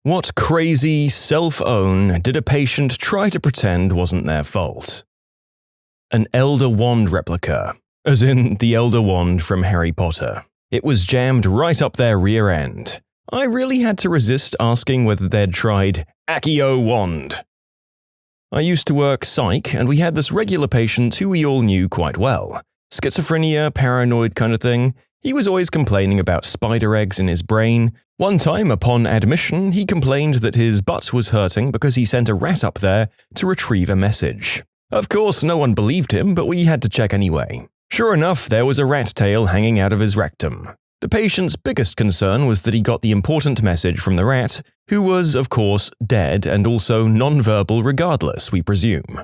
What crazy self-own did a patient try to pretend wasn't their fault? An Elder Wand replica, as in the Elder Wand from Harry Potter. It was jammed right up their rear end. I really had to resist asking whether they'd tried Accio Wand. I used to work psych, and we had this regular patient who we all knew quite well. Schizophrenia, paranoid kind of thing. He was always complaining about spider eggs in his brain. One time, upon admission, he complained that his butt was hurting because he sent a rat up there to retrieve a message. Of course, no one believed him, but we had to check anyway. Sure enough, there was a rat tail hanging out of his rectum. The patient's biggest concern was that he got the important message from the rat, who was, of course, dead and also non-verbal regardless, we presume.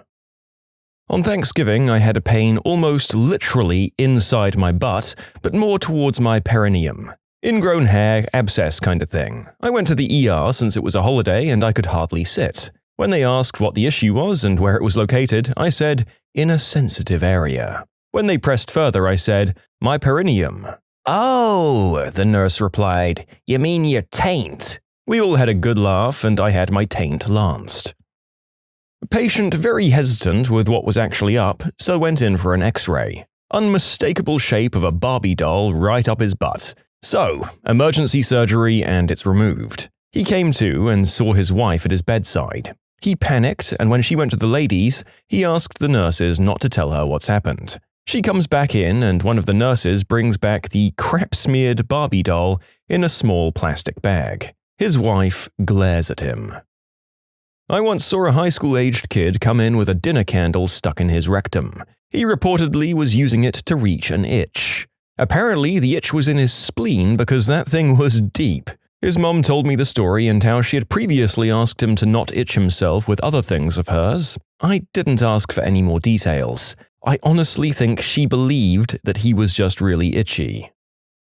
On Thanksgiving, I had a pain almost literally inside my butt, but more towards my perineum. Ingrown hair, abscess kind of thing. I went to the ER since it was a holiday and I could hardly sit. When they asked what the issue was and where it was located, I said, in a sensitive area. When they pressed further, I said, my perineum. Oh, the nurse replied, you mean your taint? We all had a good laugh and I had my taint lanced. The patient very hesitant with what was actually up, so went in for an x-ray. Unmistakable shape of a Barbie doll right up his butt. So, emergency surgery and it's removed. He came to and saw his wife at his bedside. He panicked, and when she went to the ladies, he asked the nurses not to tell her what's happened. She comes back in and one of the nurses brings back the crap-smeared Barbie doll in a small plastic bag. His wife glares at him. I once saw a high school-aged kid come in with a dinner candle stuck in his rectum. He reportedly was using it to reach an itch. Apparently, the itch was in his spleen because that thing was deep. His mom told me the story and how she had previously asked him to not itch himself with other things of hers. I didn't ask for any more details. I honestly think she believed that he was just really itchy.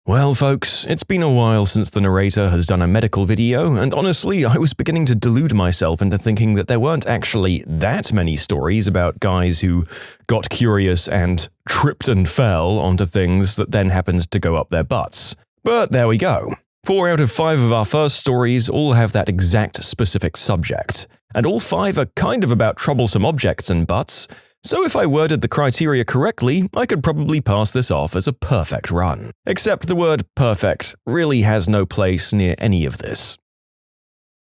Well, folks, it's been a while since the narrator has done a medical video, and honestly, I was beginning to delude myself into thinking that there weren't actually that many stories about guys who got curious and tripped and fell onto things that then happened to go up their butts. But there we go. 4 out of 5 of our first stories all have that exact specific subject, and all 5 are kind of about troublesome objects and butts, so if I worded the criteria correctly, I could probably pass this off as a perfect run. Except the word perfect really has no place near any of this.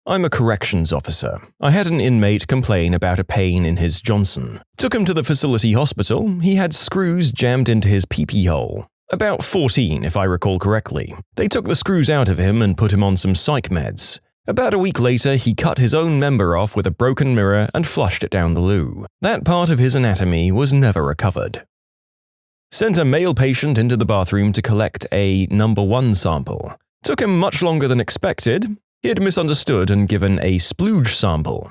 I'm a corrections officer. I had an inmate complain about a pain in his Johnson. Took him to the facility hospital. He had screws jammed into his pee-pee hole. About 14, if I recall correctly. They took the screws out of him and put him on some psych meds. About a week later, he cut his own member off with a broken mirror and flushed it down the loo. That part of his anatomy was never recovered. Sent a male patient into the bathroom to collect a number 1 sample. Took him much longer than expected. He had misunderstood and given a splooge sample.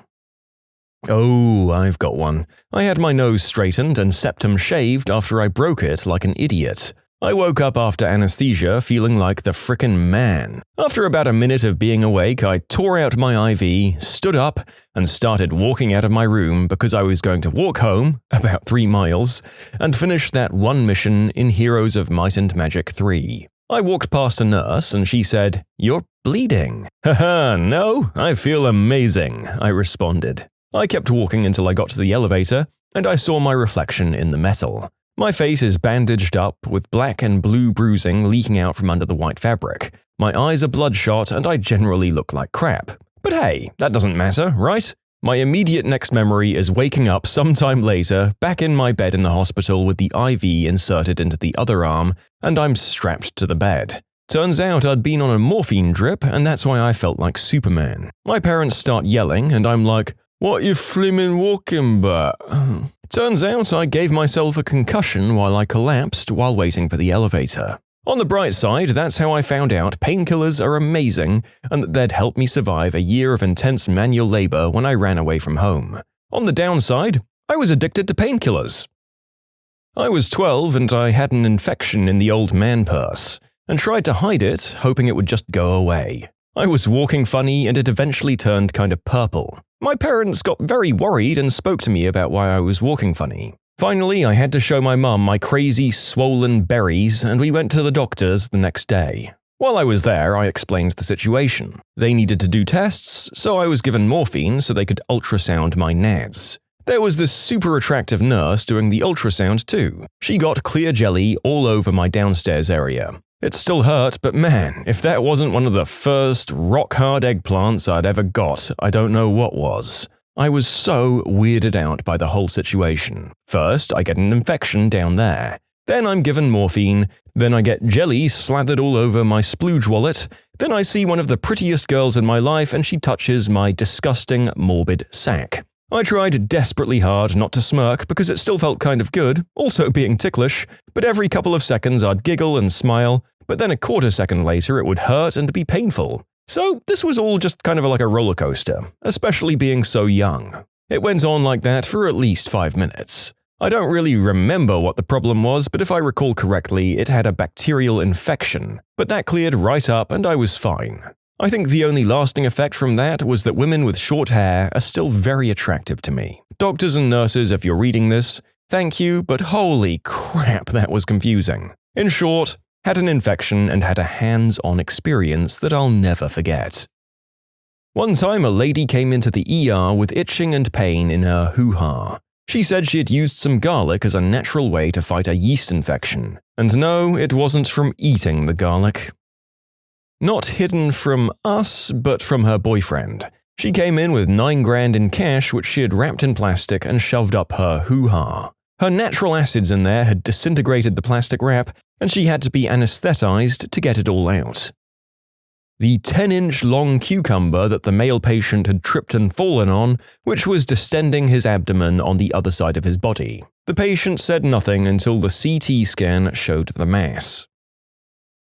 Oh, I've got one. I had my nose straightened and septum shaved after I broke it like an idiot. I woke up after anesthesia feeling like the frickin' man. After about a minute of being awake, I tore out my IV, stood up, and started walking out of my room because I was going to walk home, about 3 miles, and finish that one mission in Heroes of Might and Magic 3. I walked past a nurse and she said, "You're bleeding." "Haha, no, I feel amazing," I responded. I kept walking until I got to the elevator, and I saw my reflection in the metal. My face is bandaged up, with black and blue bruising leaking out from under the white fabric. My eyes are bloodshot, and I generally look like crap. But hey, that doesn't matter, right? My immediate next memory is waking up sometime later, back in my bed in the hospital with the IV inserted into the other arm, and I'm strapped to the bed. Turns out I'd been on a morphine drip, and that's why I felt like Superman. My parents start yelling, and I'm like, "What you flimmin' walking about?" Turns out I gave myself a concussion while I collapsed while waiting for the elevator. On the bright side, that's how I found out painkillers are amazing and that they'd help me survive a year of intense manual labor when I ran away from home. On the downside, I was addicted to painkillers. I was 12 and I had an infection in the old man purse, and tried to hide it, hoping it would just go away. I was walking funny and it eventually turned kind of purple. My parents got very worried and spoke to me about why I was walking funny. Finally, I had to show my mum my crazy, swollen berries and we went to the doctors the next day. While I was there, I explained the situation. They needed to do tests, so I was given morphine so they could ultrasound my nads. There was this super attractive nurse doing the ultrasound too. She got clear jelly all over my downstairs area. It still hurt, but man, if that wasn't one of the first rock-hard eggplants I'd ever got, I don't know what was. I was so weirded out by the whole situation. First, I get an infection down there. Then I'm given morphine. Then I get jelly slathered all over my splooge wallet. Then I see one of the prettiest girls in my life and she touches my disgusting, morbid sack. I tried desperately hard not to smirk because it still felt kind of good, also being ticklish, but every couple of seconds I'd giggle and smile, but then a quarter second later it would hurt and be painful. So this was all just kind of like a roller coaster, especially being so young. It went on like that for at least 5 minutes. I don't really remember what the problem was, but if I recall correctly, it had a bacterial infection, but that cleared right up and I was fine. I think the only lasting effect from that was that women with short hair are still very attractive to me. Doctors and nurses, if you're reading this, thank you, but holy crap, that was confusing. In short, had an infection and had a hands-on experience that I'll never forget. One time a lady came into the ER with itching and pain in her hoo-ha. She said she had used some garlic as a natural way to fight a yeast infection. And no, it wasn't from eating the garlic. Not hidden from us, but from her boyfriend. She came in with $9 grand in cash which she had wrapped in plastic and shoved up her hoo-ha. Her natural acids in there had disintegrated the plastic wrap, and she had to be anesthetized to get it all out. The 10-inch long cucumber that the male patient had tripped and fallen on, which was distending his abdomen on the other side of his body. The patient said nothing until the CT scan showed the mass.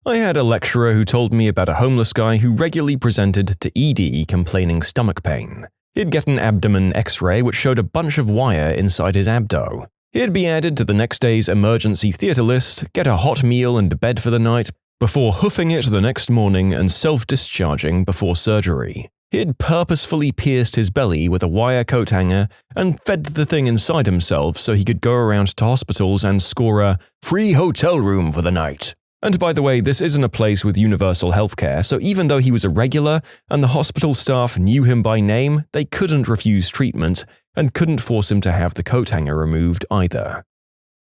I had a lecturer who told me about a homeless guy who regularly presented to ED complaining stomach pain. He'd get an abdomen x-ray which showed a bunch of wire inside his abdo. He'd be added to the next day's emergency theatre list, get a hot meal and a bed for the night, before hoofing it the next morning and self-discharging before surgery. He'd purposefully pierced his belly with a wire coat hanger and fed the thing inside himself so he could go around to hospitals and score a free hotel room for the night. And by the way, this isn't a place with universal healthcare, so even though he was a regular and the hospital staff knew him by name, they couldn't refuse treatment and couldn't force him to have the coat hanger removed either.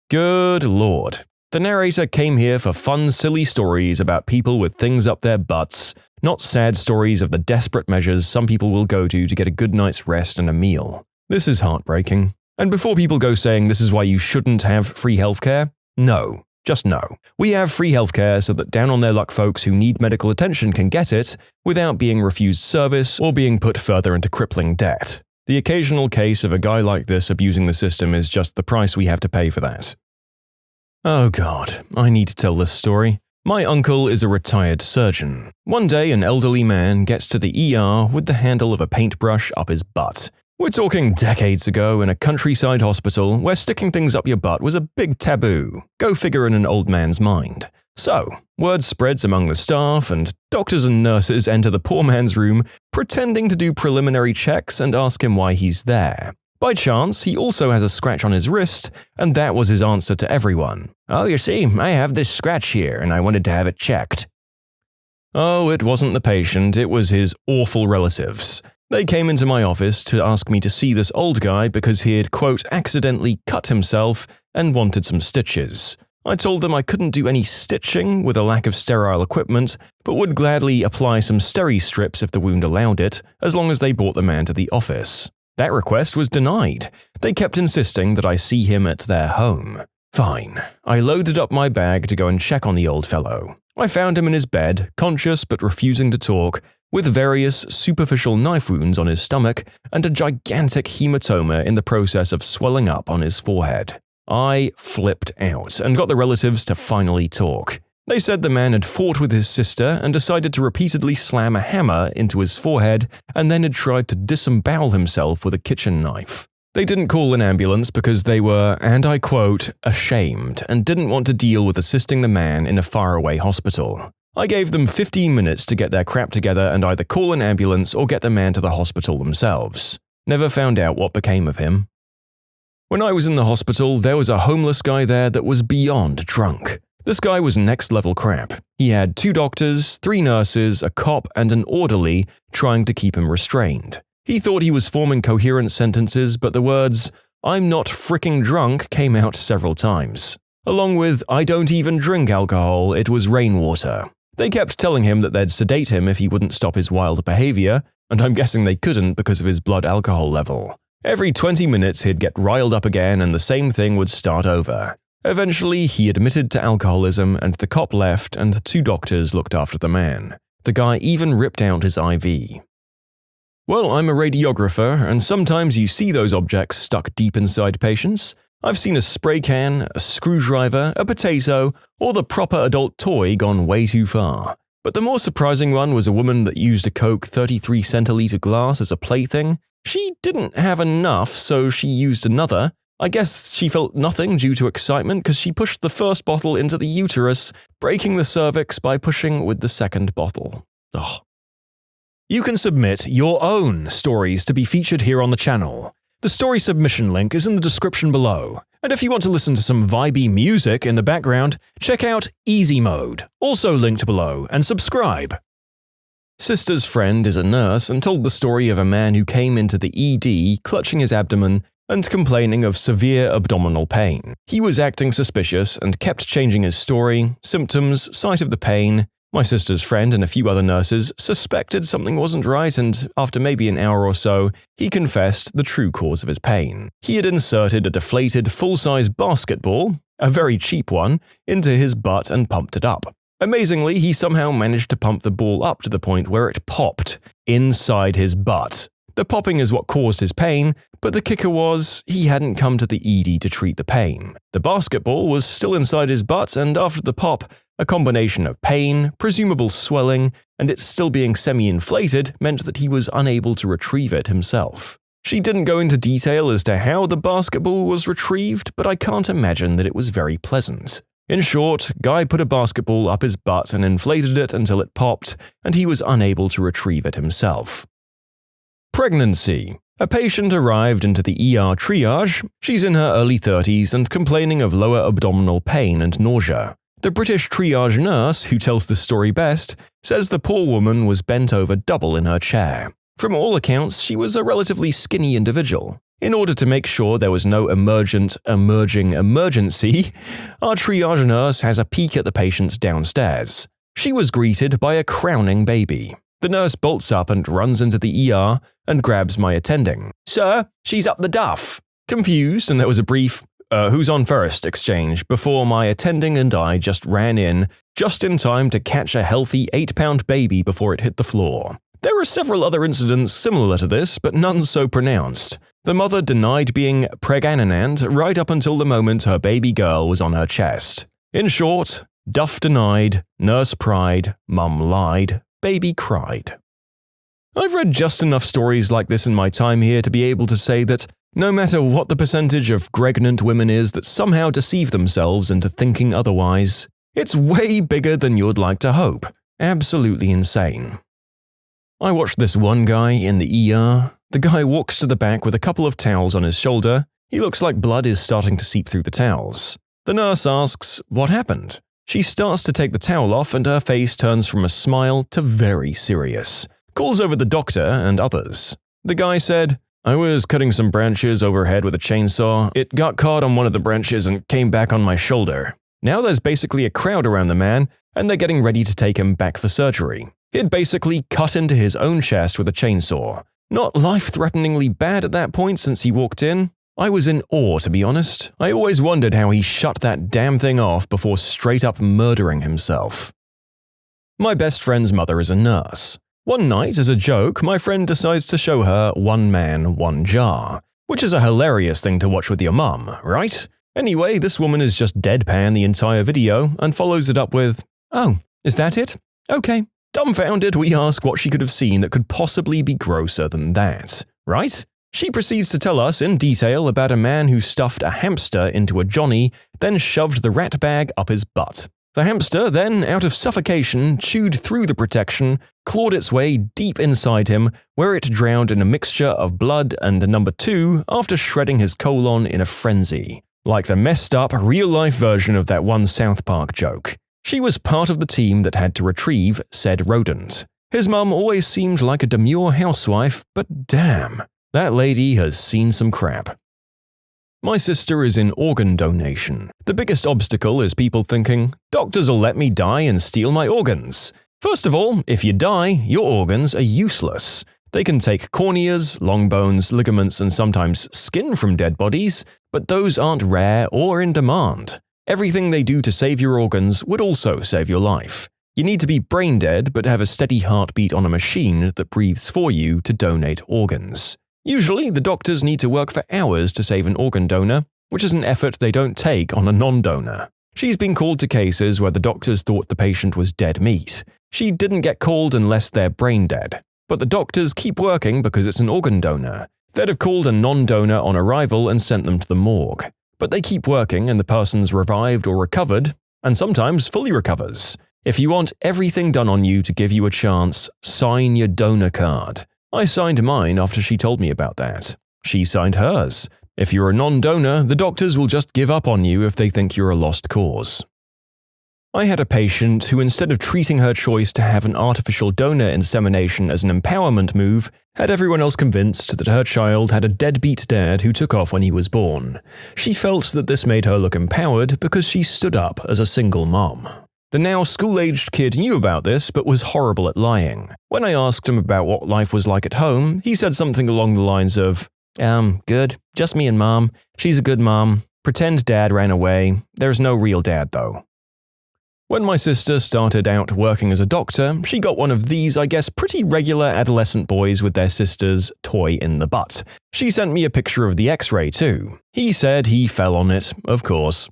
Good lord. The narrator came here for fun, silly stories about people with things up their butts, not sad stories of the desperate measures some people will go to get a good night's rest and a meal. This is heartbreaking. And before people go saying this is why you shouldn't have free healthcare, no. Just no. We have free healthcare so that down-on-their-luck folks who need medical attention can get it without being refused service or being put further into crippling debt. The occasional case of a guy like this abusing the system is just the price we have to pay for that. Oh god, I need to tell this story. My uncle is a retired surgeon. One day an elderly man gets to the ER with the handle of a paintbrush up his butt. We're talking decades ago in a countryside hospital where sticking things up your butt was a big taboo. Go figure in an old man's mind. So, word spreads among the staff and doctors and nurses enter the poor man's room pretending to do preliminary checks and ask him why he's there. By chance, he also has a scratch on his wrist, and that was his answer to everyone. Oh, you see, I have this scratch here and I wanted to have it checked. Oh, it wasn't the patient, it was his awful relatives. They came into my office to ask me to see this old guy because he had, quote, accidentally cut himself and wanted some stitches. I told them I couldn't do any stitching with a lack of sterile equipment, but would gladly apply some steri strips if the wound allowed it, as long as they brought the man to the office. That request was denied. They kept insisting that I see him at their home. Fine. I loaded up my bag to go and check on the old fellow. I found him in his bed, conscious but refusing to talk, with various superficial knife wounds on his stomach and a gigantic hematoma in the process of swelling up on his forehead. I flipped out and got the relatives to finally talk. They said the man had fought with his sister and decided to repeatedly slam a hammer into his forehead and then had tried to disembowel himself with a kitchen knife. They didn't call an ambulance because they were, and I quote, ashamed and didn't want to deal with assisting the man in a faraway hospital. I gave them 15 minutes to get their crap together and either call an ambulance or get the man to the hospital themselves. Never found out what became of him. When I was in the hospital, there was a homeless guy there that was beyond drunk. This guy was next-level crap. He had 2 doctors, 3 nurses, a cop, and an orderly trying to keep him restrained. He thought he was forming coherent sentences, but the words, "I'm not fricking drunk," came out several times. Along with, "I don't even drink alcohol, it was rainwater." They kept telling him that they'd sedate him if he wouldn't stop his wild behavior, and I'm guessing they couldn't because of his blood alcohol level. Every 20 minutes he'd get riled up again and the same thing would start over. Eventually, he admitted to alcoholism and the cop left and the 2 doctors looked after the man. The guy even ripped out his IV. Well, I'm a radiographer, and sometimes you see those objects stuck deep inside patients. I've seen a spray can, a screwdriver, a potato, or the proper adult toy gone way too far. But the more surprising one was a woman that used a Coke 33 centiliter glass as a plaything. She didn't have enough, so she used another. I guess she felt nothing due to excitement because she pushed the first bottle into the uterus, breaking the cervix by pushing with the second bottle. Ugh. You can submit your own stories to be featured here on the channel. The story submission link is in the description below. And if you want to listen to some vibey music in the background, check out easymode, also linked below, and subscribe. Sister's friend is a nurse and told the story of a man who came into the ED clutching his abdomen and complaining of severe abdominal pain. He was acting suspicious and kept changing his story, symptoms, site of the pain. My sister's friend and a few other nurses suspected something wasn't right, and after maybe an hour or so, he confessed the true cause of his pain. He had inserted a deflated full-size basketball, a very cheap one, into his butt and pumped it up. Amazingly, he somehow managed to pump the ball up to the point where it popped inside his butt. The popping is what caused his pain, but the kicker was he hadn't come to the ED to treat the pain. The basketball was still inside his butt, and after the pop, a combination of pain, presumable swelling, and it still being semi-inflated meant that he was unable to retrieve it himself. She didn't go into detail as to how the basketball was retrieved, but I can't imagine that it was very pleasant. In short, Guy put a basketball up his butt and inflated it until it popped, and he was unable to retrieve it himself. Pregnancy. A patient arrived into the ER triage. She's in her early 30s and complaining of lower abdominal pain and nausea. The British triage nurse, who tells the story best, says the poor woman was bent over double in her chair. From all accounts, she was a relatively skinny individual. In order to make sure there was no emerging emergency, our triage nurse has a peek at the patients downstairs. She was greeted by a crowning baby. The nurse bolts up and runs into the ER and grabs my attending. "Sir, she's up the duff." Confused, and there was a brief, "who's on first?" exchange before my attending and I just ran in, just in time to catch a healthy 8-pound baby before it hit the floor. There were several other incidents similar to this, but none so pronounced. The mother denied being pregnant right up until the moment her baby girl was on her chest. In short, duff denied, nurse pried, mum lied, baby cried. I've read just enough stories like this in my time here to be able to say that no matter what the percentage of pregnant women is that somehow deceive themselves into thinking otherwise, it's way bigger than you'd like to hope. Absolutely insane. I watched this one guy in the ER. The guy walks to the back with a couple of towels on his shoulder. He looks like blood is starting to seep through the towels. The nurse asks, "What happened?" She starts to take the towel off and her face turns from a smile to very serious. Calls over the doctor and others. The guy said, "I was cutting some branches overhead with a chainsaw. It got caught on one of the branches and came back on my shoulder." Now there's basically a crowd around the man and they're getting ready to take him back for surgery. He'd basically cut into his own chest with a chainsaw. Not life-threateningly bad at that point since he walked in. I was in awe, to be honest. I always wondered how he shut that damn thing off before straight up murdering himself. My best friend's mother is a nurse. One night, as a joke, my friend decides to show her One Man, One Jar, which is a hilarious thing to watch with your mum, right? Anyway, this woman is just deadpan the entire video and follows it up with, "Oh, is that it? Okay." Dumbfounded, we ask what she could have seen that could possibly be grosser than that, right? She proceeds to tell us in detail about a man who stuffed a hamster into a Johnny, then shoved the rat bag up his butt. The hamster then, out of suffocation, chewed through the protection, clawed its way deep inside him, where it drowned in a mixture of blood and number 2 after shredding his colon in a frenzy. Like the messed up, real-life version of that one South Park joke. She was part of the team that had to retrieve said rodent. His mum always seemed like a demure housewife, but damn, that lady has seen some crap. My sister is in organ donation. The biggest obstacle is people thinking, doctors will let me die and steal my organs. First of all, if you die, your organs are useless. They can take corneas, long bones, ligaments, and sometimes skin from dead bodies, but those aren't rare or in demand. Everything they do to save your organs would also save your life. You need to be brain dead but have a steady heartbeat on a machine that breathes for you to donate organs. Usually, the doctors need to work for hours to save an organ donor, which is an effort they don't take on a non-donor. She's been called to cases where the doctors thought the patient was dead meat. She didn't get called unless they're brain dead. But the doctors keep working because it's an organ donor. They'd have called a non-donor on arrival and sent them to the morgue. But they keep working and the person's revived or recovered, and sometimes fully recovers. If you want everything done on you to give you a chance, sign your donor card. I signed mine after she told me about that. She signed hers. If you're a non-donor, the doctors will just give up on you if they think you're a lost cause. I had a patient who, instead of treating her choice to have an artificial donor insemination as an empowerment move, had everyone else convinced that her child had a deadbeat dad who took off when he was born. She felt that this made her look empowered because she stood up as a single mom. The now school-aged kid knew about this but was horrible at lying. When I asked him about what life was like at home, he said something along the lines of, good, just me and mom. She's a good mom. Pretend dad ran away. There's no real dad though. When my sister started out working as a doctor, she got one of these, I guess, pretty regular adolescent boys with their sister's toy in the butt. She sent me a picture of the x-ray too. He said he fell on it, of course.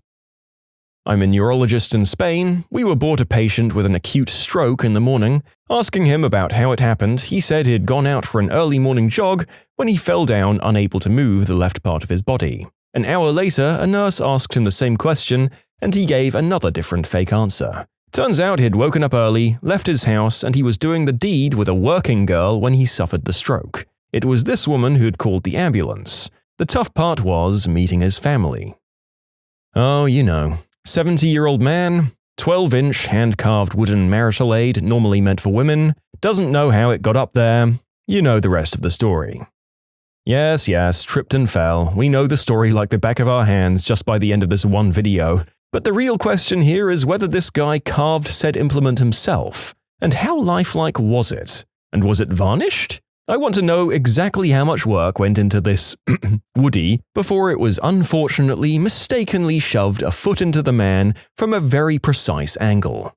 I'm a neurologist in Spain. We were brought a patient with an acute stroke in the morning. Asking him about how it happened, he said he'd gone out for an early morning jog when he fell down, unable to move the left part of his body. An hour later, a nurse asked him the same question, and he gave another different fake answer. Turns out he'd woken up early, left his house, and he was doing the deed with a working girl when he suffered the stroke. It was this woman who'd called the ambulance. The tough part was meeting his family. Oh, you know. 70-year-old man, 12-inch hand-carved wooden marital aid normally meant for women, doesn't know how it got up there. You know the rest of the story. Yes, tripped and fell. We know the story like the back of our hands just by the end of this one video. But the real question here is whether this guy carved said implement himself. And how lifelike was it? And was it varnished? I want to know exactly how much work went into this woody before it was unfortunately mistakenly shoved a foot into the man from a very precise angle.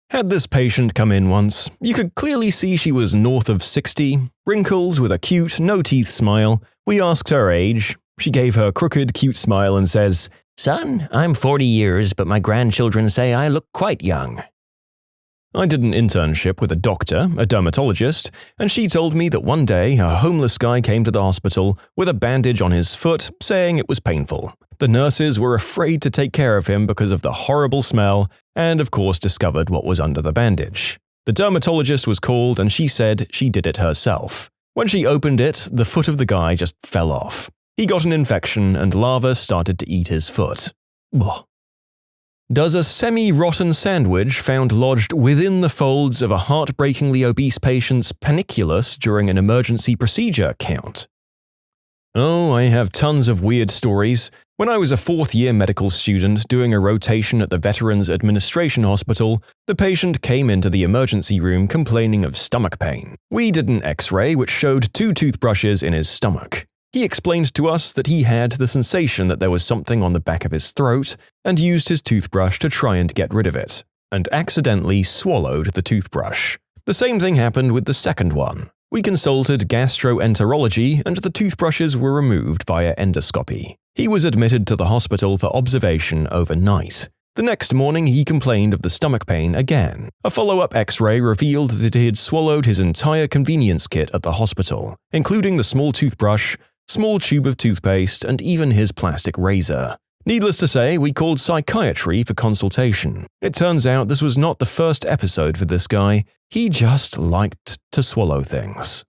Had this patient come in once, you could clearly see she was north of 60, wrinkles with a cute, no-teeth smile. We asked her age. She gave her crooked, cute smile and says, "Son, I'm 40 years, but my grandchildren say I look quite young." I did an internship with a doctor, a dermatologist, and she told me that one day a homeless guy came to the hospital with a bandage on his foot, saying it was painful. The nurses were afraid to take care of him because of the horrible smell, and of course discovered what was under the bandage. The dermatologist was called and she said she did it herself. When she opened it, the foot of the guy just fell off. He got an infection and larvae started to eat his foot. Ugh. Does a semi-rotten sandwich found lodged within the folds of a heartbreakingly obese patient's panniculus during an emergency procedure count? Oh, I have tons of weird stories. When I was a fourth-year medical student doing a rotation at the Veterans Administration Hospital, the patient came into the emergency room complaining of stomach pain. We did an x-ray which showed 2 toothbrushes in his stomach. He explained to us that he had the sensation that there was something on the back of his throat and used his toothbrush to try and get rid of it, and accidentally swallowed the toothbrush. The same thing happened with the second one. We consulted gastroenterology and the toothbrushes were removed via endoscopy. He was admitted to the hospital for observation overnight. The next morning he complained of the stomach pain again. A follow-up x-ray revealed that he had swallowed his entire convenience kit at the hospital, including the small toothbrush, small tube of toothpaste, and even his plastic razor. Needless to say, we called psychiatry for consultation. It turns out this was not the first episode for this guy. He just liked to swallow things.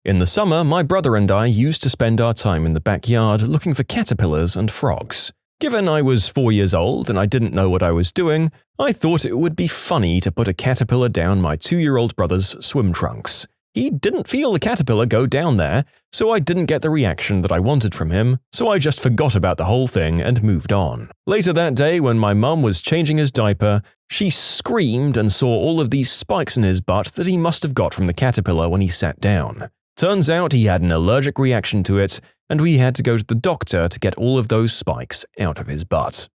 In the summer, my brother and I used to spend our time in the backyard looking for caterpillars and frogs. Given I was 4 years old and I didn't know what I was doing, I thought it would be funny to put a caterpillar down my 2-year-old brother's swim trunks. He didn't feel the caterpillar go down there, so I didn't get the reaction that I wanted from him, so I just forgot about the whole thing and moved on. Later that day, when my mum was changing his diaper, she screamed and saw all of these spikes in his butt that he must have got from the caterpillar when he sat down. Turns out he had an allergic reaction to it, and we had to go to the doctor to get all of those spikes out of his butt.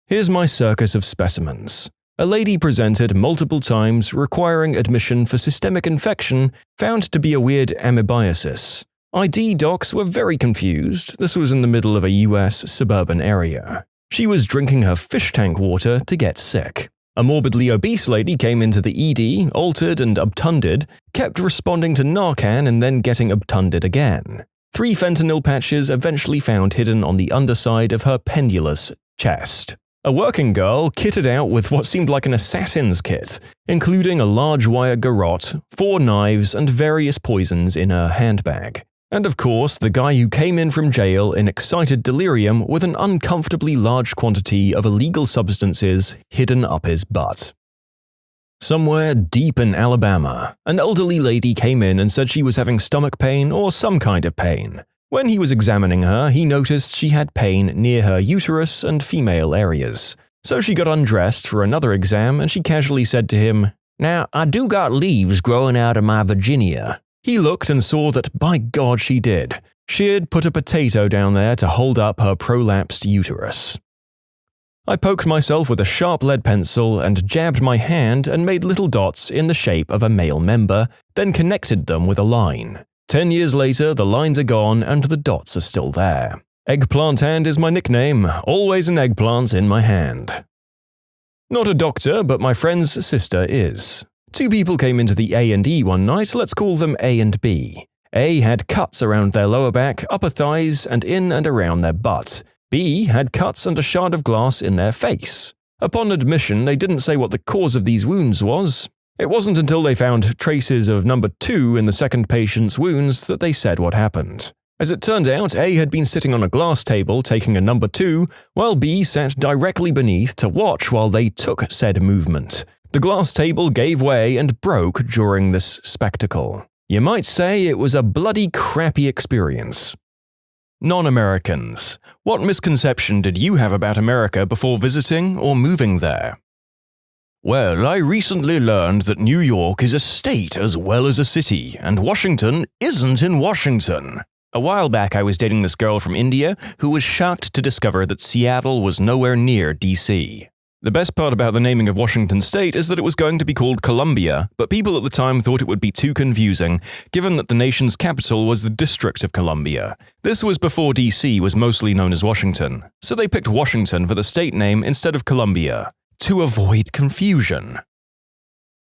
Here's my circus of specimens. A lady presented multiple times requiring admission for systemic infection found to be a weird amoebiasis. ID docs were very confused. This was in the middle of a US suburban area. She was drinking her fish tank water to get sick. A morbidly obese lady came into the ED, altered and obtunded, kept responding to Narcan and then getting obtunded again. 3 fentanyl patches eventually found hidden on the underside of her pendulous chest. A working girl kitted out with what seemed like an assassin's kit, including a large wire garrote, 4 knives, and various poisons in her handbag. And of course, the guy who came in from jail in excited delirium with an uncomfortably large quantity of illegal substances hidden up his butt. Somewhere deep in Alabama, an elderly lady came in and said she was having stomach pain or some kind of pain. When he was examining her, he noticed she had pain near her uterus and female areas. So she got undressed for another exam and she casually said to him, "Now, I do got leaves growing out of my Virginia." He looked and saw that, by God, she did. She'd put a potato down there to hold up her prolapsed uterus. I poked myself with a sharp lead pencil and jabbed my hand and made little dots in the shape of a male member, then connected them with a line. 10 years later, the lines are gone and the dots are still there. Eggplant hand is my nickname, always an eggplant in my hand. Not a doctor, but my friend's sister is. 2 people came into the A&E one night, let's call them A and B. A had cuts around their lower back, upper thighs, and in and around their butt. B had cuts and a shard of glass in their face. Upon admission, they didn't say what the cause of these wounds was. It wasn't until they found traces of number 2 in the second patient's wounds that they said what happened. As it turned out, A had been sitting on a glass table taking a number 2, while B sat directly beneath to watch while they took said movement. The glass table gave way and broke during this spectacle. You might say it was a bloody crappy experience. Non-Americans. What misconception did you have about America before visiting or moving there? Well, I recently learned that New York is a state as well as a city, and Washington isn't in Washington. A while back I was dating this girl from India who was shocked to discover that Seattle was nowhere near DC. The best part about the naming of Washington State is that it was going to be called Columbia, but people at the time thought it would be too confusing, given that the nation's capital was the District of Columbia. This was before DC was mostly known as Washington, so they picked Washington for the state name instead of Columbia, to avoid confusion.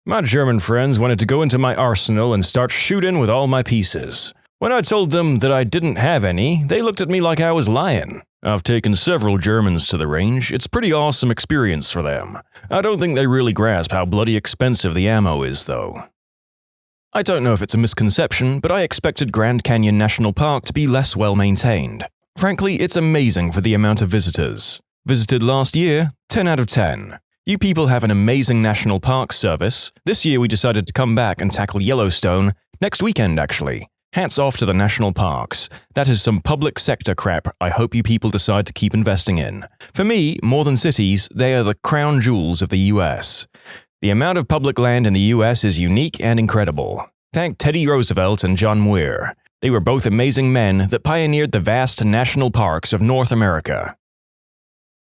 My German friends wanted to go into my arsenal and start shooting with all my pieces. When I told them that I didn't have any, they looked at me like I was lying. I've taken several Germans to the range. It's a pretty awesome experience for them. I don't think they really grasp how bloody expensive the ammo is, though. I don't know if it's a misconception, but I expected Grand Canyon National Park to be less well maintained. Frankly, it's amazing for the amount of visitors. Visited last year, 10 out of 10. You people have an amazing national park service. This year we decided to come back and tackle Yellowstone, next weekend actually. Hats off to the national parks. That is some public sector crap I hope you people decide to keep investing in. For me, more than cities, they are the crown jewels of the US. The amount of public land in the US is unique and incredible. Thank Teddy Roosevelt and John Muir. They were both amazing men that pioneered the vast national parks of North America.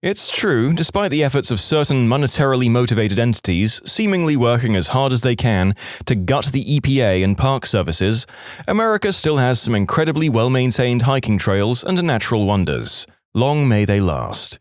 It's true, despite the efforts of certain monetarily motivated entities seemingly working as hard as they can to gut the EPA and park services, America still has some incredibly well-maintained hiking trails and natural wonders. Long may they last.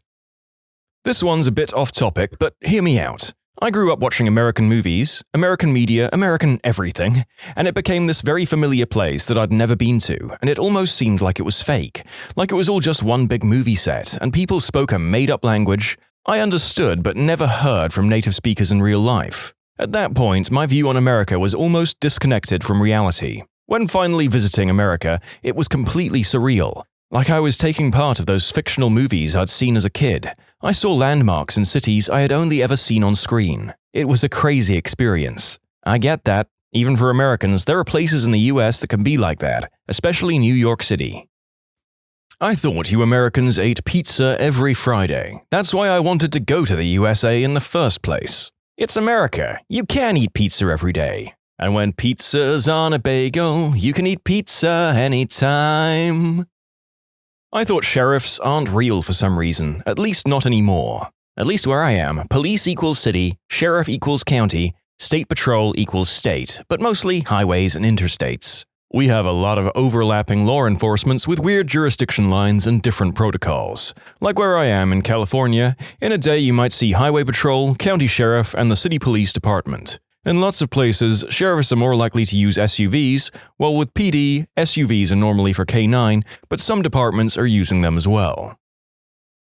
This one's a bit off-topic, but hear me out. I grew up watching American movies, American media, American everything, and it became this very familiar place that I'd never been to, and it almost seemed like it was fake, like it was all just one big movie set, and people spoke a made-up language I understood but never heard from native speakers in real life. At that point, my view on America was almost disconnected from reality. When finally visiting America, it was completely surreal. Like I was taking part of those fictional movies I'd seen as a kid. I saw landmarks in cities I had only ever seen on screen. It was a crazy experience. I get that. Even for Americans, there are places in the US that can be like that, especially New York City. I thought you Americans ate pizza every Friday. That's why I wanted to go to the USA in the first place. It's America. You can eat pizza every day. And when pizza's on a bagel, you can eat pizza anytime. I thought sheriffs aren't real for some reason, at least not anymore. At least where I am, police equals city, sheriff equals county, state patrol equals state, but mostly highways and interstates. We have a lot of overlapping law enforcements with weird jurisdiction lines and different protocols. Like where I am in California, in a day you might see highway patrol, county sheriff, and the city police department. In lots of places, sheriffs are more likely to use SUVs, while with PD, SUVs are normally for K9, but some departments are using them as well.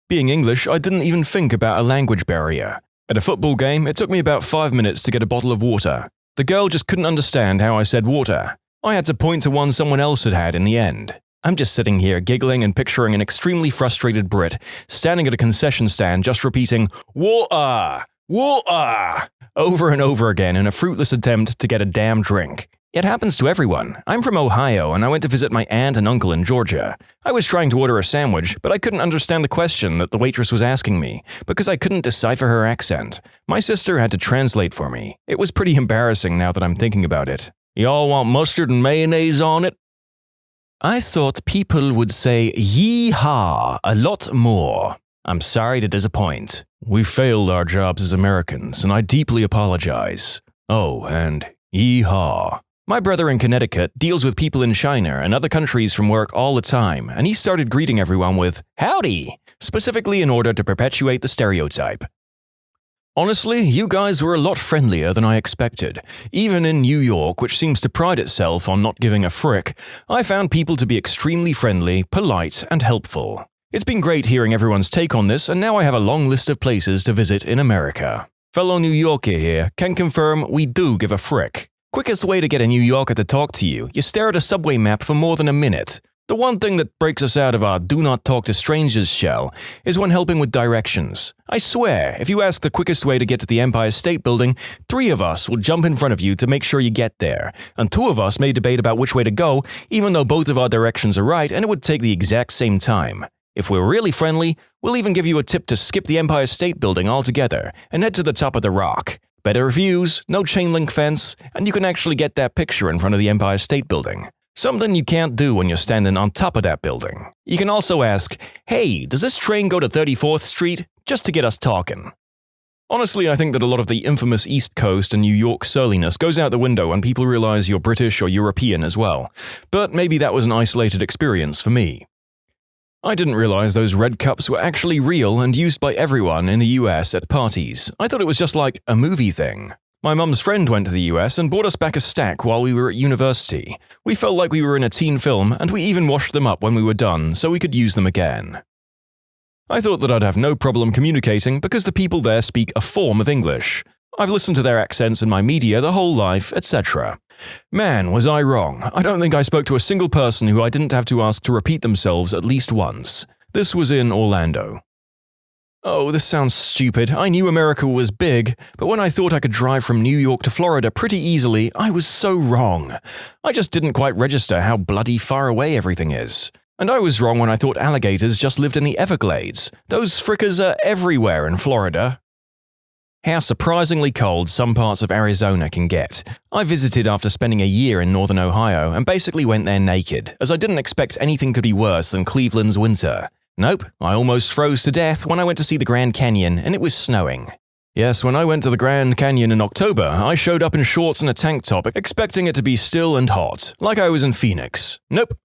Being English, I didn't even think about a language barrier. At a football game, it took me about 5 minutes to get a bottle of water. The girl just couldn't understand how I said water. I had to point to one someone else had in the end. I'm just sitting here giggling and picturing an extremely frustrated Brit standing at a concession stand just repeating, "Water! Water!" over and over again in a fruitless attempt to get a damn drink. It happens to everyone. I'm from Ohio and I went to visit my aunt and uncle in Georgia. I was trying to order a sandwich, but I couldn't understand the question that the waitress was asking me because I couldn't decipher her accent. My sister had to translate for me. It was pretty embarrassing now that I'm thinking about it. Y'all want mustard and mayonnaise on it? I thought people would say yee-haw a lot more. I'm sorry to disappoint. We failed our jobs as Americans, and I deeply apologize. Oh, and yee-haw. My brother in Connecticut deals with people in China and other countries from work all the time, and he started greeting everyone with howdy, specifically in order to perpetuate the stereotype. Honestly, you guys were a lot friendlier than I expected. Even in New York, which seems to pride itself on not giving a frick, I found people to be extremely friendly, polite, and helpful. It's been great hearing everyone's take on this, and now I have a long list of places to visit in America. Fellow New Yorker here can confirm we do give a frick. Quickest way to get a New Yorker to talk to you, you stare at a subway map for more than a minute. The one thing that breaks us out of our do not talk to strangers shell is when helping with directions. I swear, if you ask the quickest way to get to the Empire State Building, 3 of us will jump in front of you to make sure you get there, and 2 of us may debate about which way to go, even though both of our directions are right and it would take the exact same time. If we're really friendly, we'll even give you a tip to skip the Empire State Building altogether and head to the top of the rock. Better views, no chain link fence, and you can actually get that picture in front of the Empire State Building. Something you can't do when you're standing on top of that building. You can also ask, "Hey, does this train go to 34th Street?" just to get us talking. Honestly, I think that a lot of the infamous East Coast and New York surliness goes out the window when people realize you're British or European as well. But maybe that was an isolated experience for me. I didn't realize those red cups were actually real and used by everyone in the US at parties. I thought it was just like a movie thing. My mum's friend went to the US and brought us back a stack while we were at university. We felt like we were in a teen film, and we even washed them up when we were done so we could use them again. I thought that I'd have no problem communicating because the people there speak a form of English. I've listened to their accents in my media the whole life, etc. Man, was I wrong. I don't think I spoke to a single person who I didn't have to ask to repeat themselves at least once. This was in Orlando. Oh, this sounds stupid. I knew America was big, but when I thought I could drive from New York to Florida pretty easily, I was so wrong. I just didn't quite register how bloody far away everything is. And I was wrong when I thought alligators just lived in the Everglades. Those frickers are everywhere in Florida. How surprisingly cold some parts of Arizona can get. I visited after spending a year in northern Ohio and basically went there naked, as I didn't expect anything could be worse than Cleveland's winter. Nope, I almost froze to death when I went to see the Grand Canyon and it was snowing. Yes, when I went to the Grand Canyon in October, I showed up in shorts and a tank top, expecting it to be still and hot, like I was in Phoenix. Nope.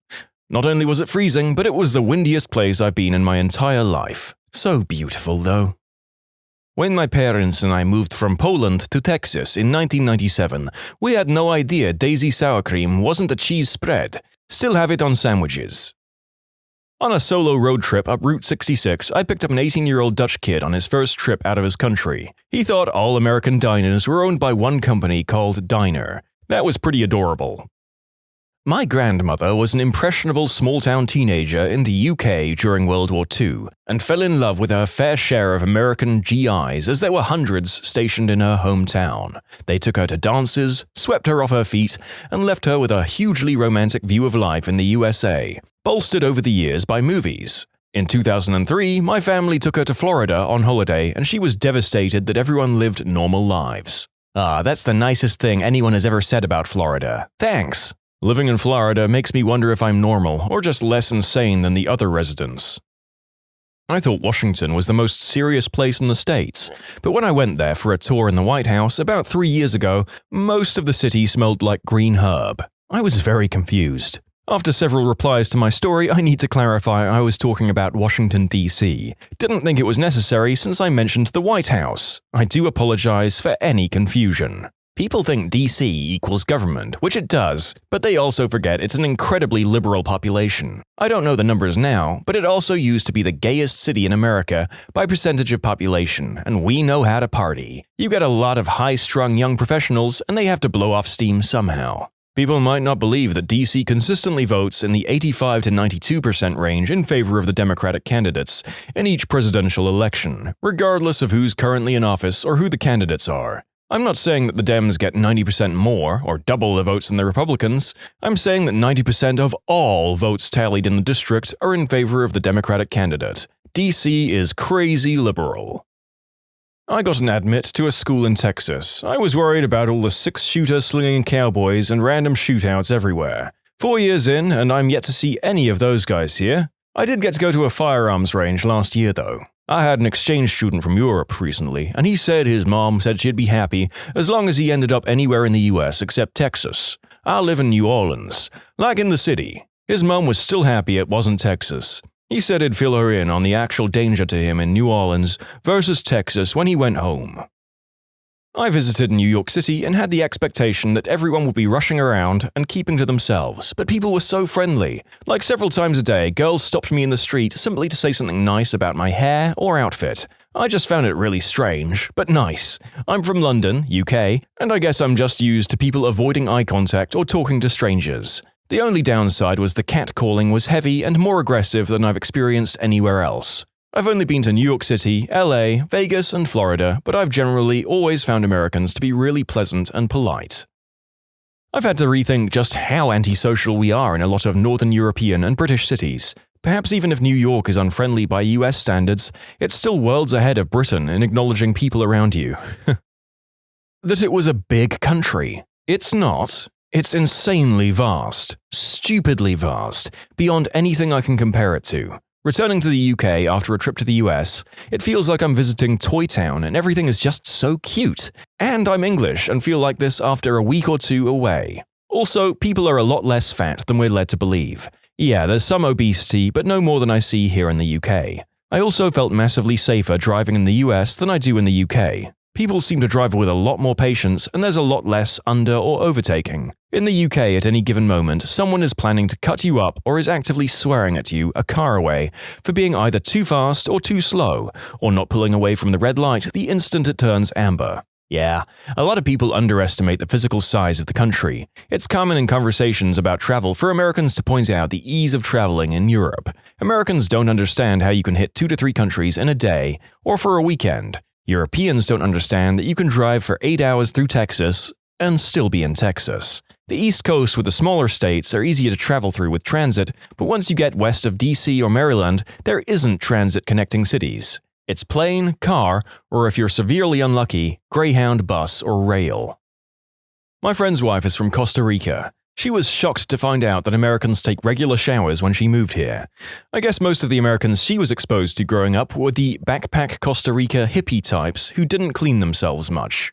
Not only was it freezing, but it was the windiest place I've been in my entire life. So beautiful, though. When my parents and I moved from Poland to Texas in 1997, we had no idea Daisy sour cream wasn't a cheese spread. Still have it on sandwiches. On a solo road trip up Route 66, I picked up an 18-year-old Dutch kid on his first trip out of his country. He thought all American diners were owned by one company called Diner. That was pretty adorable. My grandmother was an impressionable small-town teenager in the UK during World War II and fell in love with her fair share of American GIs as there were hundreds stationed in her hometown. They took her to dances, swept her off her feet, and left her with a hugely romantic view of life in the USA, bolstered over the years by movies. In 2003, my family took her to Florida on holiday and she was devastated that everyone lived normal lives. Ah, that's the nicest thing anyone has ever said about Florida. Thanks! Living in Florida makes me wonder if I'm normal or just less insane than the other residents. I thought Washington was the most serious place in the States, but when I went there for a tour in the White House about 3 years ago, most of the city smelled like green herb. I was very confused. After several replies to my story, I need to clarify I was talking about Washington, D.C. Didn't think it was necessary since I mentioned the White House. I do apologize for any confusion. People think DC equals government, which it does, but they also forget it's an incredibly liberal population. I don't know the numbers now, but it also used to be the gayest city in America by percentage of population, and we know how to party. You get a lot of high-strung young professionals, and they have to blow off steam somehow. People might not believe that DC consistently votes in the 85 to 92% range in favor of the Democratic candidates in each presidential election, regardless of who's currently in office or who the candidates are. I'm not saying that the Dems get 90% more or double the votes than the Republicans. I'm saying that 90% of all votes tallied in the district are in favor of the Democratic candidate. DC is crazy liberal. I got an admit to a school in Texas. I was worried about all the six-shooter slinging cowboys and random shootouts everywhere. 4 years in, and I'm yet to see any of those guys here. I did get to go to a firearms range last year, though. I had an exchange student from Europe recently, and he said his mom said she'd be happy as long as he ended up anywhere in the US except Texas. I live in New Orleans, like in the city. His mom was still happy it wasn't Texas. He said he'd fill her in on the actual danger to him in New Orleans versus Texas when he went home. I visited New York City and had the expectation that everyone would be rushing around and keeping to themselves, but people were so friendly. Like several times a day, girls stopped me in the street simply to say something nice about my hair or outfit. I just found it really strange, but nice. I'm from London, UK, and I guess I'm just used to people avoiding eye contact or talking to strangers. The only downside was the catcalling was heavy and more aggressive than I've experienced anywhere else. I've only been to New York City, LA, Vegas, and Florida, but I've generally always found Americans to be really pleasant and polite. I've had to rethink just how antisocial we are in a lot of Northern European and British cities. Perhaps even if New York is unfriendly by US standards, it's still worlds ahead of Britain in acknowledging people around you. That it was a big country. It's not. It's insanely vast. Stupidly vast. Beyond anything I can compare it to. Returning to the UK after a trip to the US, it feels like I'm visiting Toy Town and everything is just so cute. And I'm English and feel like this after a week or two away. Also, people are a lot less fat than we're led to believe. Yeah, there's some obesity, but no more than I see here in the UK. I also felt massively safer driving in the US than I do in the UK. People seem to drive with a lot more patience and there's a lot less under- or overtaking. In the UK, at any given moment, someone is planning to cut you up or is actively swearing at you a car away for being either too fast or too slow, or not pulling away from the red light the instant it turns amber. Yeah, a lot of people underestimate the physical size of the country. It's common in conversations about travel for Americans to point out the ease of traveling in Europe. Americans don't understand how you can hit 2 to 3 countries in a day or for a weekend. Europeans don't understand that you can drive for 8 hours through Texas and still be in Texas. The East Coast with the smaller states are easier to travel through with transit, but once you get west of DC or Maryland, there isn't transit connecting cities. It's plane, car, or if you're severely unlucky, Greyhound bus or rail. My friend's wife is from Costa Rica. She was shocked to find out that Americans take regular showers when she moved here. I guess most of the Americans she was exposed to growing up were the backpack Costa Rica hippie types who didn't clean themselves much.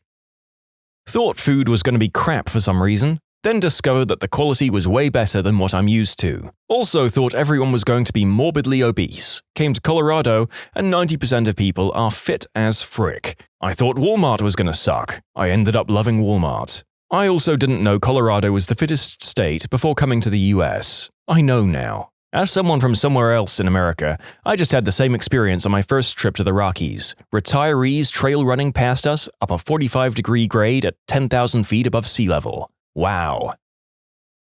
Thought food was going to be crap for some reason, then discovered that the quality was way better than what I'm used to. Also thought everyone was going to be morbidly obese. Came to Colorado, and 90% of people are fit as frick. I thought Walmart was going to suck. I ended up loving Walmart. I also didn't know Colorado was the fittest state before coming to the US. I know now. As someone from somewhere else in America, I just had the same experience on my first trip to the Rockies. Retirees trail running past us up a 45-degree grade at 10,000 feet above sea level. Wow.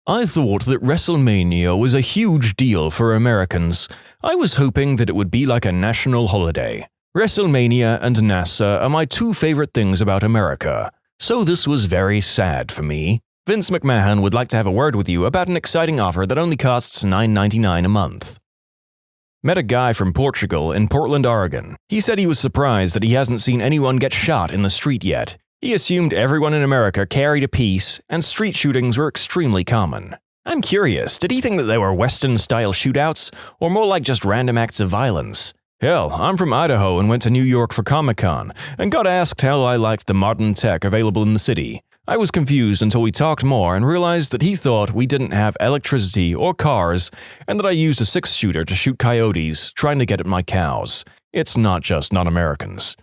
I thought that WrestleMania was a huge deal for Americans. I was hoping that it would be like a national holiday. WrestleMania and NASA are my two favorite things about America, so this was very sad for me. Vince McMahon would like to have a word with you about an exciting offer that only costs $9.99 a month. Met a guy from Portugal in Portland, Oregon. He said he was surprised that he hasn't seen anyone get shot in the street yet. He assumed everyone in America carried a piece, and street shootings were extremely common. I'm curious, did he think that they were Western-style shootouts, or more like just random acts of violence? Hell, I'm from Idaho and went to New York for Comic-Con, and got asked how I liked the modern tech available in the city. I was confused until we talked more and realized that he thought we didn't have electricity or cars, and that I used a 6-shooter to shoot coyotes trying to get at my cows. It's not just non-Americans.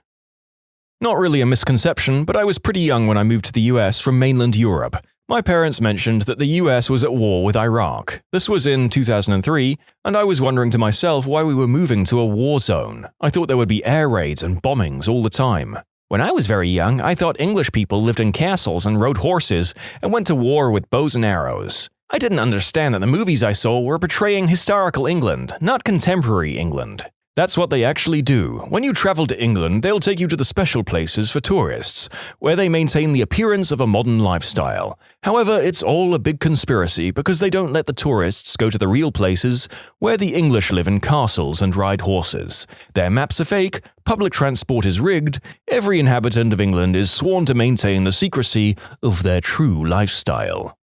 Not really a misconception, but I was pretty young when I moved to the US from mainland Europe. My parents mentioned that the US was at war with Iraq. This was in 2003, and I was wondering to myself why we were moving to a war zone. I thought there would be air raids and bombings all the time. When I was very young, I thought English people lived in castles and rode horses and went to war with bows and arrows. I didn't understand that the movies I saw were portraying historical England, not contemporary England. That's what they actually do. When you travel to England, they'll take you to the special places for tourists, where they maintain the appearance of a modern lifestyle. However, it's all a big conspiracy because they don't let the tourists go to the real places where the English live in castles and ride horses. Their maps are fake, public transport is rigged, every inhabitant of England is sworn to maintain the secrecy of their true lifestyle.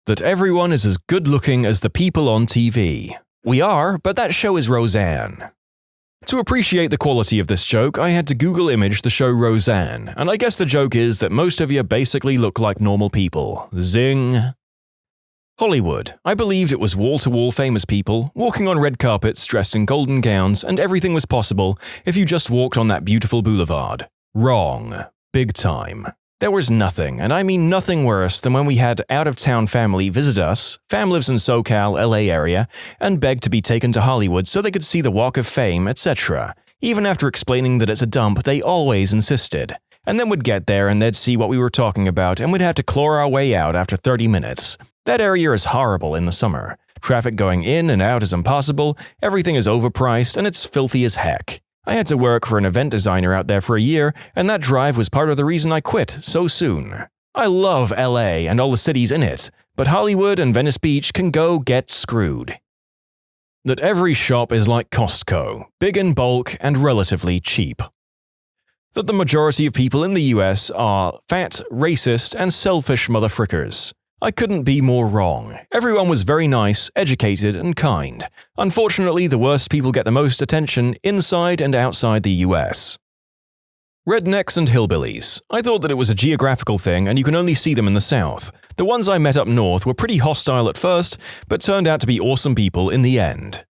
That everyone is as good-looking as the people on TV. We are, but that show is Roseanne. To appreciate the quality of this joke, I had to Google image the show Roseanne, and I guess the joke is that most of you basically look like normal people. Zing. Hollywood. I believed it was wall-to-wall famous people, walking on red carpets dressed in golden gowns, and everything was possible if you just walked on that beautiful boulevard. Wrong. Big time. There was nothing, and I mean nothing worse than when we had out-of-town family visit us, fam lives in SoCal, LA area, and begged to be taken to Hollywood so they could see the Walk of Fame, etc. Even after explaining that it's a dump, they always insisted. And then we'd get there and they'd see what we were talking about and we'd have to claw our way out after 30 minutes. That area is horrible in the summer. Traffic going in and out is impossible, everything is overpriced, and it's filthy as heck. I had to work for an event designer out there for a year, and that drive was part of the reason I quit so soon. I love LA and all the cities in it, but Hollywood and Venice Beach can go get screwed. That every shop is like Costco, big in bulk and relatively cheap. That the majority of people in the US are fat, racist, and selfish motherfrickers. I couldn't be more wrong. Everyone was very nice, educated, and kind. Unfortunately, the worst people get the most attention inside and outside the US. Rednecks and hillbillies. I thought that it was a geographical thing and you can only see them in the South. The ones I met up north were pretty hostile at first, but turned out to be awesome people in the end.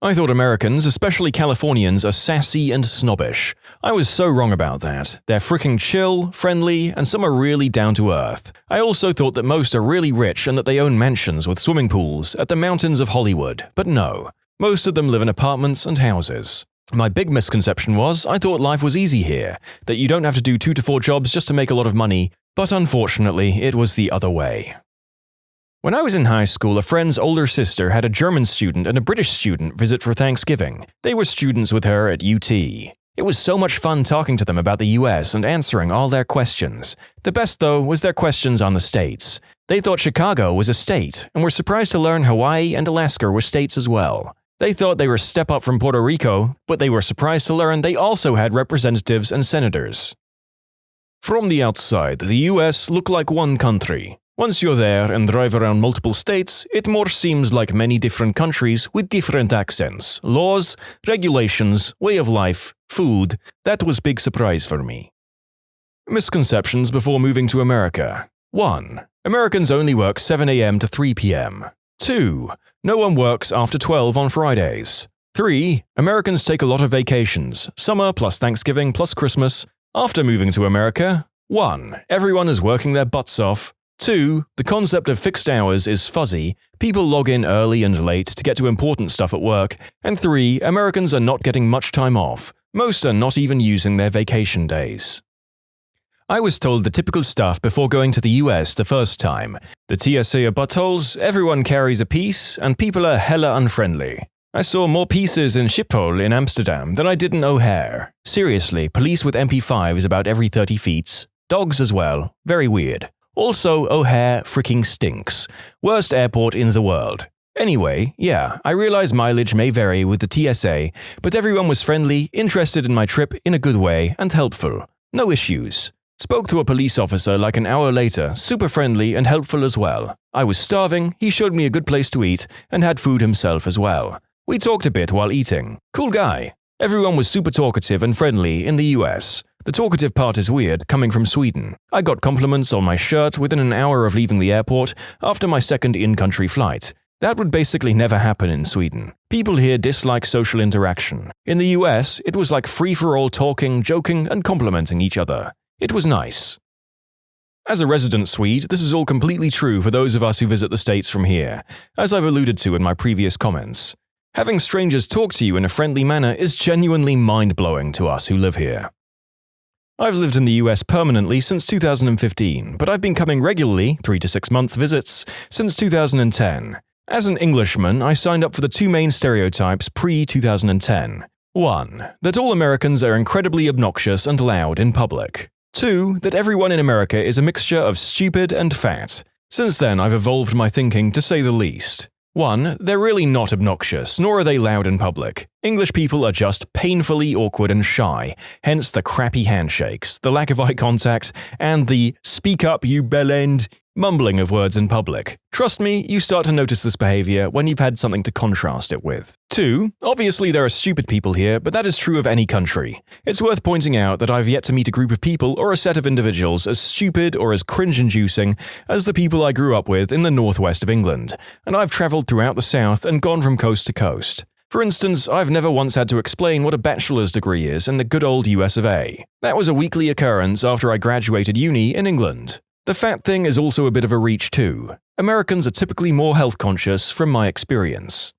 I thought Americans, especially Californians, are sassy and snobbish. I was so wrong about that. They're freaking chill, friendly, and some are really down to earth. I also thought that most are really rich and that they own mansions with swimming pools at the mountains of Hollywood, but no. Most of them live in apartments and houses. My big misconception was I thought life was easy here, that you don't have to do 2 to 4 jobs just to make a lot of money, but unfortunately it was the other way. When I was in high school, a friend's older sister had a German student and a British student visit for Thanksgiving. They were students with her at UT. It was so much fun talking to them about the US and answering all their questions. The best, though, was their questions on the states. They thought Chicago was a state, and were surprised to learn Hawaii and Alaska were states as well. They thought they were a step up from Puerto Rico, but they were surprised to learn they also had representatives and senators. From the outside, the US looked like one country. Once you're there and drive around multiple states, it more seems like many different countries with different accents, laws, regulations, way of life, food. That was a big surprise for me. Misconceptions before moving to America. 1. Americans only work 7 a.m. to 3 p.m. 2. No one works after 12 on Fridays. 3. Americans take a lot of vacations, summer plus Thanksgiving plus Christmas. After moving to America, 1. Everyone is working their butts off. 2. The concept of fixed hours is fuzzy, people log in early and late to get to important stuff at work, and 3. Americans are not getting much time off, most are not even using their vacation days. I was told the typical stuff before going to the US the first time. The TSA are buttholes, everyone carries a piece, and people are hella unfriendly. I saw more pieces in Schiphol in Amsterdam than I did in O'Hare. Seriously, police with MP5s about every 30 feet. Dogs as well. Very weird. Also, O'Hare freaking stinks. Worst airport in the world. Anyway, yeah, I realize mileage may vary with the TSA, but everyone was friendly, interested in my trip in a good way, and helpful. No issues. Spoke to a police officer like an hour later, super friendly and helpful as well. I was starving, he showed me a good place to eat, and had food himself as well. We talked a bit while eating. Cool guy. Everyone was super talkative and friendly in the US. The talkative part is weird, coming from Sweden. I got compliments on my shirt within an hour of leaving the airport after my second in-country flight. That would basically never happen in Sweden. People here dislike social interaction. In the US, it was like free-for-all talking, joking, and complimenting each other. It was nice. As a resident Swede, this is all completely true for those of us who visit the States from here, as I've alluded to in my previous comments. Having strangers talk to you in a friendly manner is genuinely mind-blowing to us who live here. I've lived in the US permanently since 2015, but I've been coming regularly, 3 to 6 month visits, since 2010. As an Englishman, I signed up for the two main stereotypes pre-2010. 1. That all Americans are incredibly obnoxious and loud in public. 2. That everyone in America is a mixture of stupid and fat. Since then, I've evolved my thinking to say the least. 1. They're really not obnoxious, nor are they loud in public. English people are just painfully awkward and shy, hence the crappy handshakes, the lack of eye contact, and the "speak up, you bellend" mumbling of words in public. Trust me, you start to notice this behavior when you've had something to contrast it with. 2. Obviously there are stupid people here, but that is true of any country. It's worth pointing out that I've yet to meet a group of people or a set of individuals as stupid or as cringe-inducing as the people I grew up with in the northwest of England, and I've travelled throughout the south and gone from coast to coast. For instance, I've never once had to explain what a bachelor's degree is in the good old US of A. That was a weekly occurrence after I graduated uni in England. The fat thing is also a bit of a reach too. Americans are typically more health conscious from my experience.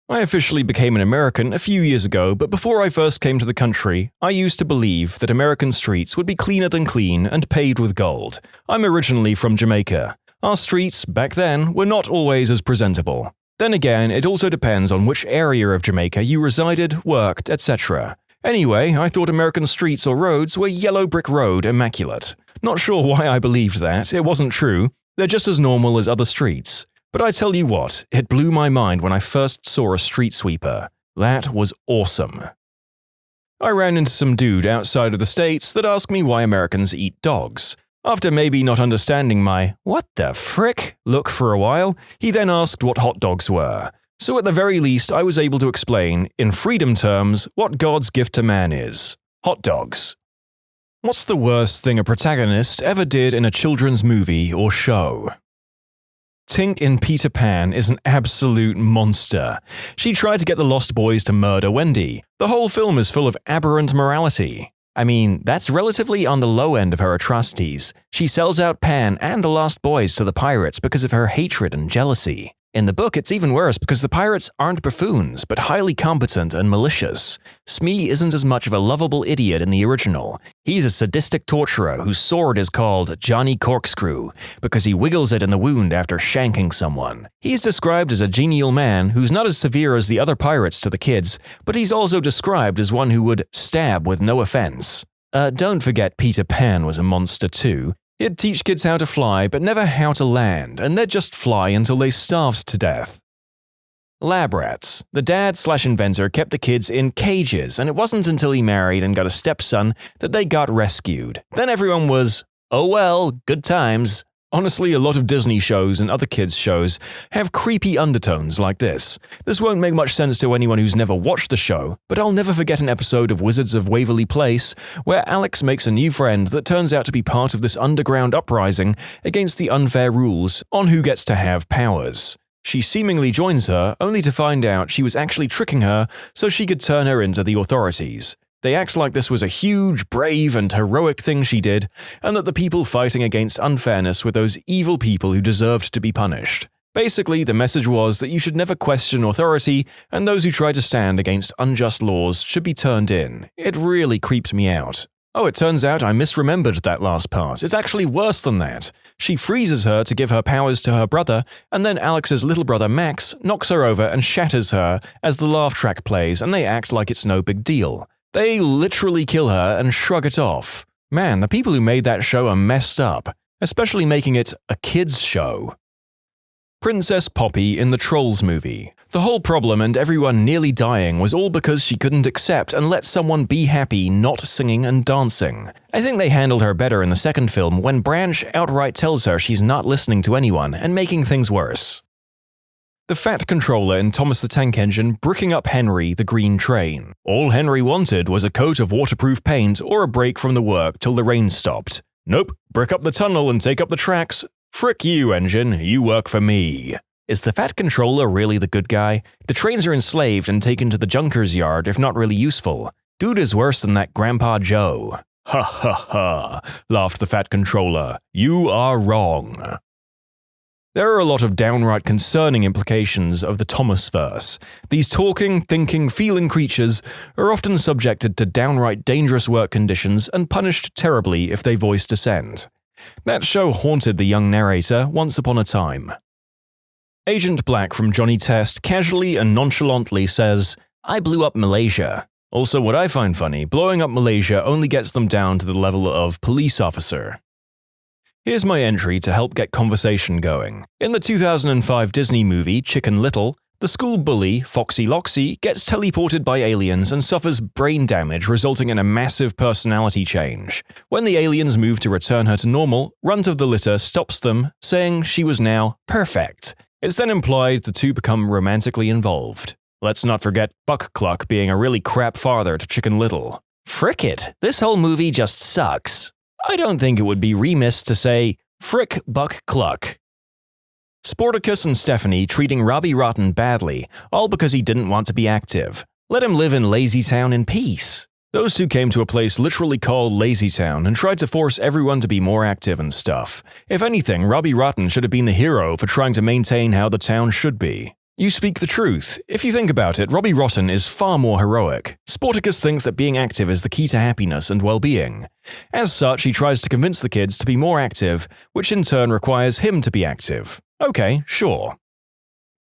I officially became an American a few years ago, but before I first came to the country, I used to believe that American streets would be cleaner than clean and paved with gold. I'm originally from Jamaica. Our streets, back then, were not always as presentable. Then again, it also depends on which area of Jamaica you resided, worked, etc. Anyway, I thought American streets or roads were yellow brick road immaculate. Not sure why I believed that, it wasn't true. They're just as normal as other streets. But I tell you what, it blew my mind when I first saw a street sweeper. That was awesome. I ran into some dude outside of the States that asked me why Americans eat dogs. After maybe not understanding my "what the frick" look for a while, he then asked what hot dogs were. So at the very least I was able to explain, in freedom terms, what God's gift to man is. Hot dogs. What's the worst thing a protagonist ever did in a children's movie or show? Tink in Peter Pan is an absolute monster. She tried to get the Lost Boys to murder Wendy. The whole film is full of aberrant morality. I mean, that's relatively on the low end of her atrocities. She sells out Pan and the Lost Boys to the pirates because of her hatred and jealousy. In the book, it's even worse because the pirates aren't buffoons, but highly competent and malicious. Smee isn't as much of a lovable idiot in the original. He's a sadistic torturer whose sword is called Johnny Corkscrew because he wiggles it in the wound after shanking someone. He's described as a genial man who's not as severe as the other pirates to the kids, but he's also described as one who would stab with no offense. Don't forget Peter Pan was a monster too. He'd teach kids how to fly, but never how to land, and they'd just fly until they starved to death. Lab rats. The dad/inventor kept the kids in cages, and it wasn't until he married and got a stepson that they got rescued. Then everyone was, oh well, good times. Honestly, a lot of Disney shows and other kids' shows have creepy undertones like this. This won't make much sense to anyone who's never watched the show, but I'll never forget an episode of Wizards of Waverly Place where Alex makes a new friend that turns out to be part of this underground uprising against the unfair rules on who gets to have powers. She seemingly joins her, only to find out she was actually tricking her so she could turn her into the authorities. They act like this was a huge, brave, and heroic thing she did, and that the people fighting against unfairness were those evil people who deserved to be punished. Basically, the message was that you should never question authority, and those who try to stand against unjust laws should be turned in. It really creeped me out. Oh, it turns out I misremembered that last part. It's actually worse than that. She freezes her to give her powers to her brother, and then Alex's little brother Max knocks her over and shatters her as the laugh track plays, and they act like it's no big deal. They literally kill her and shrug it off. Man, the people who made that show are messed up, especially making it a kids' show. Princess Poppy in the Trolls movie. The whole problem and everyone nearly dying was all because she couldn't accept and let someone be happy not singing and dancing. I think they handled her better in the second film when Branch outright tells her she's not listening to anyone and making things worse. The Fat Controller in Thomas the Tank Engine bricking up Henry the Green Train. All Henry wanted was a coat of waterproof paint or a break from the work till the rain stopped. Nope, brick up the tunnel and take up the tracks. Frick you, engine, you work for me. Is the Fat Controller really the good guy? The trains are enslaved and taken to the junker's yard if not really useful. Dude is worse than that Grandpa Joe. Ha ha ha, laughed the Fat Controller. You are wrong. There are a lot of downright concerning implications of the Thomas verse. These talking, thinking, feeling creatures are often subjected to downright dangerous work conditions and punished terribly if they voice dissent. That show haunted the young narrator once upon a time. Agent Black from Johnny Test casually and nonchalantly says, "I blew up Malaysia." Also, what I find funny, blowing up Malaysia only gets them down to the level of police officer. Here's my entry to help get conversation going. In the 2005 Disney movie Chicken Little, the school bully, Foxy Loxy, gets teleported by aliens and suffers brain damage resulting in a massive personality change. When the aliens move to return her to normal, Runt of the Litter stops them, saying she was now perfect. It's then implied the two become romantically involved. Let's not forget Buck Cluck being a really crap father to Chicken Little. Frick it, this whole movie just sucks. I don't think it would be remiss to say, frick Buck Cluck. Sportacus and Stephanie treating Robbie Rotten badly, all because he didn't want to be active. Let him live in Lazy Town in peace. Those two came to a place literally called Lazy Town and tried to force everyone to be more active and stuff. If anything, Robbie Rotten should have been the hero for trying to maintain how the town should be. You speak the truth. If you think about it, Robbie Rotten is far more heroic. Sportacus thinks that being active is the key to happiness and well-being. As such, he tries to convince the kids to be more active, which in turn requires him to be active. Okay, sure.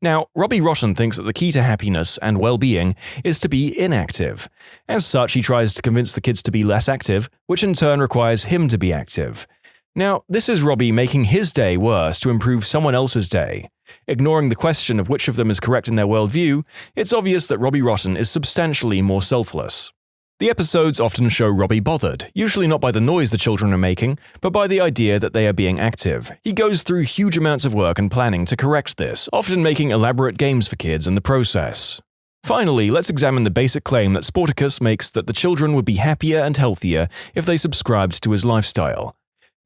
Now, Robbie Rotten thinks that the key to happiness and well-being is to be inactive. As such, he tries to convince the kids to be less active, which in turn requires him to be active. Now, this is Robbie making his day worse to improve someone else's day. Ignoring the question of which of them is correct in their worldview, it's obvious that Robbie Rotten is substantially more selfless. The episodes often show Robbie bothered, usually not by the noise the children are making, but by the idea that they are being active. He goes through huge amounts of work and planning to correct this, often making elaborate games for kids in the process. Finally, let's examine the basic claim that Sportacus makes that the children would be happier and healthier if they subscribed to his lifestyle.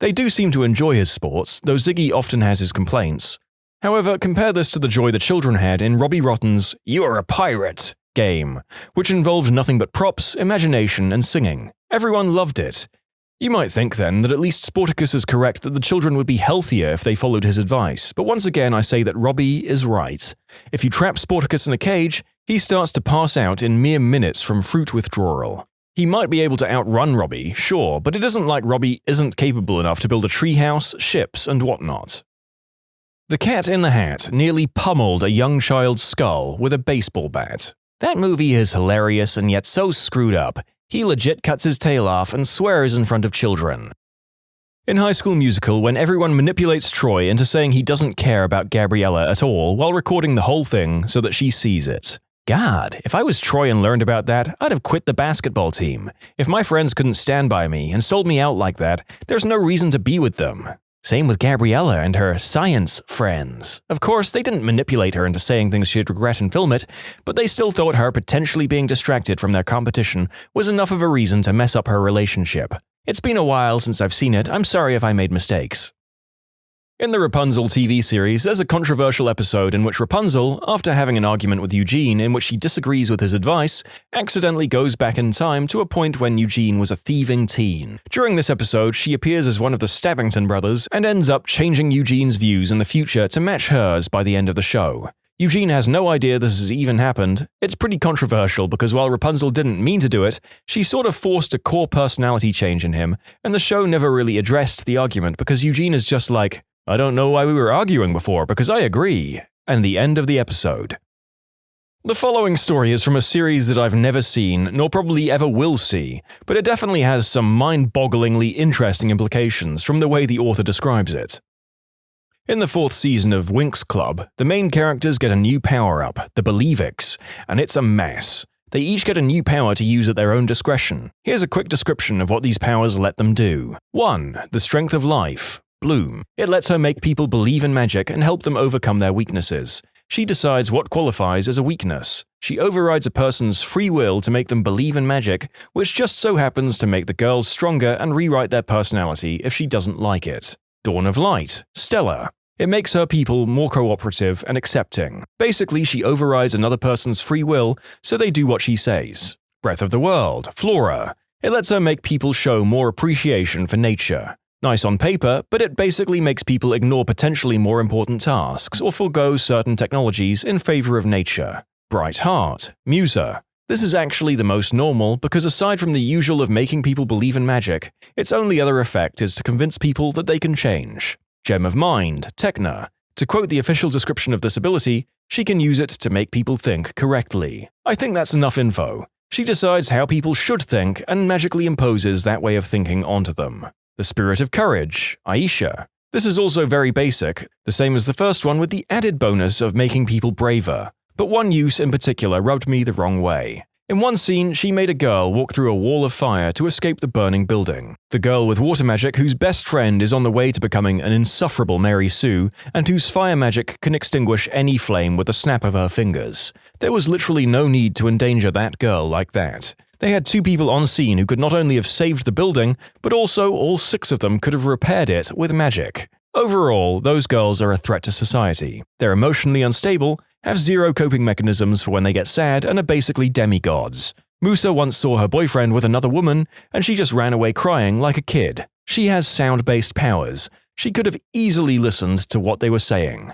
They do seem to enjoy his sports, though Ziggy often has his complaints. However, compare this to the joy the children had in Robbie Rotten's "You're a Pirate" game, which involved nothing but props, imagination, and singing. Everyone loved it. You might think then that at least Sportacus is correct that the children would be healthier if they followed his advice, but once again I say that Robbie is right. If you trap Sportacus in a cage, he starts to pass out in mere minutes from fruit withdrawal. He might be able to outrun Robbie, sure, but it isn't like Robbie isn't capable enough to build a treehouse, ships, and whatnot. The Cat in the Hat nearly pummeled a young child's skull with a baseball bat. That movie is hilarious and yet so screwed up. He legit cuts his tail off and swears in front of children. In High School Musical, when everyone manipulates Troy into saying he doesn't care about Gabriella at all while recording the whole thing so that she sees it. God, if I was Troy and learned about that, I'd have quit the basketball team. If my friends couldn't stand by me and sold me out like that, there's no reason to be with them. Same with Gabriella and her science friends. Of course, they didn't manipulate her into saying things she'd regret and film it, but they still thought her potentially being distracted from their competition was enough of a reason to mess up her relationship. It's been a while since I've seen it, I'm sorry if I made mistakes. In the Rapunzel TV series, there's a controversial episode in which Rapunzel, after having an argument with Eugene in which she disagrees with his advice, accidentally goes back in time to a point when Eugene was a thieving teen. During this episode, she appears as one of the Stabbington brothers and ends up changing Eugene's views in the future to match hers by the end of the show. Eugene has no idea this has even happened. It's pretty controversial because while Rapunzel didn't mean to do it, she sort of forced a core personality change in him, and the show never really addressed the argument because Eugene is just like, I don't know why we were arguing before because I agree, and the end of the episode. The following story is from a series that I've never seen, nor probably ever will see, but it definitely has some mind-bogglingly interesting implications from the way the author describes it. In the 4th season of Winx Club, the main characters get a new power-up, the Believix, and it's a mess. They each get a new power to use at their own discretion. Here's a quick description of what these powers let them do. 1. The Strength of Life. Bloom. It lets her make people believe in magic and help them overcome their weaknesses. She decides what qualifies as a weakness. She overrides a person's free will to make them believe in magic, which just so happens to make the girls stronger and rewrite their personality if she doesn't like it. Dawn of Light. Stella. It makes her people more cooperative and accepting. Basically, she overrides another person's free will, so they do what she says. Breath of the World. Flora. It lets her make people show more appreciation for nature. Nice on paper, but it basically makes people ignore potentially more important tasks or forego certain technologies in favor of nature. Bright Heart. Musa. This is actually the most normal because aside from the usual of making people believe in magic, its only other effect is to convince people that they can change. Gem of Mind. Techna. To quote the official description of this ability, she can use it to make people think correctly. I think that's enough info. She decides how people should think and magically imposes that way of thinking onto them. The Spirit of Courage, Aisha. This is also very basic, the same as the first one with the added bonus of making people braver, but one use in particular rubbed me the wrong way. In one scene, she made a girl walk through a wall of fire to escape the burning building. The girl with water magic whose best friend is on the way to becoming an insufferable Mary Sue, and whose fire magic can extinguish any flame with a snap of her fingers. There was literally no need to endanger that girl like that. They had 2 people on scene who could not only have saved the building, but also all 6 of them could have repaired it with magic. Overall, those girls are a threat to society. They're emotionally unstable, have 0 coping mechanisms for when they get sad, and are basically demigods. Musa once saw her boyfriend with another woman, and she just ran away crying like a kid. She has sound-based powers. She could have easily listened to what they were saying.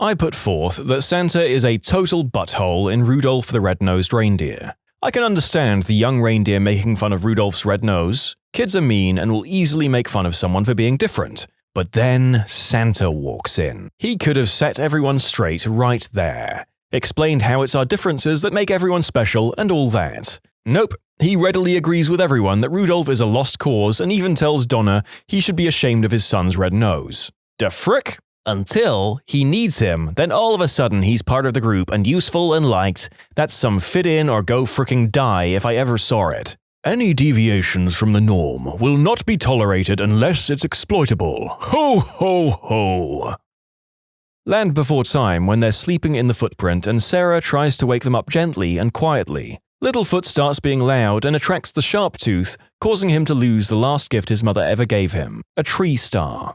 I put forth that Santa is a total butthole in Rudolph the Red-Nosed Reindeer. I can understand the young reindeer making fun of Rudolph's red nose. Kids are mean and will easily make fun of someone for being different. But then Santa walks in. He could have set everyone straight right there. Explained how it's our differences that make everyone special and all that. Nope, he readily agrees with everyone that Rudolph is a lost cause and even tells Donna he should be ashamed of his son's red nose. Da frick? Until he needs him, then all of a sudden he's part of the group and useful and liked. That's some fit in or go fricking die if I ever saw it. Any deviations from the norm will not be tolerated unless it's exploitable. Ho ho ho! Land Before Time when they're sleeping in the footprint and Sarah tries to wake them up gently and quietly. Littlefoot starts being loud and attracts the Sharptooth, causing him to lose the last gift his mother ever gave him, a tree star.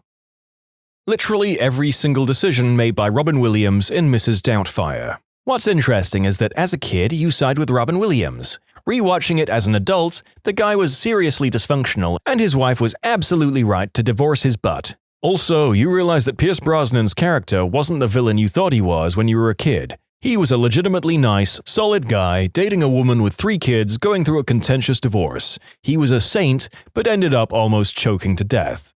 Literally every single decision made by Robin Williams in Mrs. Doubtfire. What's interesting is that as a kid, you side with Robin Williams. Rewatching it as an adult, the guy was seriously dysfunctional, and his wife was absolutely right to divorce his butt. Also, you realize that Pierce Brosnan's character wasn't the villain you thought he was when you were a kid. He was a legitimately nice, solid guy, dating a woman with 3 kids, going through a contentious divorce. He was a saint, but ended up almost choking to death.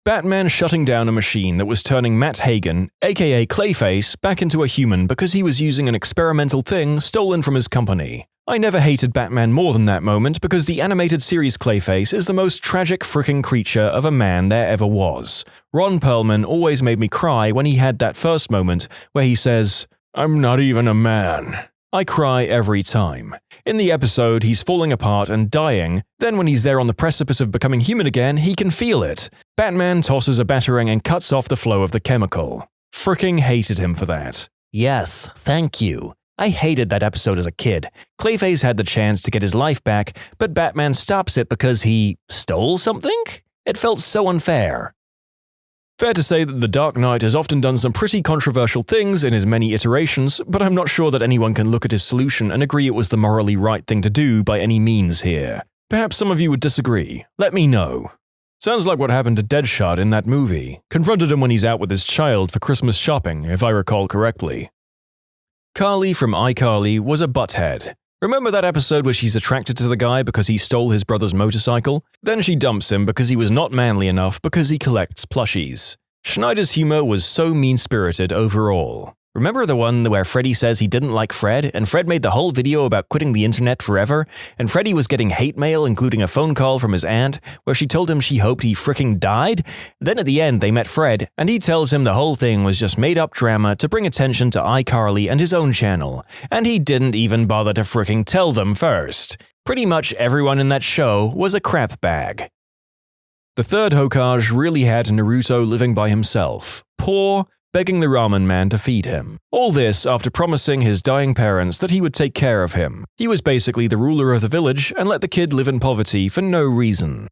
Batman shutting down a machine that was turning Matt Hagen, aka Clayface, back into a human because he was using an experimental thing stolen from his company. I never hated Batman more than that moment because the animated series Clayface is the most tragic fricking creature of a man there ever was. Ron Perlman always made me cry when he had that first moment where he says, "I'm not even a man." I cry every time. In the episode, he's falling apart and dying. Then when he's there on the precipice of becoming human again, he can feel it. Batman tosses a batarang and cuts off the flow of the chemical. Fricking hated him for that. Yes, thank you. I hated that episode as a kid. Clayface had the chance to get his life back, but Batman stops it because he stole something? It felt so unfair. Fair to say that The Dark Knight has often done some pretty controversial things in his many iterations, but I'm not sure that anyone can look at his solution and agree it was the morally right thing to do by any means here. Perhaps some of you would disagree. Let me know. Sounds like what happened to Deadshot in that movie. Confronted him when he's out with his child for Christmas shopping, if I recall correctly. Carly from iCarly was a butthead. Remember that episode where she's attracted to the guy because he stole his brother's motorcycle? Then she dumps him because he was not manly enough because he collects plushies. Schneider's humor was so mean-spirited overall. Remember the one where Freddy says he didn't like Fred, and Fred made the whole video about quitting the internet forever, and Freddy was getting hate mail including a phone call from his aunt where she told him she hoped he fricking died? Then at the end they met Fred, and he tells him the whole thing was just made-up drama to bring attention to iCarly and his own channel, and he didn't even bother to fricking tell them first. Pretty much everyone in that show was a crap bag. The third Hokage really had Naruto living by himself. Poor, begging the ramen man to feed him. All this after promising his dying parents that he would take care of him. He was basically the ruler of the village and let the kid live in poverty for no reason.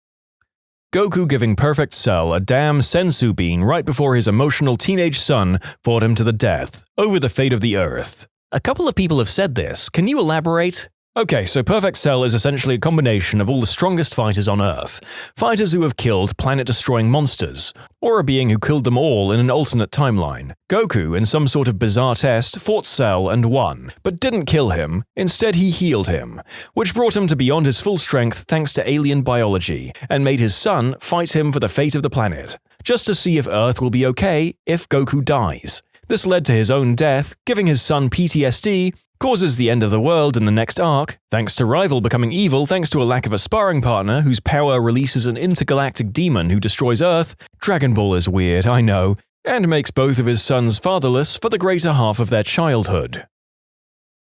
Goku giving Perfect Cell a damn senzu bean right before his emotional teenage son fought him to the death, over the fate of the Earth. A couple of people have said this, can you elaborate? Okay, so Perfect Cell is essentially a combination of all the strongest fighters on Earth. Fighters who have killed planet-destroying monsters, or a being who killed them all in an alternate timeline. Goku, in some sort of bizarre test, fought Cell and won, but didn't kill him, instead he healed him, which brought him to beyond his full strength thanks to alien biology, and made his son fight him for the fate of the planet, just to see if Earth will be okay if Goku dies. This led to his own death, giving his son PTSD, causes the end of the world in the next arc, thanks to Rival becoming evil thanks to a lack of a sparring partner whose power releases an intergalactic demon who destroys Earth. Dragon Ball is weird, I know, and makes both of his sons fatherless for the greater half of their childhood.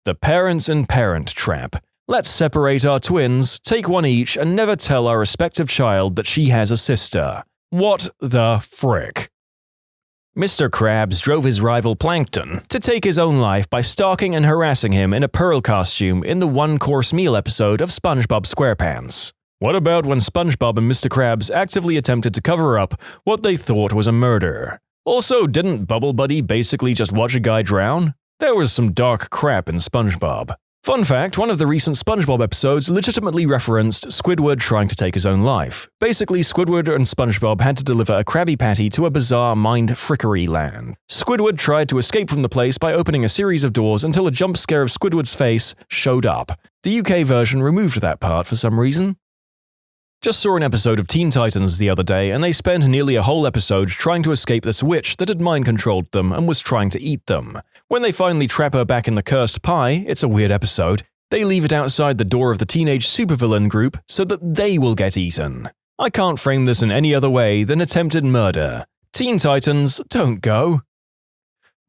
The parents and parent trap. Let's separate our twins, take one each, and never tell our respective child that she has a sister. What the frick? Mr. Krabs drove his rival Plankton to take his own life by stalking and harassing him in a Pearl costume in the one-course meal episode of SpongeBob SquarePants. What about when SpongeBob and Mr. Krabs actively attempted to cover up what they thought was a murder? Also, didn't Bubble Buddy basically just watch a guy drown? There was some dark crap in SpongeBob. Fun fact, one of the recent SpongeBob episodes legitimately referenced Squidward trying to take his own life. Basically, Squidward and SpongeBob had to deliver a Krabby Patty to a bizarre mind-frickery land. Squidward tried to escape from the place by opening a series of doors until a jump scare of Squidward's face showed up. The UK version removed that part for some reason. Just saw an episode of Teen Titans the other day, and they spent nearly a whole episode trying to escape this witch that had mind-controlled them and was trying to eat them. When they finally trap her back in the cursed pie, it's a weird episode, they leave it outside the door of the teenage supervillain group so that they will get eaten. I can't frame this in any other way than attempted murder. Teen Titans, don't go.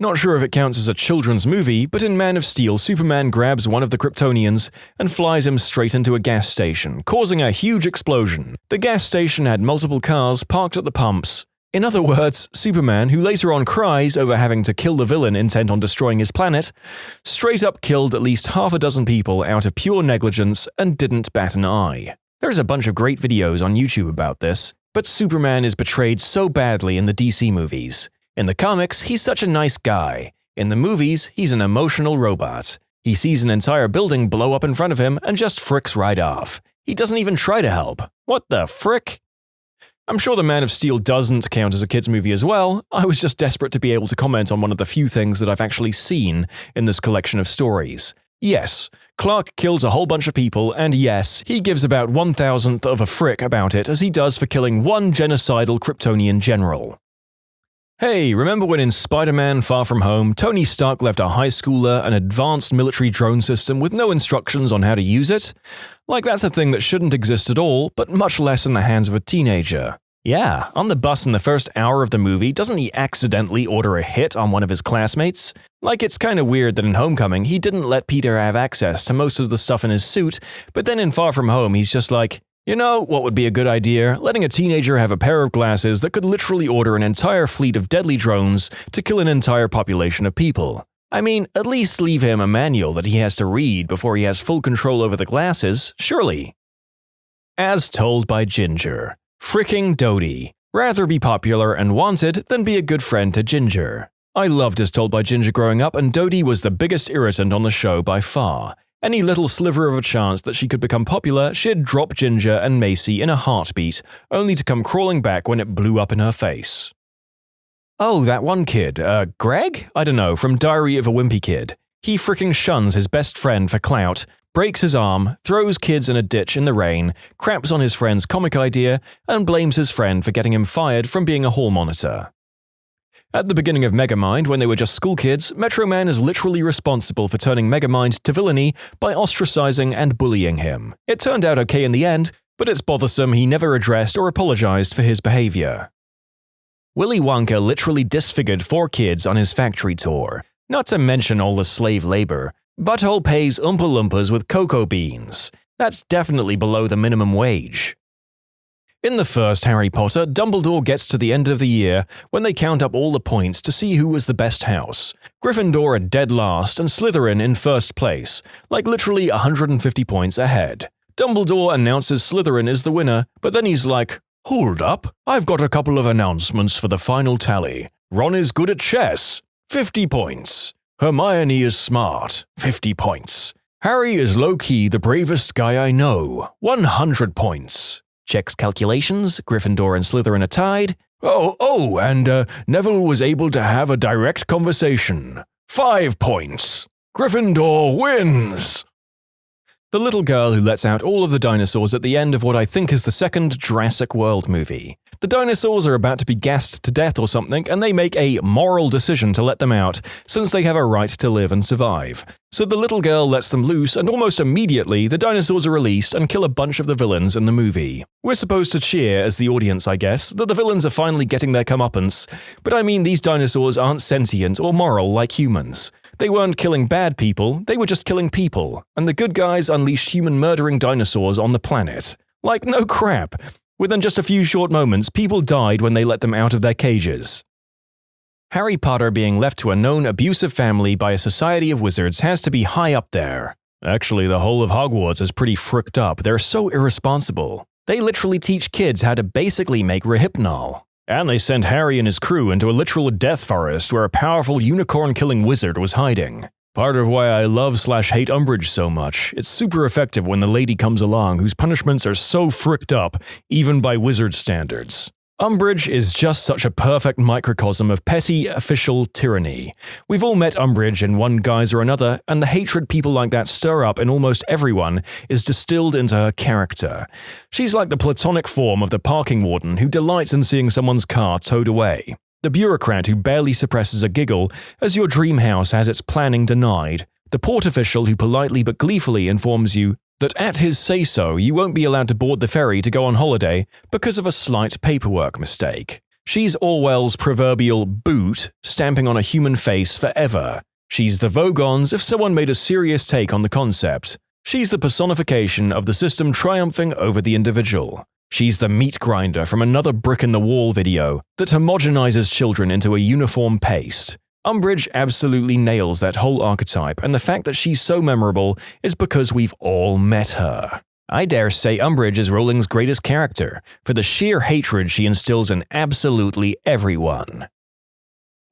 Not sure if it counts as a children's movie, but in Man of Steel, Superman grabs one of the Kryptonians and flies him straight into a gas station, causing a huge explosion. The gas station had multiple cars parked at the pumps. In other words, Superman, who later on cries over having to kill the villain intent on destroying his planet, straight up killed at least half a dozen people out of pure negligence and didn't bat an eye. There's a bunch of great videos on YouTube about this, but Superman is portrayed so badly in the DC movies. In the comics, he's such a nice guy. In the movies, he's an emotional robot. He sees an entire building blow up in front of him and just fricks right off. He doesn't even try to help. What the frick? I'm sure the Man of Steel doesn't count as a kids movie as well. I was just desperate to be able to comment on one of the few things that I've actually seen in this collection of stories. Yes, Clark kills a whole bunch of people, and yes, he gives about 1,000th of a frick about it as he does for killing one genocidal Kryptonian general. Hey, remember when in Spider-Man Far From Home, Tony Stark left a high schooler an advanced military drone system with no instructions on how to use it? Like that's a thing that shouldn't exist at all, but much less in the hands of a teenager. Yeah, on the bus in the first hour of the movie, doesn't he accidentally order a hit on one of his classmates? Like it's kinda weird that in Homecoming he didn't let Peter have access to most of the stuff in his suit, but then in Far From Home he's just like, you know what would be a good idea? Letting a teenager have a pair of glasses that could literally order an entire fleet of deadly drones to kill an entire population of people. I mean, at least leave him a manual that he has to read before he has full control over the glasses, surely. As told by Ginger. Fricking Dodie. Rather be popular and wanted than be a good friend to Ginger. I loved As Told by Ginger growing up, and Dodie was the biggest irritant on the show by far. Any little sliver of a chance that she could become popular, she'd drop Ginger and Macy in a heartbeat, only to come crawling back when it blew up in her face. Oh, that one kid, Greg? I don't know, from Diary of a Wimpy Kid. He fricking shuns his best friend for clout, breaks his arm, throws kids in a ditch in the rain, craps on his friend's comic idea, and blames his friend for getting him fired from being a hall monitor. At the beginning of Megamind, when they were just school kids, Metro Man is literally responsible for turning Megamind to villainy by ostracizing and bullying him. It turned out okay in the end, but it's bothersome he never addressed or apologized for his behavior. Willy Wonka literally disfigured 4 kids on his factory tour. Not to mention all the slave labor. Butthole pays Oompa Loompas with cocoa beans. That's definitely below the minimum wage. In the first Harry Potter, Dumbledore gets to the end of the year when they count up all the points to see who was the best house. Gryffindor are dead last and Slytherin in first place, like literally 150 points ahead. Dumbledore announces Slytherin is the winner, but then he's like, "Hold up, I've got a couple of announcements for the final tally. Ron is good at chess, 50 points. Hermione is smart, 50 points. Harry is low-key the bravest guy I know, 100 points. Checks calculations, Gryffindor and Slytherin are tied. And Neville was able to have a direct conversation. 5 points. Gryffindor wins! The little girl who lets out all of the dinosaurs at the end of what I think is the second Jurassic World movie. The dinosaurs are about to be gassed to death or something, and they make a moral decision to let them out, since they have a right to live and survive. So the little girl lets them loose, and almost immediately, the dinosaurs are released and kill a bunch of the villains in the movie. We're supposed to cheer, as the audience I guess, that the villains are finally getting their comeuppance, but I mean these dinosaurs aren't sentient or moral like humans. They weren't killing bad people, they were just killing people, and the good guys unleashed human-murdering dinosaurs on the planet. Like, no crap. Within just a few short moments, people died when they let them out of their cages. Harry Potter being left to a known abusive family by a society of wizards has to be high up there. Actually, the whole of Hogwarts is pretty fricked up. They're so irresponsible. They literally teach kids how to basically make Rohypnol. And they sent Harry and his crew into a literal death forest where a powerful unicorn-killing wizard was hiding. Part of why I love/hate Umbridge so much, it's super effective when the lady comes along whose punishments are so fricked up, even by wizard standards. Umbridge is just such a perfect microcosm of petty, official tyranny. We've all met Umbridge in one guise or another, and the hatred people like that stir up in almost everyone is distilled into her character. She's like the platonic form of the parking warden who delights in seeing someone's car towed away. The bureaucrat who barely suppresses a giggle as your dream house has its planning denied. The port official who politely but gleefully informs you that at his say-so you won't be allowed to board the ferry to go on holiday because of a slight paperwork mistake. She's Orwell's proverbial boot stamping on a human face forever. She's the Vogons if someone made a serious take on the concept. She's the personification of the system triumphing over the individual. She's the meat grinder from another brick-in-the-wall video that homogenizes children into a uniform paste. Umbridge absolutely nails that whole archetype, and the fact that she's so memorable is because we've all met her. I dare say Umbridge is Rowling's greatest character, for the sheer hatred she instills in absolutely everyone.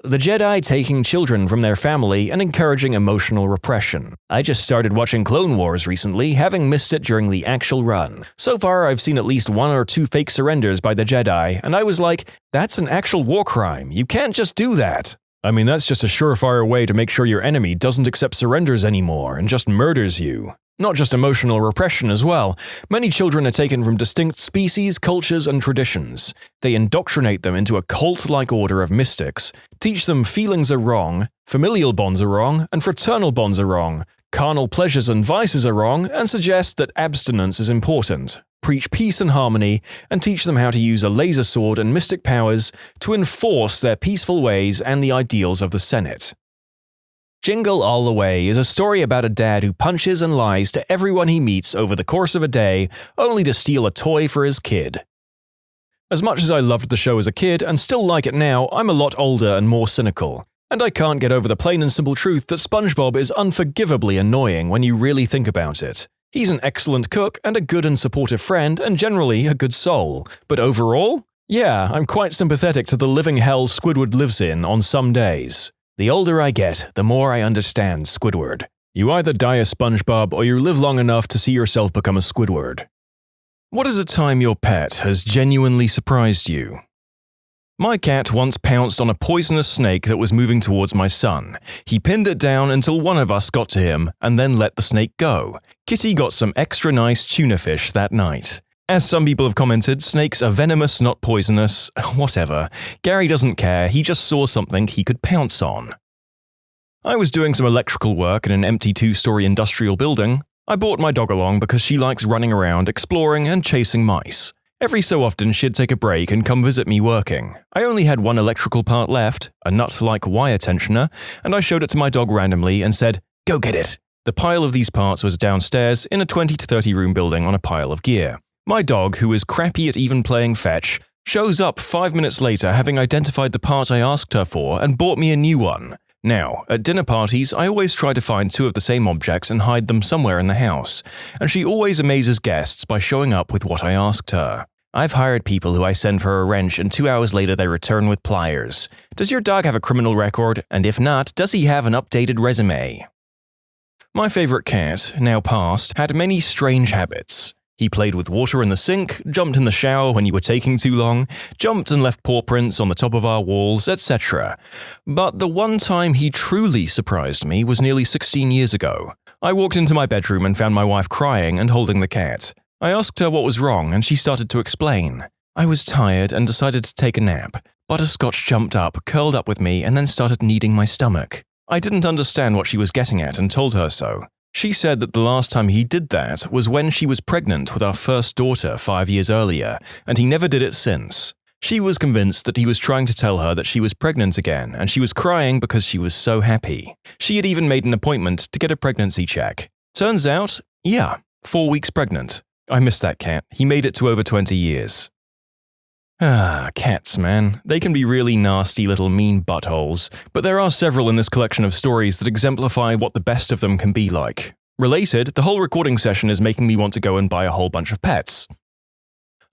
The Jedi taking children from their family and encouraging emotional repression. I just started watching Clone Wars recently, having missed it during the actual run. So far, I've seen at least 1 or 2 fake surrenders by the Jedi, and I was like, that's an actual war crime. You can't just do that. I mean, that's just a surefire way to make sure your enemy doesn't accept surrenders anymore and just murders you. Not just emotional repression as well. Many children are taken from distinct species, cultures, and traditions. They indoctrinate them into a cult-like order of mystics, teach them feelings are wrong, familial bonds are wrong, and fraternal bonds are wrong, carnal pleasures and vices are wrong, and suggest that abstinence is important. Preach peace and harmony, and teach them how to use a laser sword and mystic powers to enforce their peaceful ways and the ideals of the Senate. Jingle All the Way is a story about a dad who punches and lies to everyone he meets over the course of a day, only to steal a toy for his kid. As much as I loved the show as a kid and still like it now, I'm a lot older and more cynical. And I can't get over the plain and simple truth that SpongeBob is unforgivably annoying when you really think about it. He's an excellent cook and a good and supportive friend and generally a good soul. But overall? Yeah, I'm quite sympathetic to the living hell Squidward lives in on some days. The older I get, the more I understand Squidward. You either die a SpongeBob or you live long enough to see yourself become a Squidward. What is a time your pet has genuinely surprised you? My cat once pounced on a poisonous snake that was moving towards my son. He pinned it down until one of us got to him and then let the snake go. Kitty got some extra nice tuna fish that night. As some people have commented, snakes are venomous, not poisonous. Whatever. Gary doesn't care, he just saw something he could pounce on. I was doing some electrical work in an empty 2-story industrial building. I brought my dog along because she likes running around, exploring and chasing mice. Every so often she'd take a break and come visit me working. I only had one electrical part left, a nut-like wire tensioner, and I showed it to my dog randomly and said, "Go get it." The pile of these parts was downstairs in a 20 to 30 room building on a pile of gear. My dog, who is crappy at even playing fetch, shows up 5 minutes later having identified the part I asked her for and bought me a new one. Now, at dinner parties, I always try to find 2 of the same objects and hide them somewhere in the house, and she always amazes guests by showing up with what I asked her. I've hired people who I send for a wrench and 2 hours later they return with pliers. Does your dog have a criminal record? And if not, does he have an updated resume? My favorite cat, now passed, had many strange habits. He played with water in the sink, jumped in the shower when you were taking too long, jumped and left paw prints on the top of our walls, etc. But the one time he truly surprised me was nearly 16 years ago. I walked into my bedroom and found my wife crying and holding the cat. I asked her what was wrong and she started to explain. I was tired and decided to take a nap. Butterscotch jumped up, curled up with me and then started kneading my stomach. I didn't understand what she was getting at and told her so. She said that the last time he did that was when she was pregnant with our first daughter 5 years earlier, and he never did it since. She was convinced that he was trying to tell her that she was pregnant again, and she was crying because she was so happy. She had even made an appointment to get a pregnancy check. Turns out, 4 weeks pregnant. I miss that cat. He made it to over 20 years. Cats, man. They can be really nasty little mean buttholes, but there are several in this collection of stories that exemplify what the best of them can be like. Related, the whole recording session is making me want to go and buy a whole bunch of pets.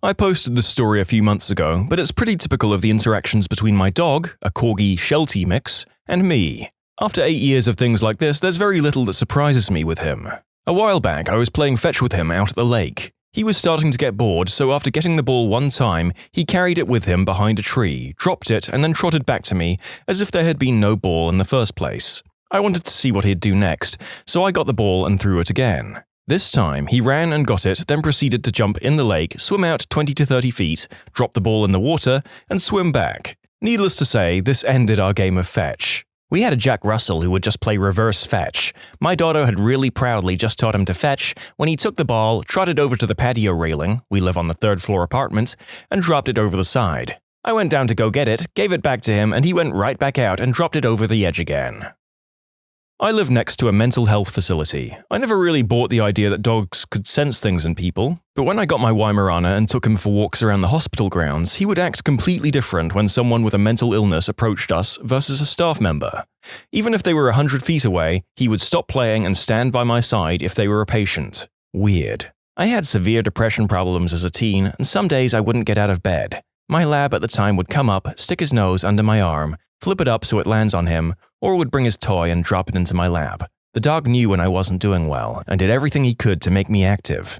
I posted this story a few months ago, but it's pretty typical of the interactions between my dog, a Corgi Sheltie mix, and me. After 8 years of things like this, there's very little that surprises me with him. A while back, I was playing fetch with him out at the lake. He was starting to get bored, so after getting the ball one time, he carried it with him behind a tree, dropped it, and then trotted back to me as if there had been no ball in the first place. I wanted to see what he'd do next, so I got the ball and threw it again. This time, he ran and got it, then proceeded to jump in the lake, swim out 20 to 30 feet, drop the ball in the water, and swim back. Needless to say, this ended our game of fetch. We had a Jack Russell who would just play reverse fetch. My daughter had really proudly just taught him to fetch when he took the ball, trotted over to the patio railing, we live on the 3rd floor apartment, and dropped it over the side. I went down to go get it, gave it back to him, and he went right back out and dropped it over the edge again. I live next to a mental health facility. I never really bought the idea that dogs could sense things in people, but when I got my Weimaraner and took him for walks around the hospital grounds, he would act completely different when someone with a mental illness approached us versus a staff member. Even if they were 100 feet away, he would stop playing and stand by my side if they were a patient. Weird. I had severe depression problems as a teen, and some days I wouldn't get out of bed. My lab at the time would come up, stick his nose under my arm, flip it up so it lands on him, or would bring his toy and drop it into my lap. The dog knew when I wasn't doing well, and did everything he could to make me active.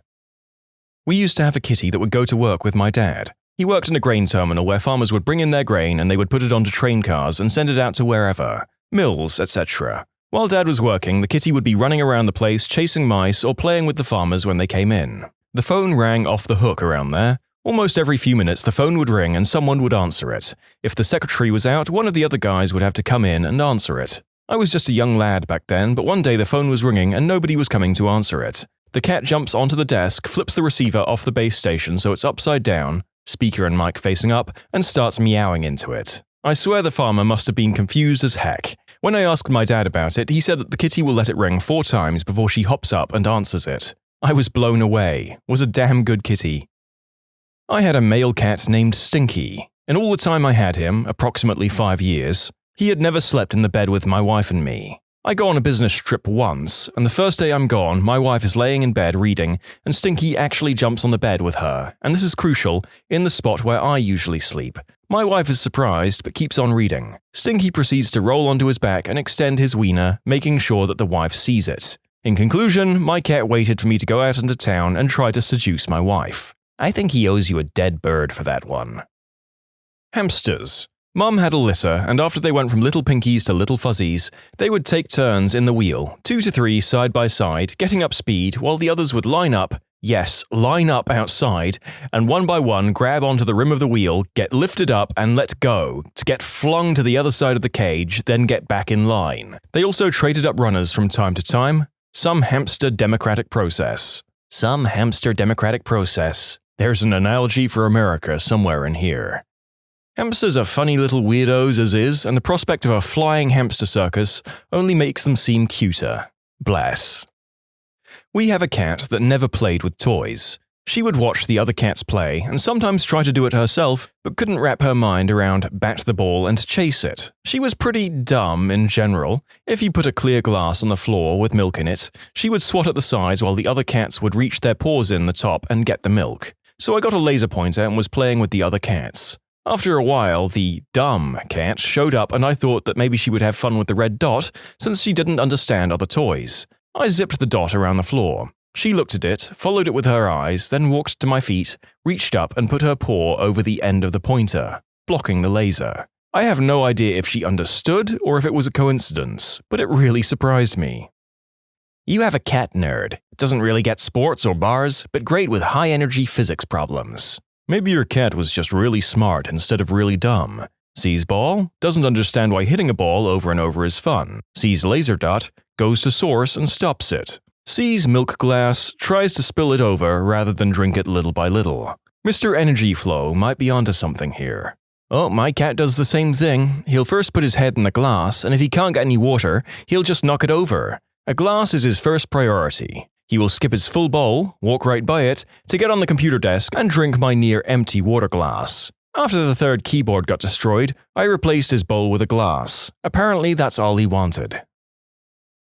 We used to have a kitty that would go to work with my dad. He worked in a grain terminal where farmers would bring in their grain and they would put it onto train cars and send it out to wherever, mills, etc. While Dad was working, the kitty would be running around the place chasing mice or playing with the farmers when they came in. The phone rang off the hook around there. Almost every few minutes the phone would ring and someone would answer it. If the secretary was out, one of the other guys would have to come in and answer it. I was just a young lad back then, but one day the phone was ringing and nobody was coming to answer it. The cat jumps onto the desk, flips the receiver off the base station so it's upside down, speaker and mic facing up, and starts meowing into it. I swear the farmer must have been confused as heck. When I asked my dad about it, he said that the kitty will let it ring 4 times before she hops up and answers it. I was blown away. Was a damn good kitty. I had a male cat named Stinky. In all the time I had him, approximately 5 years, he had never slept in the bed with my wife and me. I go on a business trip once, and the first day I'm gone, my wife is laying in bed reading, and Stinky actually jumps on the bed with her, and this is crucial, in the spot where I usually sleep. My wife is surprised, but keeps on reading. Stinky proceeds to roll onto his back and extend his wiener, making sure that the wife sees it. In conclusion, my cat waited for me to go out into town and try to seduce my wife. I think he owes you a dead bird for that one. Hamsters. Mum had a litter, and after they went from little pinkies to little fuzzies, they would take turns in the wheel, 2 to 3 side by side, getting up speed, while the others would line up outside, and one by one grab onto the rim of the wheel, get lifted up and let go, to get flung to the other side of the cage, then get back in line. They also traded up runners from time to time. Some hamster democratic process. There's an analogy for America somewhere in here. Hamsters are funny little weirdos as is, and the prospect of a flying hamster circus only makes them seem cuter. Bless. We have a cat that never played with toys. She would watch the other cats play and sometimes try to do it herself, but couldn't wrap her mind around bat the ball and chase it. She was pretty dumb in general. If you put a clear glass on the floor with milk in it, she would swat at the sides while the other cats would reach their paws in the top and get the milk. So I got a laser pointer and was playing with the other cats. After a while, the dumb cat showed up and I thought that maybe she would have fun with the red dot since she didn't understand other toys. I zipped the dot around the floor. She looked at it, followed it with her eyes, then walked to my feet, reached up and put her paw over the end of the pointer, blocking the laser. I have no idea if she understood or if it was a coincidence, but it really surprised me. You have a cat nerd. Doesn't really get sports or bars, but great with high-energy physics problems. Maybe your cat was just really smart instead of really dumb. Sees ball, doesn't understand why hitting a ball over and over is fun. Sees laser dot, goes to source and stops it. Sees milk glass, tries to spill it over rather than drink it little by little. Mr. Energy Flow might be onto something here. Oh, my cat does the same thing. He'll first put his head in the glass, and if he can't get any water, he'll just knock it over. A glass is his first priority. He will skip his full bowl, walk right by it, to get on the computer desk and drink my near-empty water glass. After the third keyboard got destroyed, I replaced his bowl with a glass. Apparently, that's all he wanted.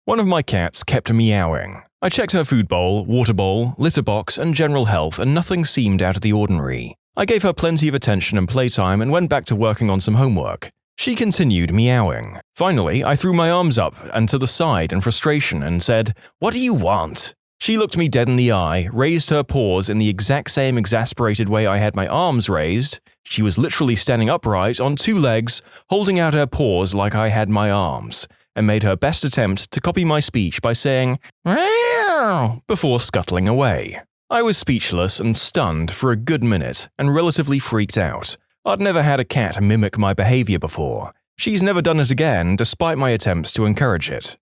One of my cats kept meowing. I checked her food bowl, water bowl, litter box, and general health, and nothing seemed out of the ordinary. I gave her plenty of attention and playtime and went back to working on some homework. She continued meowing. Finally, I threw my arms up and to the side in frustration and said, "What do you want?" She looked me dead in the eye, raised her paws in the exact same exasperated way I had my arms raised. She was literally standing upright on 2 legs, holding out her paws like I had my arms, and made her best attempt to copy my speech by saying, "Meow," before scuttling away. I was speechless and stunned for a good minute and relatively freaked out. I'd never had a cat mimic my behavior before. She's never done it again, despite my attempts to encourage it.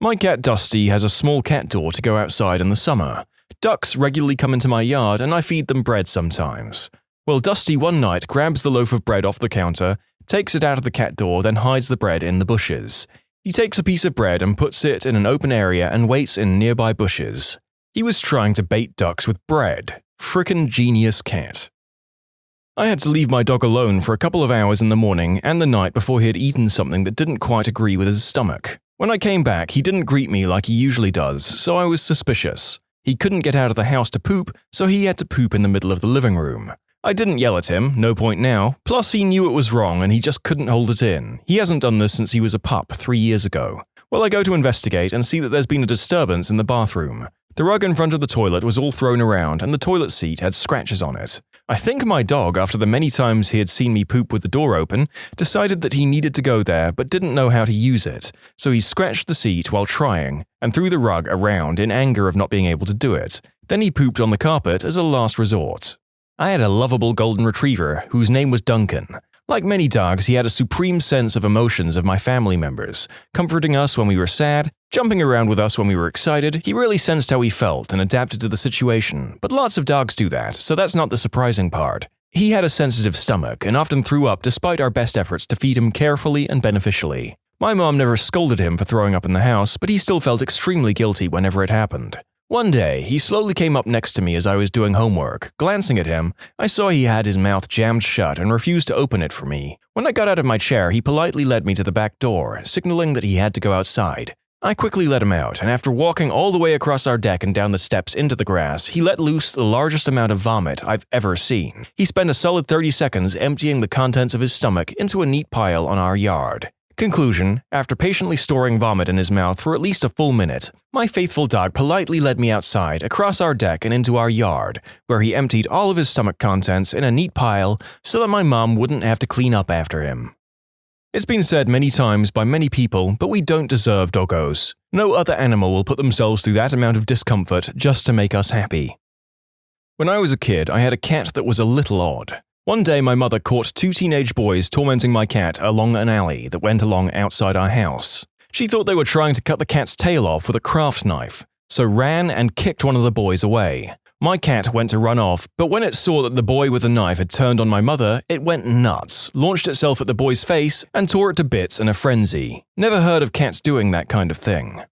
My cat Dusty has a small cat door to go outside in the summer. Ducks regularly come into my yard and I feed them bread sometimes. Well, Dusty one night grabs the loaf of bread off the counter, takes it out of the cat door, then hides the bread in the bushes. He takes a piece of bread and puts it in an open area and waits in nearby bushes. He was trying to bait ducks with bread. Frickin' genius cat. I had to leave my dog alone for a couple of hours in the morning and the night before he had eaten something that didn't quite agree with his stomach. When I came back, he didn't greet me like he usually does, so I was suspicious. He couldn't get out of the house to poop, so he had to poop in the middle of the living room. I didn't yell at him, no point now. Plus, he knew it was wrong and he just couldn't hold it in. He hasn't done this since he was a pup 3 years ago. Well, I go to investigate and see that there's been a disturbance in the bathroom. The rug in front of the toilet was all thrown around and the toilet seat had scratches on it. I think my dog, after the many times he had seen me poop with the door open, decided that he needed to go there but didn't know how to use it, so he scratched the seat while trying and threw the rug around in anger of not being able to do it. Then he pooped on the carpet as a last resort. I had a lovable golden retriever whose name was Duncan. Like many dogs, he had a supreme sense of emotions of my family members, comforting us when we were sad, jumping around with us when we were excited. He really sensed how we felt and adapted to the situation, but lots of dogs do that, so that's not the surprising part. He had a sensitive stomach and often threw up despite our best efforts to feed him carefully and beneficially. My mom never scolded him for throwing up in the house, but he still felt extremely guilty whenever it happened. One day, he slowly came up next to me as I was doing homework. Glancing at him, I saw he had his mouth jammed shut and refused to open it for me. When I got out of my chair, he politely led me to the back door, signaling that he had to go outside. I quickly let him out, and after walking all the way across our deck and down the steps into the grass, he let loose the largest amount of vomit I've ever seen. He spent a solid 30 seconds emptying the contents of his stomach into a neat pile on our yard. Conclusion: after patiently storing vomit in his mouth for at least a full minute, my faithful dog politely led me outside, across our deck and into our yard, where he emptied all of his stomach contents in a neat pile so that my mom wouldn't have to clean up after him. It's been said many times by many people, but we don't deserve doggos. No other animal will put themselves through that amount of discomfort just to make us happy. When I was a kid, I had a cat that was a little odd. One day my mother caught 2 teenage boys tormenting my cat along an alley that went along outside our house. She thought they were trying to cut the cat's tail off with a craft knife, so ran and kicked one of the boys away. My cat went to run off, but when it saw that the boy with the knife had turned on my mother, it went nuts, launched itself at the boy's face, and tore it to bits in a frenzy. Never heard of cats doing that kind of thing.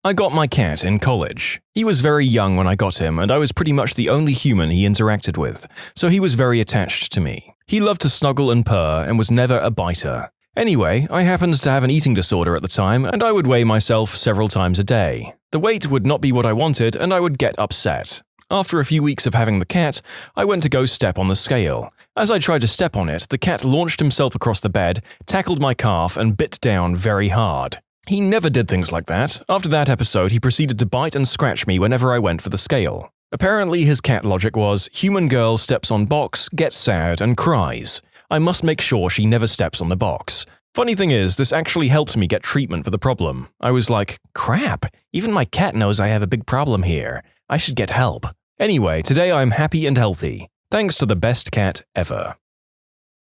I got my cat in college. He was very young when I got him, and I was pretty much the only human he interacted with, so he was very attached to me. He loved to snuggle and purr and was never a biter. Anyway, I happened to have an eating disorder at the time, and I would weigh myself several times a day. The weight would not be what I wanted, and I would get upset. After a few weeks of having the cat, I went to go step on the scale. As I tried to step on it, the cat launched himself across the bed, tackled my calf, and bit down very hard. He never did things like that. After that episode, he proceeded to bite and scratch me whenever I went for the scale. Apparently, his cat logic was, human girl steps on box, gets sad, and cries. I must make sure she never steps on the box. Funny thing is, this actually helped me get treatment for the problem. I was like, crap, even my cat knows I have a big problem here. I should get help. Anyway, today I'm happy and healthy, thanks to the best cat ever.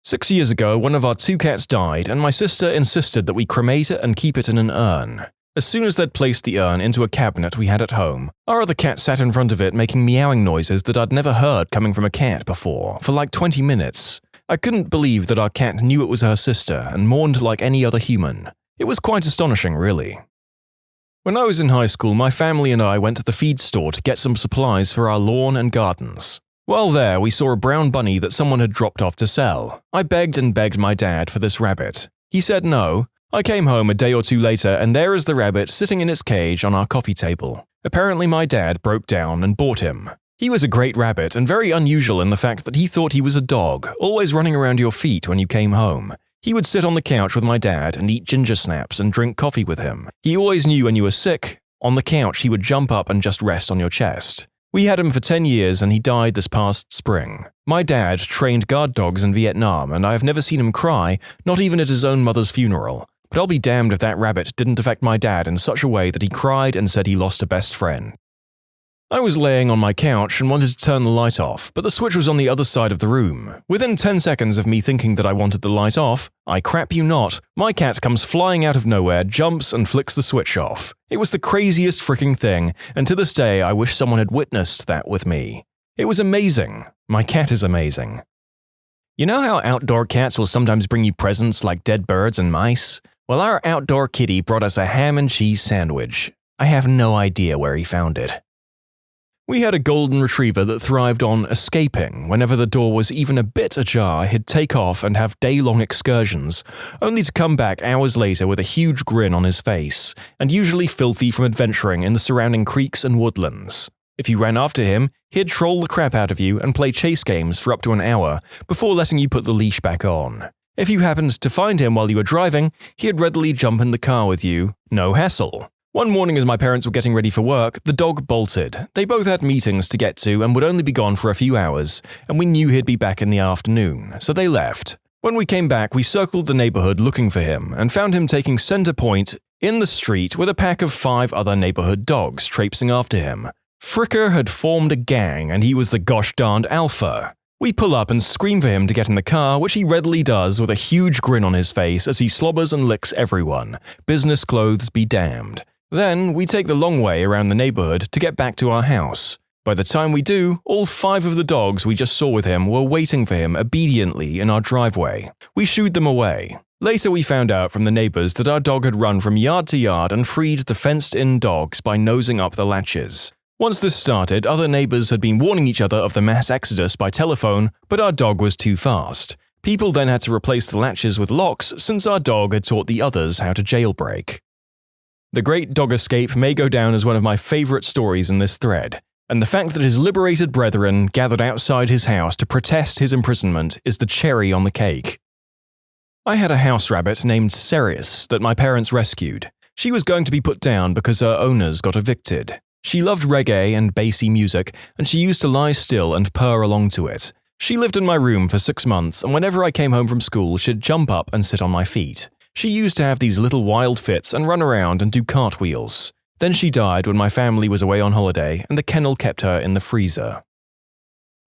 6 years ago, one of our 2 cats died, and my sister insisted that we cremate it and keep it in an urn. As soon as they'd placed the urn into a cabinet we had at home, our other cat sat in front of it making meowing noises that I'd never heard coming from a cat before, for like 20 minutes. I couldn't believe that our cat knew it was her sister and mourned like any other human. It was quite astonishing, really. When I was in high school, my family and I went to the feed store to get some supplies for our lawn and gardens. While there, we saw a brown bunny that someone had dropped off to sell. I begged and begged my dad for this rabbit. He said no. I came home a day or 2 later, and there is the rabbit sitting in its cage on our coffee table. Apparently my dad broke down and bought him. He was a great rabbit and very unusual in the fact that he thought he was a dog, always running around your feet when you came home. He would sit on the couch with my dad and eat ginger snaps and drink coffee with him. He always knew when you were sick. On the couch, he would jump up and just rest on your chest. We had him for 10 years and he died this past spring. My dad trained guard dogs in Vietnam and I have never seen him cry, not even at his own mother's funeral. But I'll be damned if that rabbit didn't affect my dad in such a way that he cried and said he lost a best friend. I was laying on my couch and wanted to turn the light off, but the switch was on the other side of the room. Within 10 seconds of me thinking that I wanted the light off, I crap you not, my cat comes flying out of nowhere, jumps and flicks the switch off. It was the craziest freaking thing, and to this day I wish someone had witnessed that with me. It was amazing. My cat is amazing. You know how outdoor cats will sometimes bring you presents like dead birds and mice? Well, our outdoor kitty brought us a ham and cheese sandwich. I have no idea where he found it. We had a golden retriever that thrived on escaping. Whenever the door was even a bit ajar, he'd take off and have day-long excursions, only to come back hours later with a huge grin on his face, and usually filthy from adventuring in the surrounding creeks and woodlands. If you ran after him, he'd troll the crap out of you and play chase games for up to an hour before letting you put the leash back on. If you happened to find him while you were driving, he'd readily jump in the car with you. No hassle. One morning as my parents were getting ready for work, the dog bolted. They both had meetings to get to and would only be gone for a few hours, and we knew he'd be back in the afternoon, so they left. When we came back, we circled the neighborhood looking for him and found him taking center point in the street with a pack of 5 other neighborhood dogs traipsing after him. Fricker had formed a gang and he was the gosh darned alpha. We pull up and scream for him to get in the car, which he readily does with a huge grin on his face as he slobbers and licks everyone. Business clothes be damned. Then, we take the long way around the neighborhood to get back to our house. By the time we do, all 5 of the dogs we just saw with him were waiting for him obediently in our driveway. We shooed them away. Later we found out from the neighbors that our dog had run from yard to yard and freed the fenced-in dogs by nosing up the latches. Once this started, other neighbors had been warning each other of the mass exodus by telephone, but our dog was too fast. People then had to replace the latches with locks since our dog had taught the others how to jailbreak. The Great Dog Escape may go down as one of my favorite stories in this thread, and the fact that his liberated brethren gathered outside his house to protest his imprisonment is the cherry on the cake. I had a house rabbit named Ceres that my parents rescued. She was going to be put down because her owners got evicted. She loved reggae and bassy music, and she used to lie still and purr along to it. She lived in my room for 6 months, and whenever I came home from school, she'd jump up and sit on my feet. She used to have these little wild fits and run around and do cartwheels. Then she died when my family was away on holiday, and the kennel kept her in the freezer.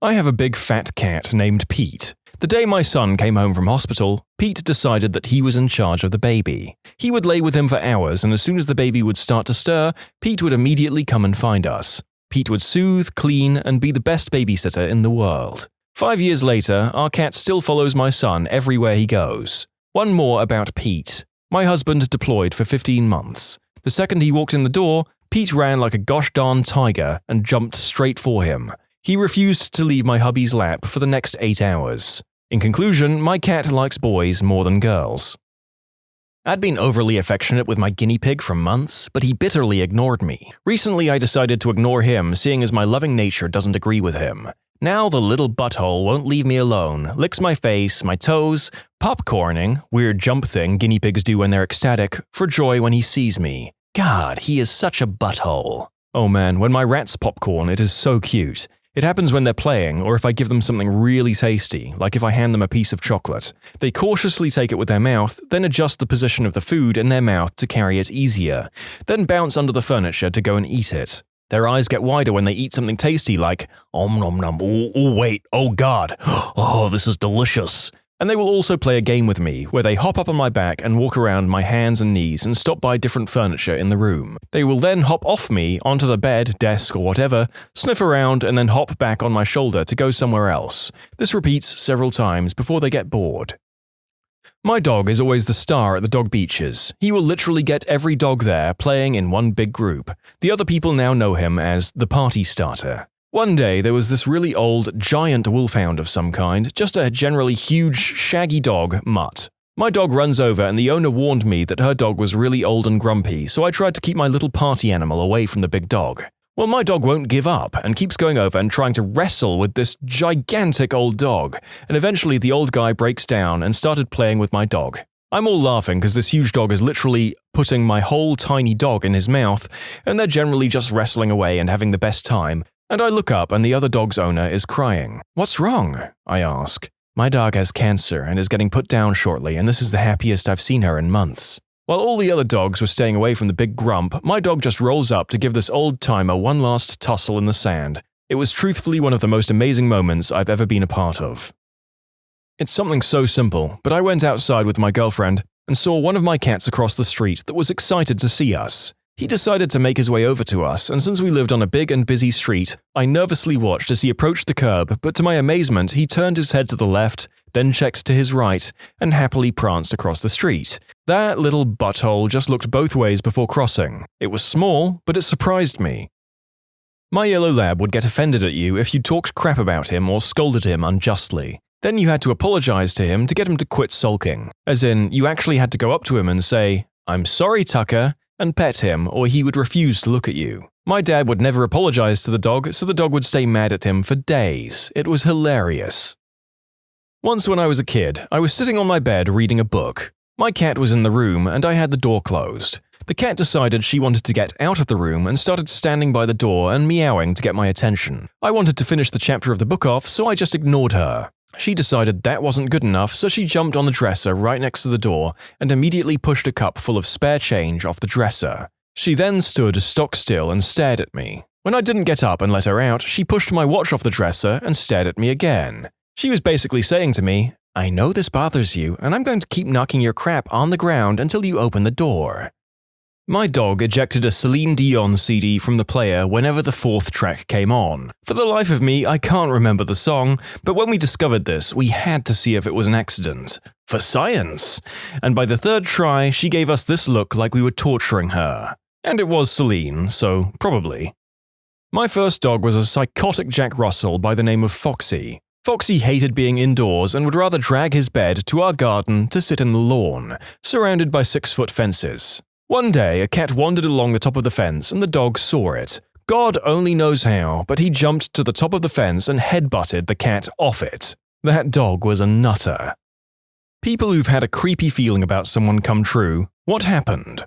I have a big fat cat named Pete. The day my son came home from hospital, Pete decided that he was in charge of the baby. He would lay with him for hours, and as soon as the baby would start to stir, Pete would immediately come and find us. Pete would soothe, clean, and be the best babysitter in the world. 5 years later, our cat still follows my son everywhere he goes. One more about Pete. My husband deployed for 15 months. The second he walked in the door, Pete ran like a gosh darn tiger and jumped straight for him. He refused to leave my hubby's lap for the next 8 hours. In conclusion, my cat likes boys more than girls. I'd been overly affectionate with my guinea pig for months, but he bitterly ignored me. Recently, I decided to ignore him, seeing as my loving nature doesn't agree with him. Now the little butthole won't leave me alone, licks my face, my toes, popcorning, weird jump thing guinea pigs do when they're ecstatic, for joy when he sees me. God, he is such a butthole. Oh man, when my rats popcorn, it is so cute. It happens when they're playing, or if I give them something really tasty, like if I hand them a piece of chocolate. They cautiously take it with their mouth, then adjust the position of the food in their mouth to carry it easier, then bounce under the furniture to go and eat it. Their eyes get wider when they eat something tasty like, om nom nom, oh wait, oh god, oh this is delicious. And they will also play a game with me, where they hop up on my back and walk around my hands and knees and stop by different furniture in the room. They will then hop off me onto the bed, desk, or whatever, sniff around, and then hop back on my shoulder to go somewhere else. This repeats several times before they get bored. My dog is always the star at the dog beaches. He will literally get every dog there playing in one big group. The other people now know him as the party starter. One day, there was this really old, giant wolfhound of some kind, just a generally huge, shaggy dog, Mutt. My dog runs over and the owner warned me that her dog was really old and grumpy, so I tried to keep my little party animal away from the big dog. Well, my dog won't give up and keeps going over and trying to wrestle with this gigantic old dog, and eventually the old guy breaks down and started playing with my dog. I'm all laughing because this huge dog is literally putting my whole tiny dog in his mouth, and they're generally just wrestling away and having the best time. And I look up and the other dog's owner is crying. "What's wrong?" I ask. "My dog has cancer and is getting put down shortly, and this is the happiest I've seen her in months." While all the other dogs were staying away from the big grump, my dog just rolls up to give this old-timer one last tussle in the sand. It was truthfully one of the most amazing moments I've ever been a part of. It's something so simple, but I went outside with my girlfriend and saw one of my cats across the street that was excited to see us. He decided to make his way over to us, and since we lived on a big and busy street, I nervously watched as he approached the curb, but to my amazement, he turned his head to the left, then checked to his right, and happily pranced across the street. That little butthole just looked both ways before crossing. It was small, but it surprised me. My yellow lab would get offended at you if you talked crap about him or scolded him unjustly. Then you had to apologize to him to get him to quit sulking. As in, you actually had to go up to him and say, "I'm sorry, Tucker," and pet him, or he would refuse to look at you. My dad would never apologize to the dog, so the dog would stay mad at him for days. It was hilarious. Once when I was a kid, I was sitting on my bed reading a book. My cat was in the room and I had the door closed. The cat decided she wanted to get out of the room and started standing by the door and meowing to get my attention. I wanted to finish the chapter of the book off, so I just ignored her. She decided that wasn't good enough, so she jumped on the dresser right next to the door and immediately pushed a cup full of spare change off the dresser. She then stood stock still and stared at me. When I didn't get up and let her out, she pushed my watch off the dresser and stared at me again. She was basically saying to me, "I know this bothers you, and I'm going to keep knocking your crap on the ground until you open the door." My dog ejected a Celine Dion CD from the player whenever the fourth track came on. For the life of me, I can't remember the song, but when we discovered this, we had to see if it was an accident. For science! And by the third try, she gave us this look like we were torturing her. And it was Celine, so probably. My first dog was a psychotic Jack Russell by the name of Foxy. Foxy hated being indoors and would rather drag his bed to our garden to sit in the lawn, surrounded by 6-foot fences. One day, a cat wandered along the top of the fence and the dog saw it. God only knows how, but he jumped to the top of the fence and headbutted the cat off it. That dog was a nutter. People who've had a creepy feeling about someone come true. What happened?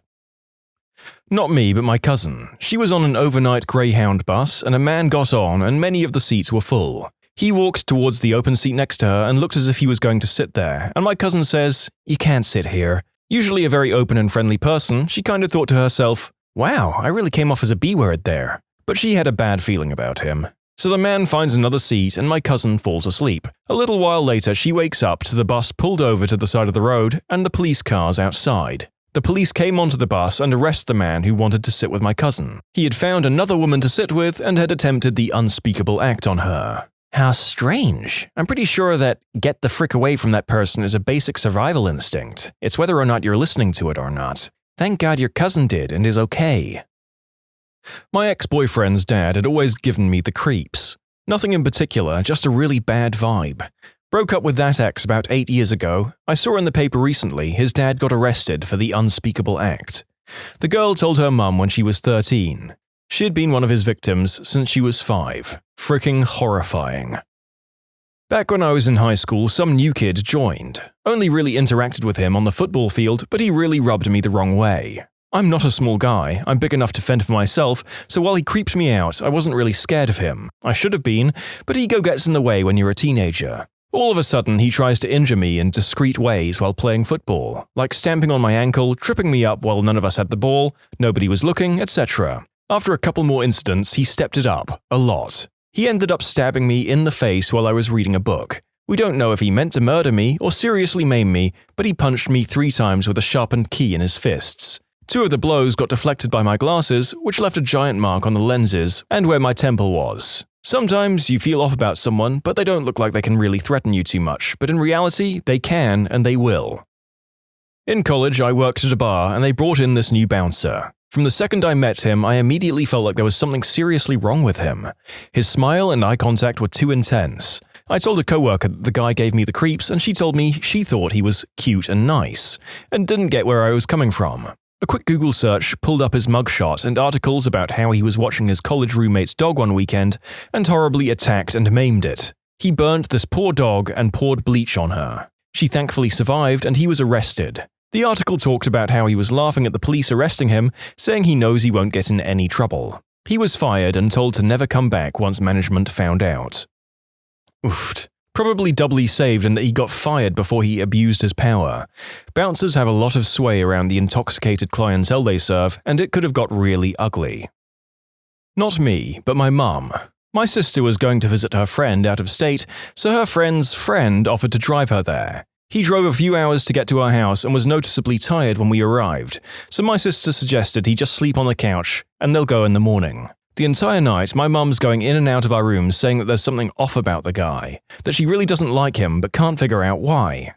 Not me, but my cousin. She was on an overnight Greyhound bus, and a man got on, and many of the seats were full. He walked towards the open seat next to her and looked as if he was going to sit there, and my cousin says, "You can't sit here." Usually a very open and friendly person, she kind of thought to herself, "Wow, I really came off as a B-word there." But she had a bad feeling about him. So the man finds another seat and my cousin falls asleep. A little while later, she wakes up to the bus pulled over to the side of the road and the police cars outside. The police came onto the bus and arrested the man who wanted to sit with my cousin. He had found another woman to sit with and had attempted the unspeakable act on her. How strange. I'm pretty sure that get the frick away from that person is a basic survival instinct. It's whether or not you're listening to it or not. Thank God your cousin did and is okay. My ex-boyfriend's dad had always given me the creeps. Nothing in particular, just a really bad vibe. Broke up with that ex about 8 years ago. I saw in the paper recently his dad got arrested for the unspeakable act. The girl told her mum when she was 13. She had been one of his victims since she was 5. Fricking horrifying. Back when I was in high school, some new kid joined. Only really interacted with him on the football field, but he really rubbed me the wrong way. I'm not a small guy, I'm big enough to fend for myself, so while he creeped me out, I wasn't really scared of him. I should have been, but ego gets in the way when you're a teenager. All of a sudden, he tries to injure me in discreet ways while playing football, like stamping on my ankle, tripping me up while none of us had the ball, nobody was looking, etc. After a couple more incidents, he stepped it up, a lot. He ended up stabbing me in the face while I was reading a book. We don't know if he meant to murder me or seriously maim me, but he punched me 3 times with a sharpened key in his fists. 2 of the blows got deflected by my glasses, which left a giant mark on the lenses and where my temple was. Sometimes you feel off about someone, but they don't look like they can really threaten you too much, but in reality, they can and they will. In college, I worked at a bar and they brought in this new bouncer. From the second I met him, I immediately felt like there was something seriously wrong with him. His smile and eye contact were too intense. I told a coworker that the guy gave me the creeps and she told me she thought he was cute and nice, and didn't get where I was coming from. A quick Google search pulled up his mugshot and articles about how he was watching his college roommate's dog one weekend and horribly attacked and maimed it. He burnt this poor dog and poured bleach on her. She thankfully survived and he was arrested. The article talked about how he was laughing at the police arresting him, saying he knows he won't get in any trouble. He was fired and told to never come back once management found out. Oof. Probably doubly saved in that he got fired before he abused his power. Bouncers have a lot of sway around the intoxicated clientele they serve, and it could have got really ugly. Not me, but my mum. My sister was going to visit her friend out of state, so her friend's friend offered to drive her there. He drove a few hours to get to our house and was noticeably tired when we arrived, so my sister suggested he just sleep on the couch, and they'll go in the morning. The entire night, my mum's going in and out of our rooms saying that there's something off about the guy, that she really doesn't like him but can't figure out why.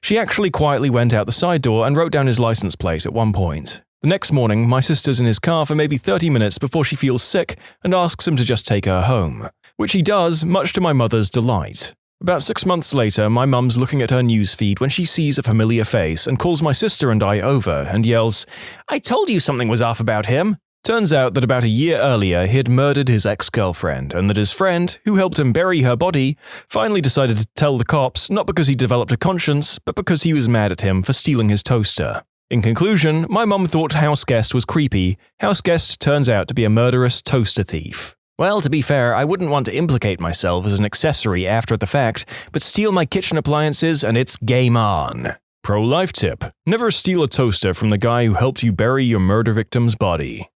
She actually quietly went out the side door and wrote down his license plate at one point. The next morning, my sister's in his car for maybe 30 minutes before she feels sick and asks him to just take her home, which he does, much to my mother's delight. About 6 months later, my mum's looking at her newsfeed when she sees a familiar face and calls my sister and I over and yells, "I told you something was off about him!" Turns out that about a year earlier he had murdered his ex-girlfriend and that his friend, who helped him bury her body, finally decided to tell the cops not because he developed a conscience, but because he was mad at him for stealing his toaster. In conclusion, my mum thought houseguest was creepy. Houseguest turns out to be a murderous toaster thief. Well, to be fair, I wouldn't want to implicate myself as an accessory after the fact, but steal my kitchen appliances and it's game on. Pro-life tip: never steal a toaster from the guy who helped you bury your murder victim's body.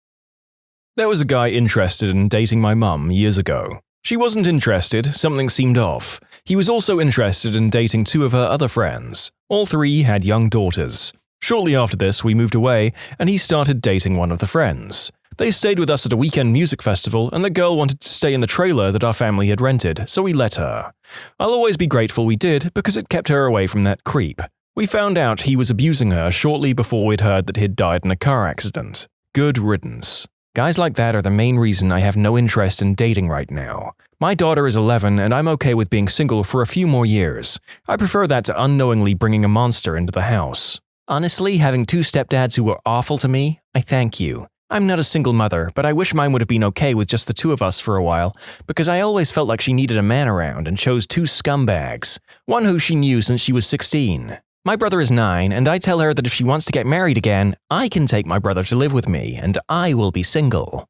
There was a guy interested in dating my mum years ago. She wasn't interested, something seemed off. He was also interested in dating 2 of her other friends. All 3 had young daughters. Shortly after this, we moved away, and he started dating one of the friends. They stayed with us at a weekend music festival, and the girl wanted to stay in the trailer that our family had rented, so we let her. I'll always be grateful we did, because it kept her away from that creep. We found out he was abusing her shortly before we'd heard that he'd died in a car accident. Good riddance. Guys like that are the main reason I have no interest in dating right now. My daughter is 11 and I'm okay with being single for a few more years. I prefer that to unknowingly bringing a monster into the house. Honestly, having 2 stepdads who were awful to me, I thank you. I'm not a single mother, but I wish mine would have been okay with just the 2 of us for a while, because I always felt like she needed a man around and chose 2 scumbags, one who she knew since she was 16. My brother is 9, and I tell her that if she wants to get married again, I can take my brother to live with me, and I will be single.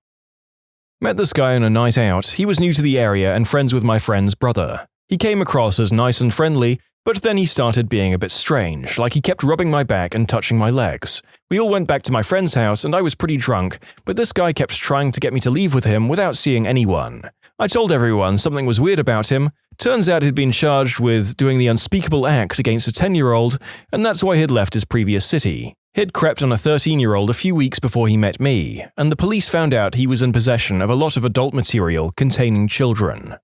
Met this guy on a night out. He was new to the area and friends with my friend's brother. He came across as nice and friendly, but then he started being a bit strange, like he kept rubbing my back and touching my legs. We all went back to my friend's house and I was pretty drunk, but this guy kept trying to get me to leave with him without seeing anyone. I told everyone something was weird about him. Turns out he'd been charged with doing the unspeakable act against a 10-year-old, and that's why he'd left his previous city. He'd crept on a 13-year-old a few weeks before he met me, and the police found out he was in possession of a lot of adult material containing children.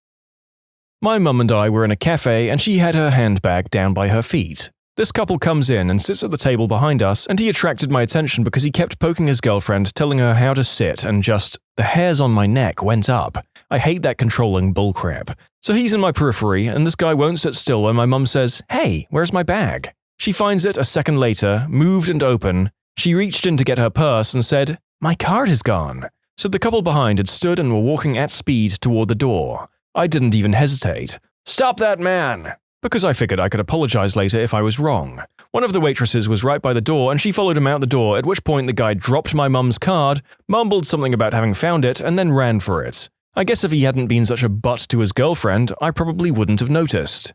My mum and I were in a cafe and she had her handbag down by her feet. This couple comes in and sits at the table behind us, and he attracted my attention because he kept poking his girlfriend, telling her how to sit, and just, the hairs on my neck went up. I hate that controlling bullcrap. So he's in my periphery, and this guy won't sit still when my mum says, "Hey, where's my bag?" She finds it a second later, moved and open. She reached in to get her purse and said, "My card is gone." So the couple behind had stood and were walking at speed toward the door. I didn't even hesitate. "Stop that man!" Because I figured I could apologize later if I was wrong. One of the waitresses was right by the door and she followed him out the door, at which point the guy dropped my mum's card, mumbled something about having found it, and then ran for it. I guess if he hadn't been such a butt to his girlfriend, I probably wouldn't have noticed.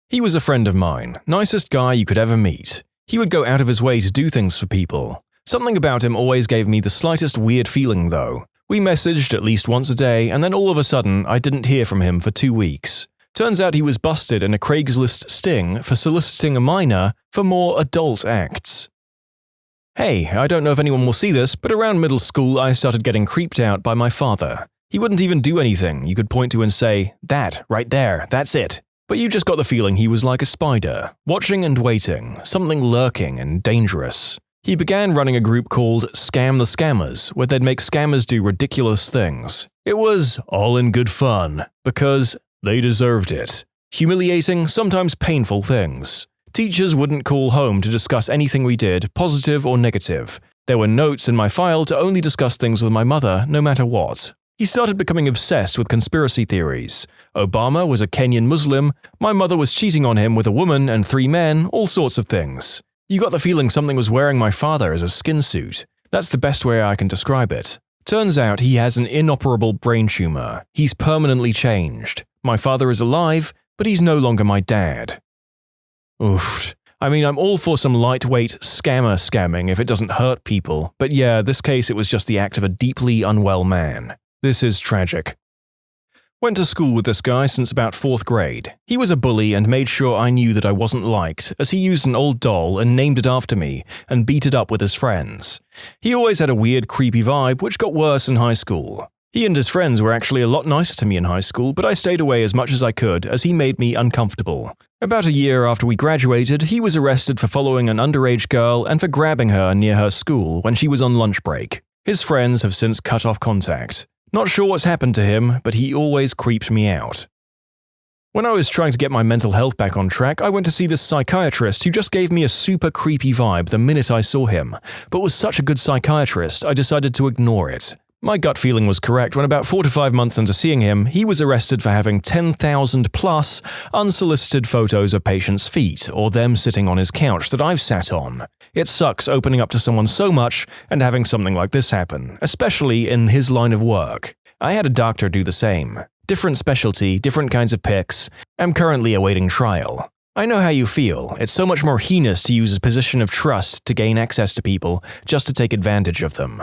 He was a friend of mine, nicest guy you could ever meet. He would go out of his way to do things for people. Something about him always gave me the slightest weird feeling though. We messaged at least once a day, and then all of a sudden, I didn't hear from him for 2 weeks. Turns out he was busted in a Craigslist sting for soliciting a minor for more adult acts. Hey, I don't know if anyone will see this, but around middle school I started getting creeped out by my father. He wouldn't even do anything you could point to and say, "That, right there, that's it." But you just got the feeling he was like a spider, watching and waiting, something lurking and dangerous. He began running a group called Scam the Scammers, where they'd make scammers do ridiculous things. It was all in good fun, because they deserved it. Humiliating, sometimes painful things. Teachers wouldn't call home to discuss anything we did, positive or negative. There were notes in my file to only discuss things with my mother, no matter what. He started becoming obsessed with conspiracy theories. Obama was a Kenyan Muslim, my mother was cheating on him with a woman and 3 men, all sorts of things. You got the feeling something was wearing my father as a skin suit. That's the best way I can describe it. Turns out he has an inoperable brain tumor. He's permanently changed. My father is alive, but he's no longer my dad. Oof. I mean, I'm all for some lightweight scammer scamming if it doesn't hurt people, but yeah, this case it was just the act of a deeply unwell man. This is tragic. Went to school with this guy since about 4th grade. He was a bully and made sure I knew that I wasn't liked, as he used an old doll and named it after me and beat it up with his friends. He always had a weird, creepy vibe, which got worse in high school. He and his friends were actually a lot nicer to me in high school, but I stayed away as much as I could as he made me uncomfortable. About a year after we graduated, he was arrested for following an underage girl and for grabbing her near her school when she was on lunch break. His friends have since cut off contact. Not sure what's happened to him, but he always creeped me out. When I was trying to get my mental health back on track, I went to see this psychiatrist who just gave me a super creepy vibe the minute I saw him, but was such a good psychiatrist I decided to ignore it. My gut feeling was correct when about 4 to 5 months into seeing him, he was arrested for having 10,000 plus unsolicited photos of patients' feet or them sitting on his couch that I've sat on. It sucks opening up to someone so much and having something like this happen, especially in his line of work. I had a doctor do the same. Different specialty, different kinds of pics. I'm currently awaiting trial. I know how you feel. It's so much more heinous to use a position of trust to gain access to people just to take advantage of them.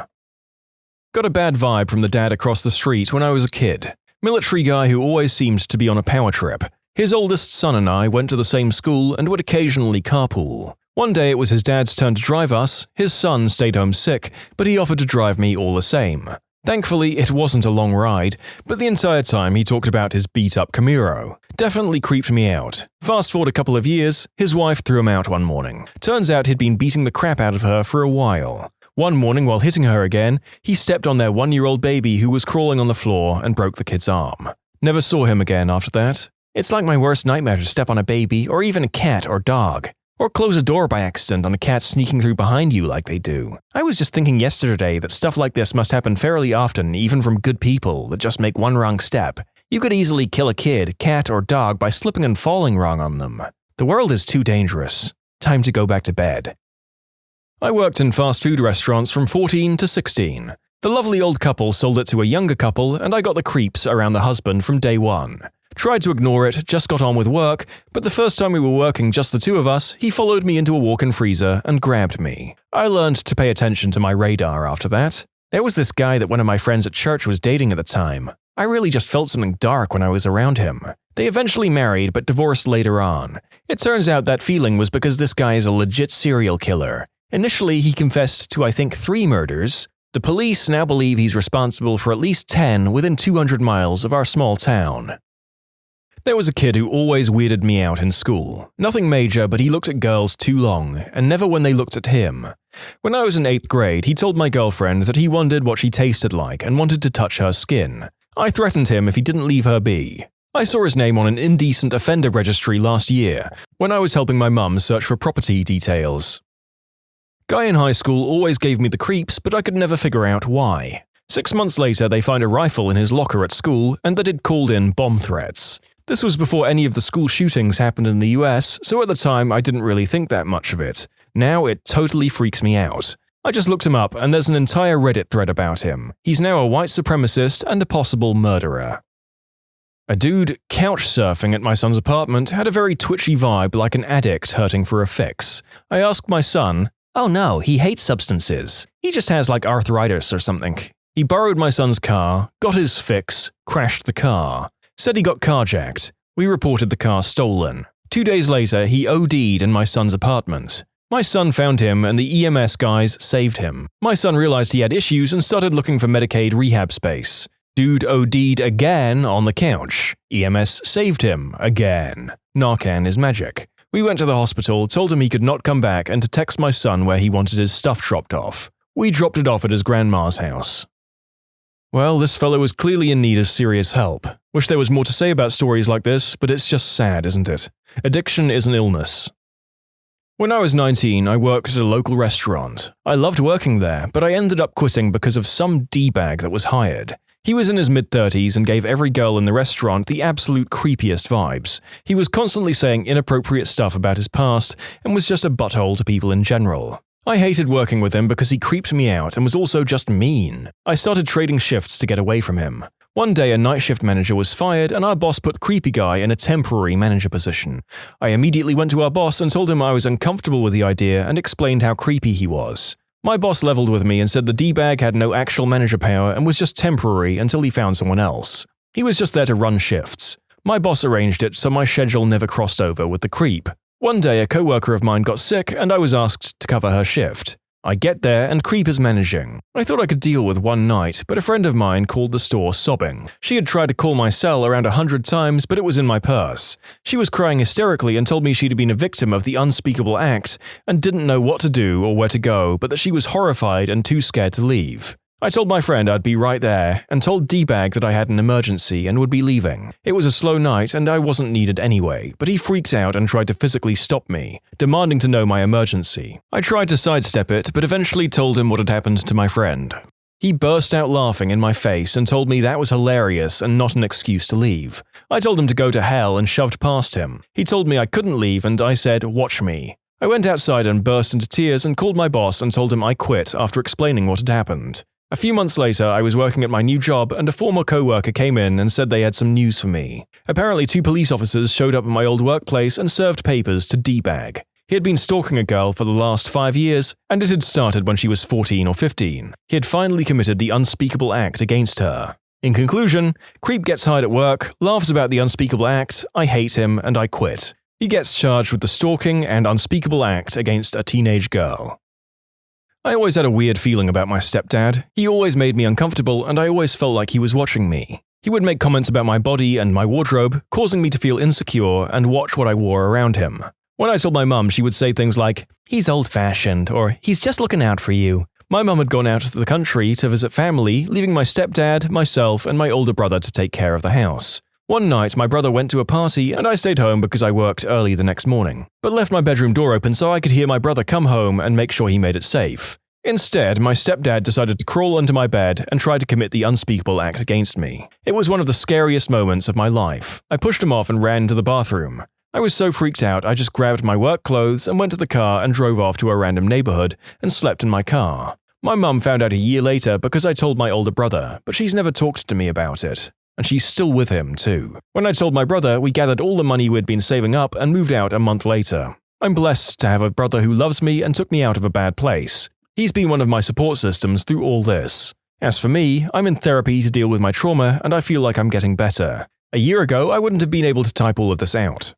Got a bad vibe from the dad across the street when I was a kid. Military guy who always seemed to be on a power trip. His oldest son and I went to the same school and would occasionally carpool. One day it was his dad's turn to drive us. His son stayed home sick, but he offered to drive me all the same. Thankfully, it wasn't a long ride, but the entire time he talked about his beat-up Camaro. Definitely creeped me out. Fast forward a couple of years, his wife threw him out one morning. Turns out he'd been beating the crap out of her for a while. One morning, while hitting her again, he stepped on their 1-year-old baby who was crawling on the floor and broke the kid's arm. Never saw him again after that. It's like my worst nightmare to step on a baby or even a cat or dog. Or close a door by accident on a cat sneaking through behind you like they do. I was just thinking yesterday that stuff like this must happen fairly often even from good people that just make one wrong step. You could easily kill a kid, cat, or dog by slipping and falling wrong on them. The world is too dangerous. time to go back to bed. I worked in fast food restaurants from 14 to 16. The lovely old couple sold it to a younger couple, and I got the creeps around the husband from day one. Tried to ignore it, just got on with work, but the first time we were working just the two of us, he followed me into a walk-in freezer and grabbed me. I learned to pay attention to my radar after that. There was this guy that one of my friends at church was dating at the time. I really just felt something dark when I was around him. They eventually married but divorced later on. It turns out that feeling was because this guy is a legit serial killer. Initially, he confessed to I think 3 murders. The police now believe he's responsible for at least 10 within 200 miles of our small town. There was a kid who always weirded me out in school. Nothing major, but he looked at girls too long, and never when they looked at him. When I was in 8th grade, he told my girlfriend that he wondered what she tasted like and wanted to touch her skin. I threatened him if he didn't leave her be. I saw his name on an indecent offender registry last year, when I was helping my mum search for property details. Guy in high school always gave me the creeps, but I could never figure out why. 6 months later, they find a rifle in his locker at school, and that he'd called in bomb threats. This was before any of the school shootings happened in the US, so at the time I didn't really think that much of it. Now it totally freaks me out. I just looked him up, and there's an entire Reddit thread about him. He's now a white supremacist and a possible murderer. A dude couch surfing at my son's apartment had a very twitchy vibe like an addict hurting for a fix. I asked my son, "Oh no, he hates substances. He just has like arthritis or something." He borrowed my son's car, got his fix, crashed the car. Said he got carjacked. We reported the car stolen. 2 days later, he OD'd in my son's apartment. My son found him and the EMS guys saved him. My son realized he had issues and started looking for Medicaid rehab space. Dude OD'd again on the couch. EMS saved him again. Narcan is magic. We went to the hospital, told him he could not come back and to text my son where he wanted his stuff dropped off. We dropped it off at his grandma's house. Well, this fellow was clearly in need of serious help. Wish there was more to say about stories like this, but it's just sad, isn't it? Addiction is an illness. When I was 19, I worked at a local restaurant. I loved working there, but I ended up quitting because of some D-bag that was hired. He was in his mid-30s and gave every girl in the restaurant the absolute creepiest vibes. He was constantly saying inappropriate stuff about his past and was just a butthole to people in general. I hated working with him because he creeped me out and was also just mean. I started trading shifts to get away from him. One day a night shift manager was fired and our boss put creepy guy in a temporary manager position. I immediately went to our boss and told him I was uncomfortable with the idea and explained how creepy he was. My boss leveled with me and said the D-bag had no actual manager power and was just temporary until he found someone else. He was just there to run shifts. My boss arranged it so my schedule never crossed over with the creep. One day a coworker of mine got sick and I was asked to cover her shift. I get there and creep is managing. I thought I could deal with one night, but a friend of mine called the store sobbing. She had tried to call my cell around 100 times, but it was in my purse. She was crying hysterically and told me she'd been a victim of the unspeakable act and didn't know what to do or where to go, but that she was horrified and too scared to leave. I told my friend I'd be right there and told D-bag that I had an emergency and would be leaving. It was a slow night and I wasn't needed anyway, but he freaked out and tried to physically stop me, demanding to know my emergency. I tried to sidestep it, but eventually told him what had happened to my friend. He burst out laughing in my face and told me that was hilarious and not an excuse to leave. I told him to go to hell and shoved past him. He told me I couldn't leave and I said, "Watch me." I went outside and burst into tears and called my boss and told him I quit after explaining what had happened. A few months later, I was working at my new job and a former co-worker came in and said they had some news for me. Apparently 2 police officers showed up at my old workplace and served papers to D-bag. He had been stalking a girl for the last 5 years, and it had started when she was 14 or 15. He had finally committed the unspeakable act against her. In conclusion, creep gets hired at work, laughs about the unspeakable act, I hate him, and I quit. He gets charged with the stalking and unspeakable act against a teenage girl. I always had a weird feeling about my stepdad. He always made me uncomfortable and I always felt like he was watching me. He would make comments about my body and my wardrobe, causing me to feel insecure and watch what I wore around him. When I told my mum, she would say things like, "He's old-fashioned," or "He's just looking out for you." My mum had gone out to the country to visit family, leaving my stepdad, myself, and my older brother to take care of the house. One night, my brother went to a party and I stayed home because I worked early the next morning, but left my bedroom door open so I could hear my brother come home and make sure he made it safe. Instead, my stepdad decided to crawl under my bed and try to commit the unspeakable act against me. It was one of the scariest moments of my life. I pushed him off and ran to the bathroom. I was so freaked out I just grabbed my work clothes and went to the car and drove off to a random neighborhood and slept in my car. My mum found out a year later because I told my older brother, but she's never talked to me about it. And she's still with him, too. When I told my brother, we gathered all the money we'd been saving up and moved out a month later. I'm blessed to have a brother who loves me and took me out of a bad place. He's been one of my support systems through all this. As for me, I'm in therapy to deal with my trauma and I feel like I'm getting better. A year ago, I wouldn't have been able to type all of this out.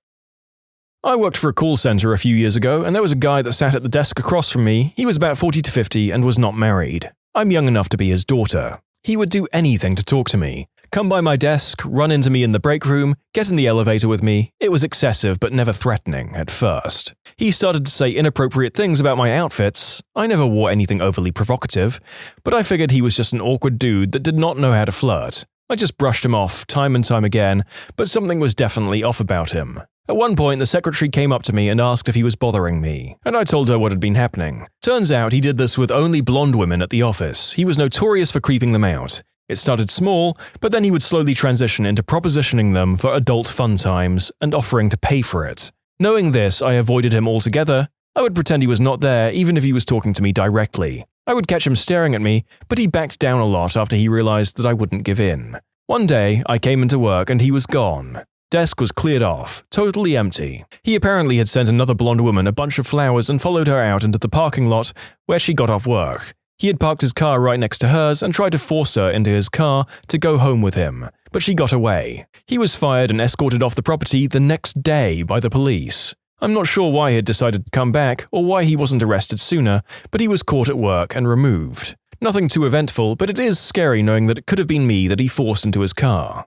I worked for a call center a few years ago and there was a guy that sat at the desk across from me. He was about 40 to 50 and was not married. I'm young enough to be his daughter. He would do anything to talk to me. Come by my desk, run into me in the break room, get in the elevator with me. It was excessive but never threatening at first. He started to say inappropriate things about my outfits. I never wore anything overly provocative, but I figured he was just an awkward dude that did not know how to flirt. I just brushed him off time and time again, but something was definitely off about him. At one point, the secretary came up to me and asked if he was bothering me, and I told her what had been happening. Turns out he did this with only blonde women at the office. He was notorious for creeping them out. It started small, but then he would slowly transition into propositioning them for adult fun times and offering to pay for it. Knowing this, I avoided him altogether. I would pretend he was not there even if he was talking to me directly. I would catch him staring at me, but he backed down a lot after he realized that I wouldn't give in. One day, I came into work and he was gone. Desk was cleared off, totally empty. He apparently had sent another blonde woman a bunch of flowers and followed her out into the parking lot where she got off work. He had parked his car right next to hers and tried to force her into his car to go home with him, but she got away. He was fired and escorted off the property the next day by the police. I'm not sure why he had decided to come back or why he wasn't arrested sooner, but he was caught at work and removed. Nothing too eventful, but it is scary knowing that it could have been me that he forced into his car.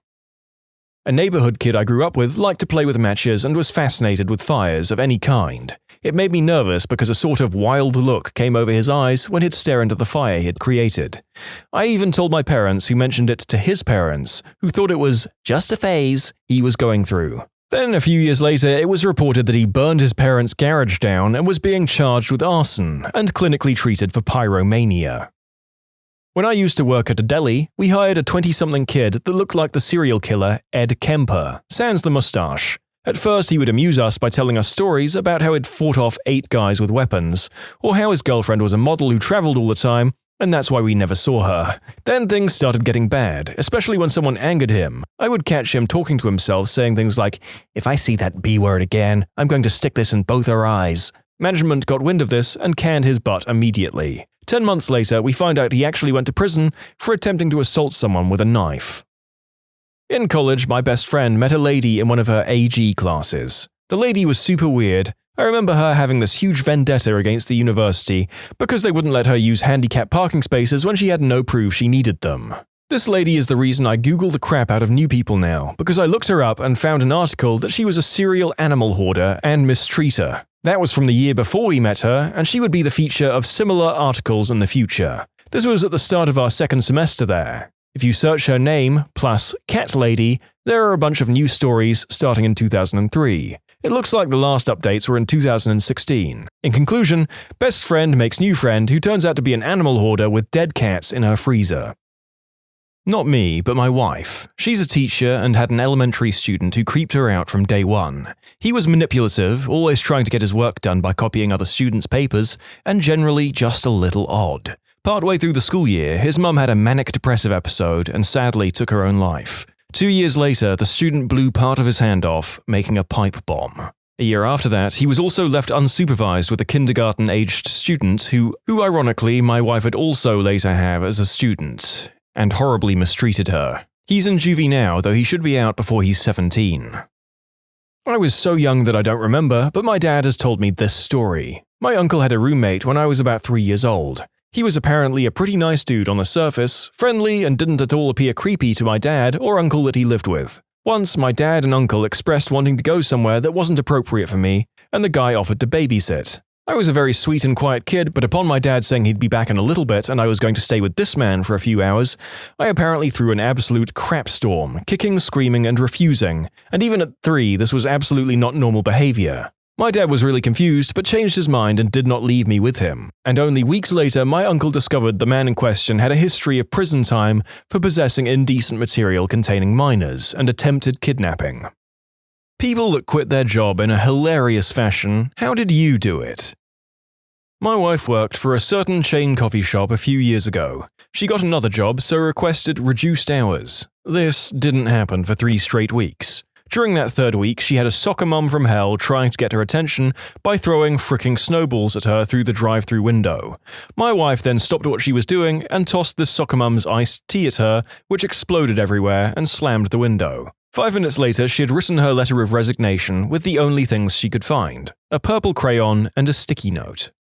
A neighborhood kid I grew up with liked to play with matches and was fascinated with fires of any kind. It made me nervous because a sort of wild look came over his eyes when he'd stare into the fire he had created. I even told my parents, who mentioned it to his parents, who thought it was just a phase he was going through. Then a few years later, it was reported that he burned his parents' garage down and was being charged with arson and clinically treated for pyromania. When I used to work at a deli, we hired a 20-something kid that looked like the serial killer Ed Kemper, sans the mustache. At first, he would amuse us by telling us stories about how he'd fought off 8 guys with weapons, or how his girlfriend was a model who traveled all the time, and that's why we never saw her. Then things started getting bad, especially when someone angered him. I would catch him talking to himself, saying things like, "If I see that B word again, I'm going to stick this in both her eyes." Management got wind of this and canned his butt immediately. 10 months later, we find out he actually went to prison for attempting to assault someone with a knife. In college, my best friend met a lady in one of her AG classes. The lady was super weird. I remember her having this huge vendetta against the university because they wouldn't let her use handicapped parking spaces when she had no proof she needed them. This lady is the reason I Google the crap out of new people now, because I looked her up and found an article that she was a serial animal hoarder and mistreater. That was from the year before we met her, and she would be the feature of similar articles in the future. This was at the start of our second semester there. If you search her name, plus Cat Lady, there are a bunch of new stories starting in 2003. It looks like the last updates were in 2016. In conclusion, best friend makes new friend who turns out to be an animal hoarder with dead cats in her freezer. Not me, but my wife. She's a teacher and had an elementary student who creeped her out from day one. He was manipulative, always trying to get his work done by copying other students' papers, and generally just a little odd. Partway through the school year, his mum had a manic-depressive episode and sadly took her own life. 2 years later, the student blew part of his hand off, making a pipe bomb. A year after that, he was also left unsupervised with a kindergarten-aged student who ironically, my wife would also later have as a student, and horribly mistreated her. He's in juvie now, though he should be out before he's 17. I was so young that I don't remember, but my dad has told me this story. My uncle had a roommate when I was about 3 years old. He was apparently a pretty nice dude on the surface, friendly, and didn't at all appear creepy to my dad or uncle that he lived with. Once, my dad and uncle expressed wanting to go somewhere that wasn't appropriate for me, and the guy offered to babysit. I was a very sweet and quiet kid, but upon my dad saying he'd be back in a little bit and I was going to stay with this man for a few hours, I apparently threw an absolute crap storm, kicking, screaming, and refusing. And even at 3, this was absolutely not normal behavior. My dad was really confused, but changed his mind and did not leave me with him. And only weeks later, my uncle discovered the man in question had a history of prison time for possessing indecent material containing minors and attempted kidnapping. People that quit their job in a hilarious fashion, how did you do it? My wife worked for a certain chain coffee shop a few years ago. She got another job, so requested reduced hours. This didn't happen for 3 straight weeks. During that 3rd week, she had a soccer mum from hell trying to get her attention by throwing fricking snowballs at her through the drive-thru window. My wife then stopped what she was doing and tossed the soccer mum's iced tea at her, which exploded everywhere and slammed the window. 5 minutes later, she had written her letter of resignation with the only things she could find: a purple crayon and a sticky note.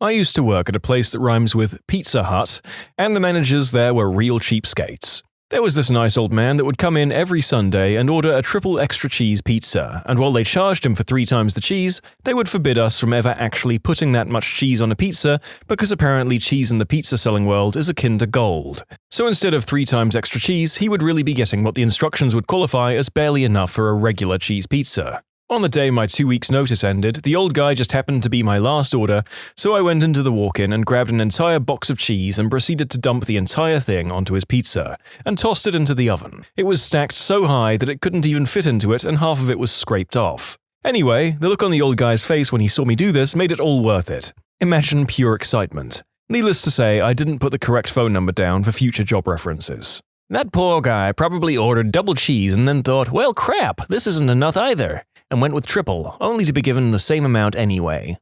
I used to work at a place that rhymes with Pizza Hut, and the managers there were real cheapskates. There was this nice old man that would come in every Sunday and order a triple extra cheese pizza, and while they charged him for 3 times the cheese, they would forbid us from ever actually putting that much cheese on a pizza because apparently cheese in the pizza selling world is akin to gold. So instead of 3 times extra cheese, he would really be getting what the instructions would qualify as barely enough for a regular cheese pizza. On the day my 2 weeks' notice ended, the old guy just happened to be my last order, so I went into the walk-in and grabbed an entire box of cheese and proceeded to dump the entire thing onto his pizza, and tossed it into the oven. It was stacked so high that it couldn't even fit into it, and half of it was scraped off. Anyway, the look on the old guy's face when he saw me do this made it all worth it. Imagine pure excitement. Needless to say, I didn't put the correct phone number down for future job references. That poor guy probably ordered double cheese and then thought, well crap, this isn't enough either, and went with triple, only to be given the same amount anyway.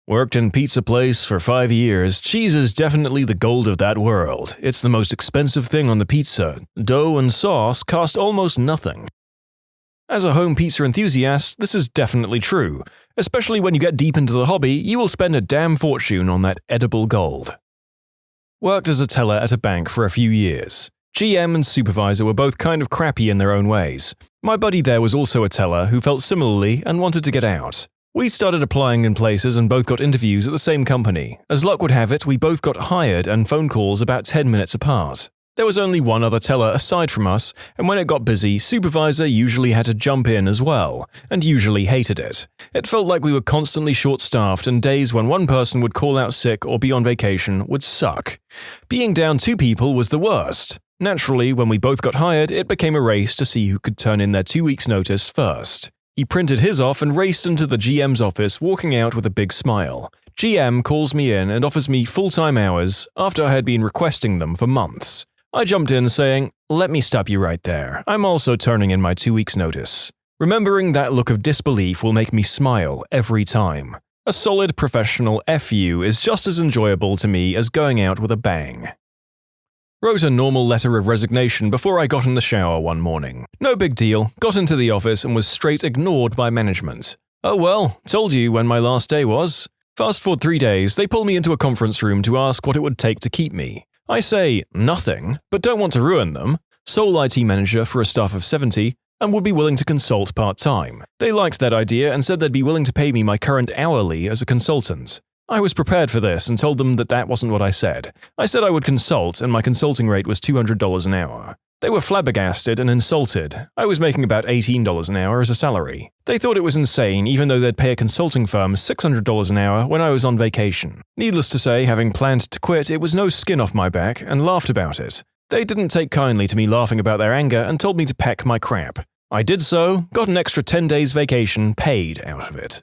Worked in pizza place for 5 years. Cheese is definitely the gold of that world. It's the most expensive thing on the pizza. Dough and sauce cost almost nothing. As a home pizza enthusiast, this is definitely true. Especially when you get deep into the hobby, you will spend a damn fortune on that edible gold. Worked as a teller at a bank for a few years. GM and supervisor were both kind of crappy in their own ways. My buddy there was also a teller who felt similarly and wanted to get out. We started applying in places and both got interviews at the same company. As luck would have it, we both got hired and phone calls about 10 minutes apart. There was only one other teller aside from us, and when it got busy, supervisor usually had to jump in as well, and usually hated it. It felt like we were constantly short-staffed, and days when one person would call out sick or be on vacation would suck. Being down 2 people was the worst. Naturally, when we both got hired, it became a race to see who could turn in their 2 weeks' notice first. He printed his off and raced into the GM's office, walking out with a big smile. GM calls me in and offers me full-time hours after I had been requesting them for months. I jumped in saying, "Let me stop you right there. I'm also turning in my 2 weeks' notice." Remembering that look of disbelief will make me smile every time. A solid professional FU is just as enjoyable to me as going out with a bang. Wrote a normal letter of resignation before I got in the shower one morning. No big deal, got into the office and was straight ignored by management. Oh well, told you when my last day was. Fast forward 3 days, they pull me into a conference room to ask what it would take to keep me. I say, nothing, but don't want to ruin them. Sole IT manager for a staff of 70, and would be willing to consult part-time. They liked that idea and said they'd be willing to pay me my current hourly as a consultant. I was prepared for this and told them that that wasn't what I said. I said I would consult, and my consulting rate was $200 an hour. They were flabbergasted and insulted. I was making about $18 an hour as a salary. They thought it was insane, even though they'd pay a consulting firm $600 an hour when I was on vacation. Needless to say, having planned to quit, it was no skin off my back, and laughed about it. They didn't take kindly to me laughing about their anger and told me to pack my crap. I did so, got an extra 10 days vacation paid out of it.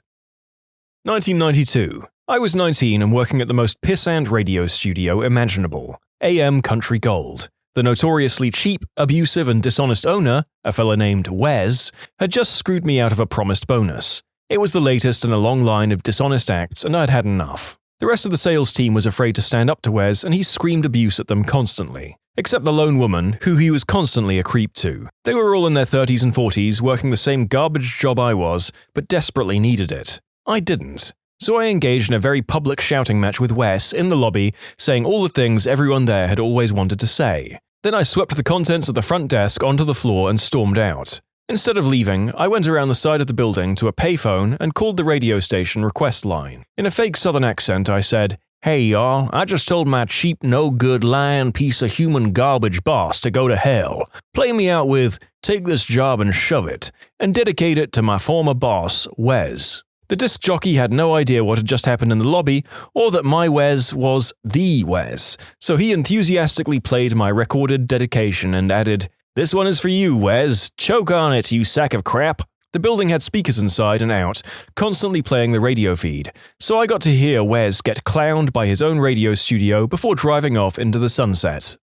1992. I was 19 and working at the most pissant radio studio imaginable, AM Country Gold. The notoriously cheap, abusive and dishonest owner, a fella named Wes, had just screwed me out of a promised bonus. It was the latest in a long line of dishonest acts and I'd had enough. The rest of the sales team was afraid to stand up to Wes and he screamed abuse at them constantly. Except the lone woman, who he was constantly a creep to. They were all in their 30s and 40s working the same garbage job I was, but desperately needed it. I didn't. So I engaged in a very public shouting match with Wes in the lobby, saying all the things everyone there had always wanted to say. Then I swept the contents of the front desk onto the floor and stormed out. Instead of leaving, I went around the side of the building to a payphone and called the radio station request line. In a fake southern accent, I said, "Hey y'all, I just told my cheap, no-good, lying piece of human garbage boss to go to hell. Play me out with, 'Take this job and shove it,' and dedicate it to my former boss, Wes." The disc jockey had no idea what had just happened in the lobby, or that my Wes was the Wes, so he enthusiastically played my recorded dedication and added, "This one is for you, Wes. Choke on it, you sack of crap." The building had speakers inside and out, constantly playing the radio feed, so I got to hear Wes get clowned by his own radio studio before driving off into the sunset.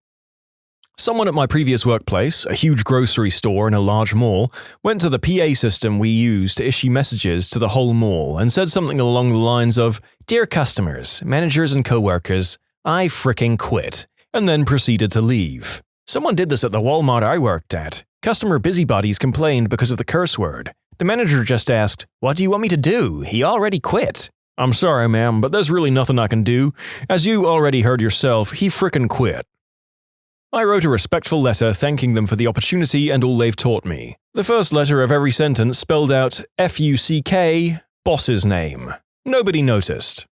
Someone at my previous workplace, a huge grocery store in a large mall, went to the PA system we use to issue messages to the whole mall and said something along the lines of, "Dear customers, managers and co-workers, I fricking quit," and then proceeded to leave. Someone did this at the Walmart I worked at. Customer busybodies complained because of the curse word. The manager just asked, "What do you want me to do? He already quit." "I'm sorry, ma'am, but there's really nothing I can do. As you already heard yourself, he frickin' quit." I wrote a respectful letter thanking them for the opportunity and all they've taught me. The first letter of every sentence spelled out FUCK, boss's name. Nobody noticed.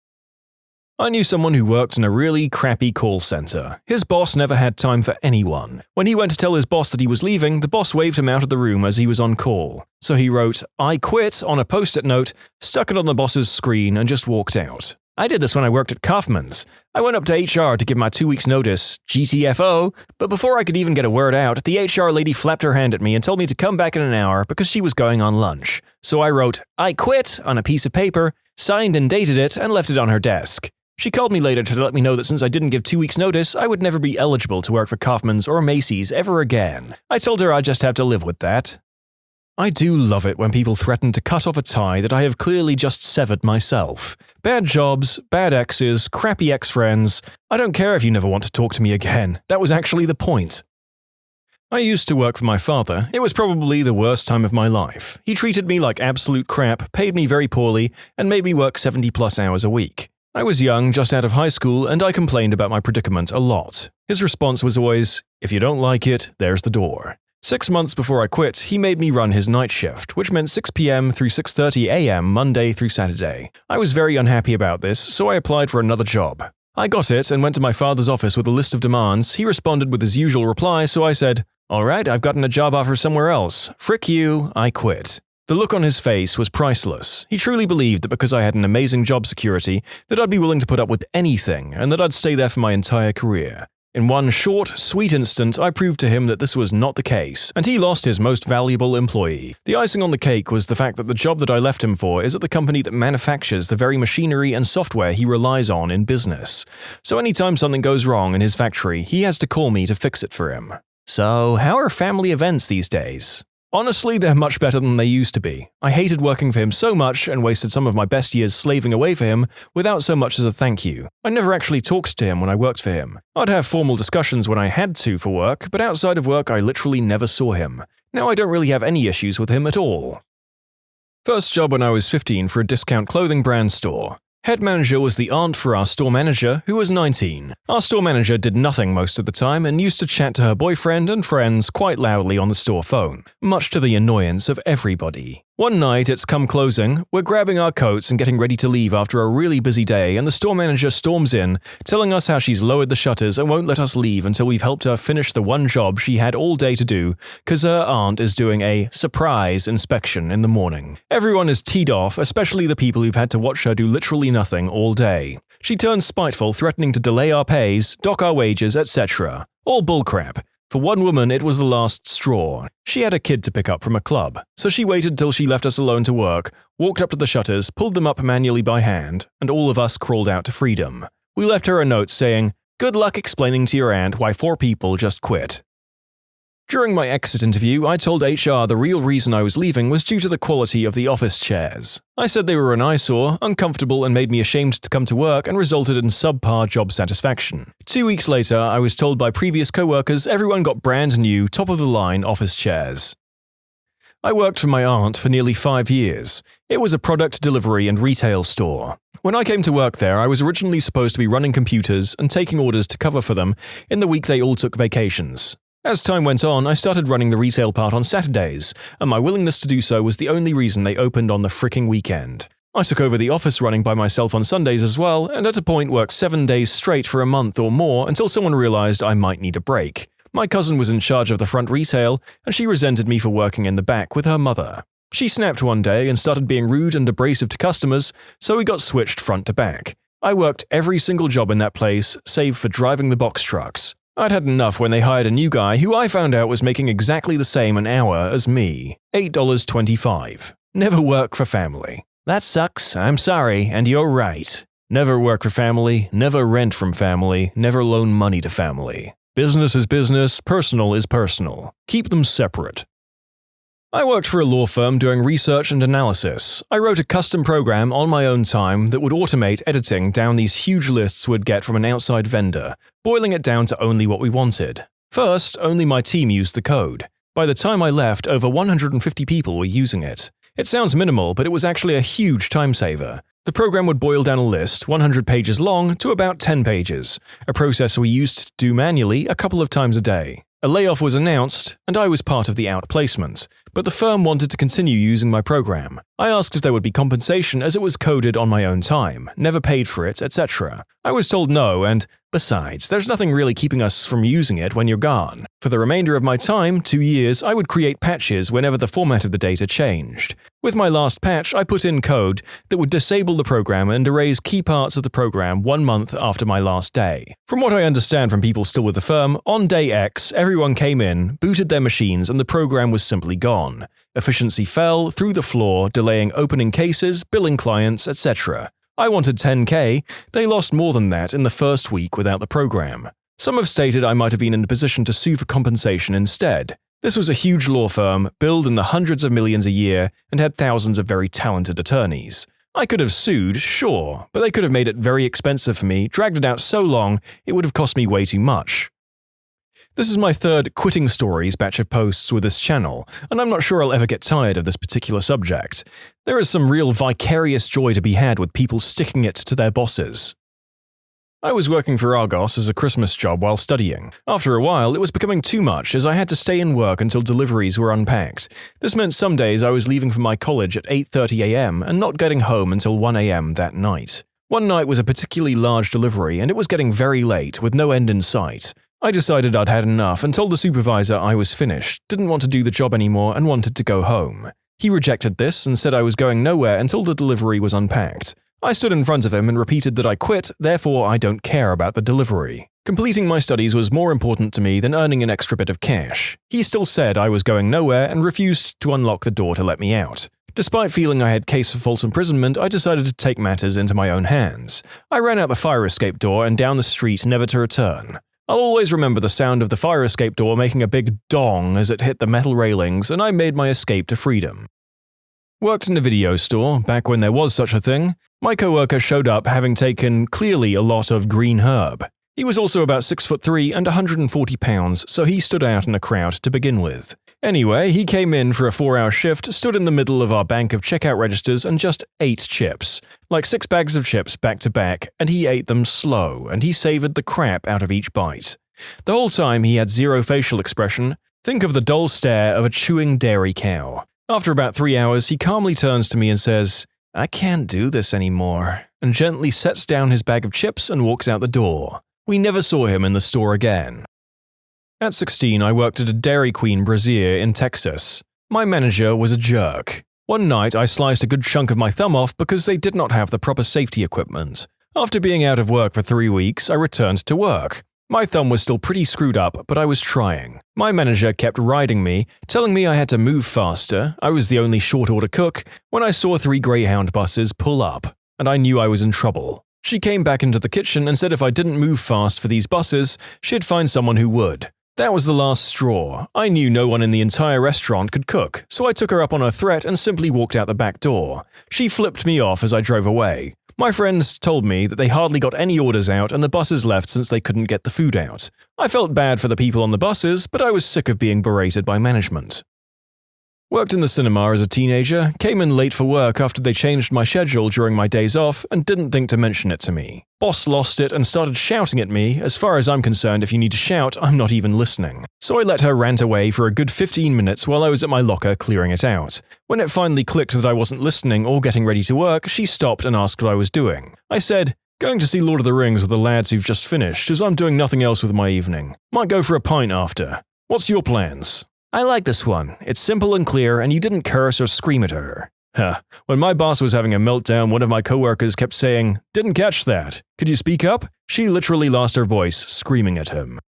I knew someone who worked in a really crappy call center. His boss never had time for anyone. When he went to tell his boss that he was leaving, the boss waved him out of the room as he was on call. So he wrote, "I quit" on a post-it note, stuck it on the boss's screen, and just walked out. I did this when I worked at Kaufman's. I went up to HR to give my 2 weeks notice, GTFO, but before I could even get a word out, the HR lady flapped her hand at me and told me to come back in an hour because she was going on lunch. So I wrote, "I quit" on a piece of paper, signed and dated it, and left it on her desk. She called me later to let me know that since I didn't give 2 weeks notice, I would never be eligible to work for Kaufman's or Macy's ever again. I told her I'd just have to live with that. I do love it when people threaten to cut off a tie that I have clearly just severed myself. Bad jobs, bad exes, crappy ex-friends. I don't care if you never want to talk to me again. That was actually the point. I used to work for my father. It was probably the worst time of my life. He treated me like absolute crap, paid me very poorly, and made me work 70+ hours a week. I was young, just out of high school, and I complained about my predicament a lot. His response was always, "If you don't like it, there's the door." 6 months before I quit, he made me run his night shift, which meant 6 p.m. through 6:30 a.m. Monday through Saturday. I was very unhappy about this, so I applied for another job. I got it and went to my father's office with a list of demands. He responded with his usual reply, so I said, "Alright, I've gotten a job offer somewhere else. Frick you, I quit." The look on his face was priceless. He truly believed that because I had an amazing job security, that I'd be willing to put up with anything and that I'd stay there for my entire career. In one short, sweet instant, I proved to him that this was not the case, and he lost his most valuable employee. The icing on the cake was the fact that the job that I left him for is at the company that manufactures the very machinery and software he relies on in business. So anytime something goes wrong in his factory, he has to call me to fix it for him. So, how are family events these days? Honestly, they're much better than they used to be. I hated working for him so much and wasted some of my best years slaving away for him without so much as a thank you. I never actually talked to him when I worked for him. I'd have formal discussions when I had to for work, but outside of work I literally never saw him. Now I don't really have any issues with him at all. First job when I was 15 for a discount clothing brand store. Head manager was the aunt for our store manager, who was 19. Our store manager did nothing most of the time and used to chat to her boyfriend and friends quite loudly on the store phone, much to the annoyance of everybody. One night, it's come closing, we're grabbing our coats and getting ready to leave after a really busy day, and the store manager storms in, telling us how she's lowered the shutters and won't let us leave until we've helped her finish the one job she had all day to do, cause her aunt is doing a surprise inspection in the morning. Everyone is teed off, especially the people who've had to watch her do literally nothing all day. She turns spiteful, threatening to delay our pays, dock our wages, etc. All bullcrap. For one woman, it was the last straw. She had a kid to pick up from a club, so she waited till she left us alone to work, walked up to the shutters, pulled them up manually by hand, and all of us crawled out to freedom. We left her a note saying, "Good luck explaining to your aunt why 4 people just quit." During my exit interview, I told HR the real reason I was leaving was due to the quality of the office chairs. I said they were an eyesore, uncomfortable, and made me ashamed to come to work and resulted in subpar job satisfaction. 2 weeks later, I was told by previous co-workers everyone got brand new, top-of-the-line office chairs. I worked for my aunt for nearly 5 years. It was a product delivery and retail store. When I came to work there, I was originally supposed to be running computers and taking orders to cover for them in the week they all took vacations. As time went on, I started running the retail part on Saturdays, and my willingness to do so was the only reason they opened on the fricking weekend. I took over the office running by myself on Sundays as well, and at a point worked 7 days straight for a month or more until someone realized I might need a break. My cousin was in charge of the front retail, and she resented me for working in the back with her mother. She snapped one day and started being rude and abrasive to customers, so we got switched front to back. I worked every single job in that place, save for driving the box trucks. I'd had enough when they hired a new guy who I found out was making exactly the same an hour as me, $8.25. Never work for family. That sucks, I'm sorry, and you're right. Never work for family, never rent from family, never loan money to family. Business is business, personal is personal. Keep them separate. I worked for a law firm doing research and analysis. I wrote a custom program on my own time that would automate editing down these huge lists we'd get from an outside vendor, boiling it down to only what we wanted. First, only my team used the code. By the time I left, over 150 people were using it. It sounds minimal, but it was actually a huge time saver. The program would boil down a list, 100 pages long, to about 10 pages, a process we used to do manually a couple of times a day. A layoff was announced, and I was part of the outplacement, but the firm wanted to continue using my program. I asked if there would be compensation as it was coded on my own time, never paid for it, etc. I was told no, and besides, there's nothing really keeping us from using it when you're gone. For the remainder of my time, 2 years, I would create patches whenever the format of the data changed. With my last patch, I put in code that would disable the program and erase key parts of the program 1 month after my last day. From what I understand from people still with the firm, on day X, everyone came in, booted their machines, and the program was simply gone. Efficiency fell through the floor, delaying opening cases, billing clients, etc. I wanted 10K, they lost more than that in the first week without the program. Some have stated I might have been in a position to sue for compensation instead. This was a huge law firm, billed in the hundreds of millions a year, and had thousands of very talented attorneys. I could have sued, sure, but they could have made it very expensive for me, dragged it out so long, it would have cost me way too much. This is my third quitting stories batch of posts with this channel, and I'm not sure I'll ever get tired of this particular subject. There is some real vicarious joy to be had with people sticking it to their bosses. I was working for Argos as a Christmas job while studying. After a while, it was becoming too much as I had to stay in work until deliveries were unpacked. This meant some days I was leaving for my college at 8:30 a.m. and not getting home until 1 a.m. that night. One night was a particularly large delivery and it was getting very late with no end in sight. I decided I'd had enough and told the supervisor I was finished, didn't want to do the job anymore and wanted to go home. He rejected this and said I was going nowhere until the delivery was unpacked. I stood in front of him and repeated that I quit, therefore I don't care about the delivery. Completing my studies was more important to me than earning an extra bit of cash. He still said I was going nowhere and refused to unlock the door to let me out. Despite feeling I had case for false imprisonment, I decided to take matters into my own hands. I ran out the fire escape door and down the street, never to return. I'll always remember the sound of the fire escape door making a big dong as it hit the metal railings, and I made my escape to freedom. Worked in a video store, back when there was such a thing. My coworker showed up having taken clearly a lot of green herb. He was also about 6'3" and 140 pounds, so he stood out in a crowd to begin with. Anyway, he came in for a 4-hour shift, stood in the middle of our bank of checkout registers and just ate chips. Like 6 bags of chips back to back, and he ate them slow, and he savored the crap out of each bite. The whole time he had zero facial expression. Think of the dull stare of a chewing dairy cow. After about 3 hours, he calmly turns to me and says, "I can't do this anymore," and gently sets down his bag of chips and walks out the door. We never saw him in the store again. At 16, I worked at a Dairy Queen brazier in Texas. My manager was a jerk. One night, I sliced a good chunk of my thumb off because they did not have the proper safety equipment. After being out of work for 3 weeks, I returned to work. My thumb was still pretty screwed up, but I was trying. My manager kept riding me, telling me I had to move faster. I was the only short-order cook when I saw 3 Greyhound buses pull up, and I knew I was in trouble. She came back into the kitchen and said if I didn't move fast for these buses, she'd find someone who would. That was the last straw. I knew no one in the entire restaurant could cook, so I took her up on her threat and simply walked out the back door. She flipped me off as I drove away. My friends told me that they hardly got any orders out and the buses left since they couldn't get the food out. I felt bad for the people on the buses, but I was sick of being berated by management. Worked in the cinema as a teenager, came in late for work after they changed my schedule during my days off and didn't think to mention it to me. Boss lost it and started shouting at me. As far as I'm concerned, if you need to shout, I'm not even listening. So I let her rant away for a good 15 minutes while I was at my locker clearing it out. When it finally clicked that I wasn't listening or getting ready to work, she stopped and asked what I was doing. I said, "Going to see Lord of the Rings with the lads who've just finished, as I'm doing nothing else with my evening. Might go for a pint after. What's your plans?" "I like this one. It's simple and clear, and you didn't curse or scream at her." When my boss was having a meltdown, one of my coworkers kept saying, "Didn't catch that. Could you speak up?" She literally lost her voice, screaming at him.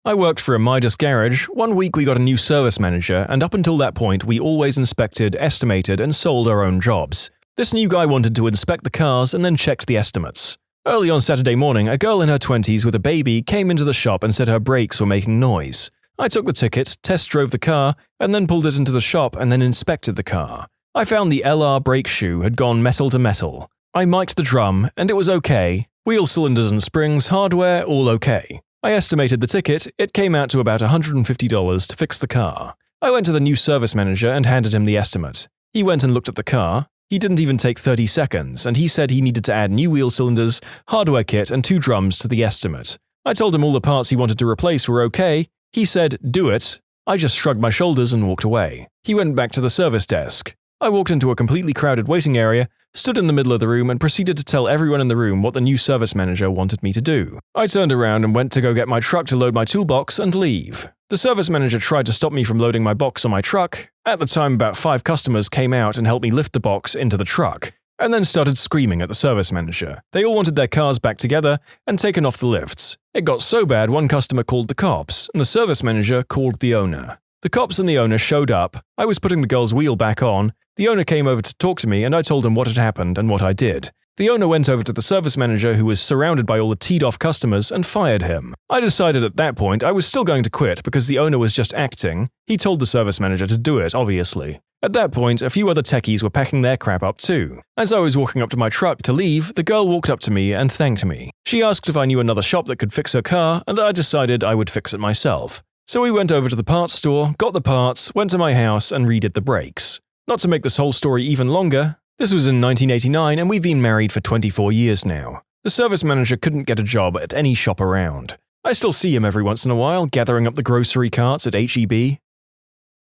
I worked for AmITheA garage. One week we got a new service manager, and up until that point we always inspected, estimated, and sold our own jobs. This new guy wanted to inspect the cars and then checked the estimates. Early on Saturday morning, a girl in her 20s with a baby came into the shop and said her brakes were making noise. I took the ticket, test drove the car, and then pulled it into the shop and then inspected the car. I found the LR brake shoe had gone metal to metal. I mic'd the drum, and it was okay. Wheel cylinders and springs, hardware, all okay. I estimated the ticket. It came out to about $150 to fix the car. I went to the new service manager and handed him the estimate. He went and looked at the car. He didn't even take 30 seconds, and he said he needed to add new wheel cylinders, hardware kit, and 2 drums to the estimate. I told him all the parts he wanted to replace were okay. He said, "Do it." I just shrugged my shoulders and walked away. He went back to the service desk. I walked into a completely crowded waiting area, stood in the middle of the room, and proceeded to tell everyone in the room what the new service manager wanted me to do. I turned around and went to go get my truck to load my toolbox and leave. The service manager tried to stop me from loading my box on my truck. At the time, about 5 customers came out and helped me lift the box into the truck, and then started screaming at the service manager. They all wanted their cars back together and taken off the lifts. It got so bad one customer called the cops, and the service manager called the owner. The cops and the owner showed up. I was putting the girl's wheel back on. The owner came over to talk to me, and I told him what had happened and what I did. The owner went over to the service manager, who was surrounded by all the teed-off customers, and fired him. I decided at that point I was still going to quit because the owner was just acting. He told the service manager to do it, obviously. At that point, a few other techies were packing their crap up too. As I was walking up to my truck to leave, the girl walked up to me and thanked me. She asked if I knew another shop that could fix her car, and I decided I would fix it myself. So we went over to the parts store, got the parts, went to my house, and redid the brakes. Not to make this whole story even longer, this was in 1989 and we've been married for 24 years now. The service manager couldn't get a job at any shop around. I still see him every once in a while, gathering up the grocery carts at H-E-B.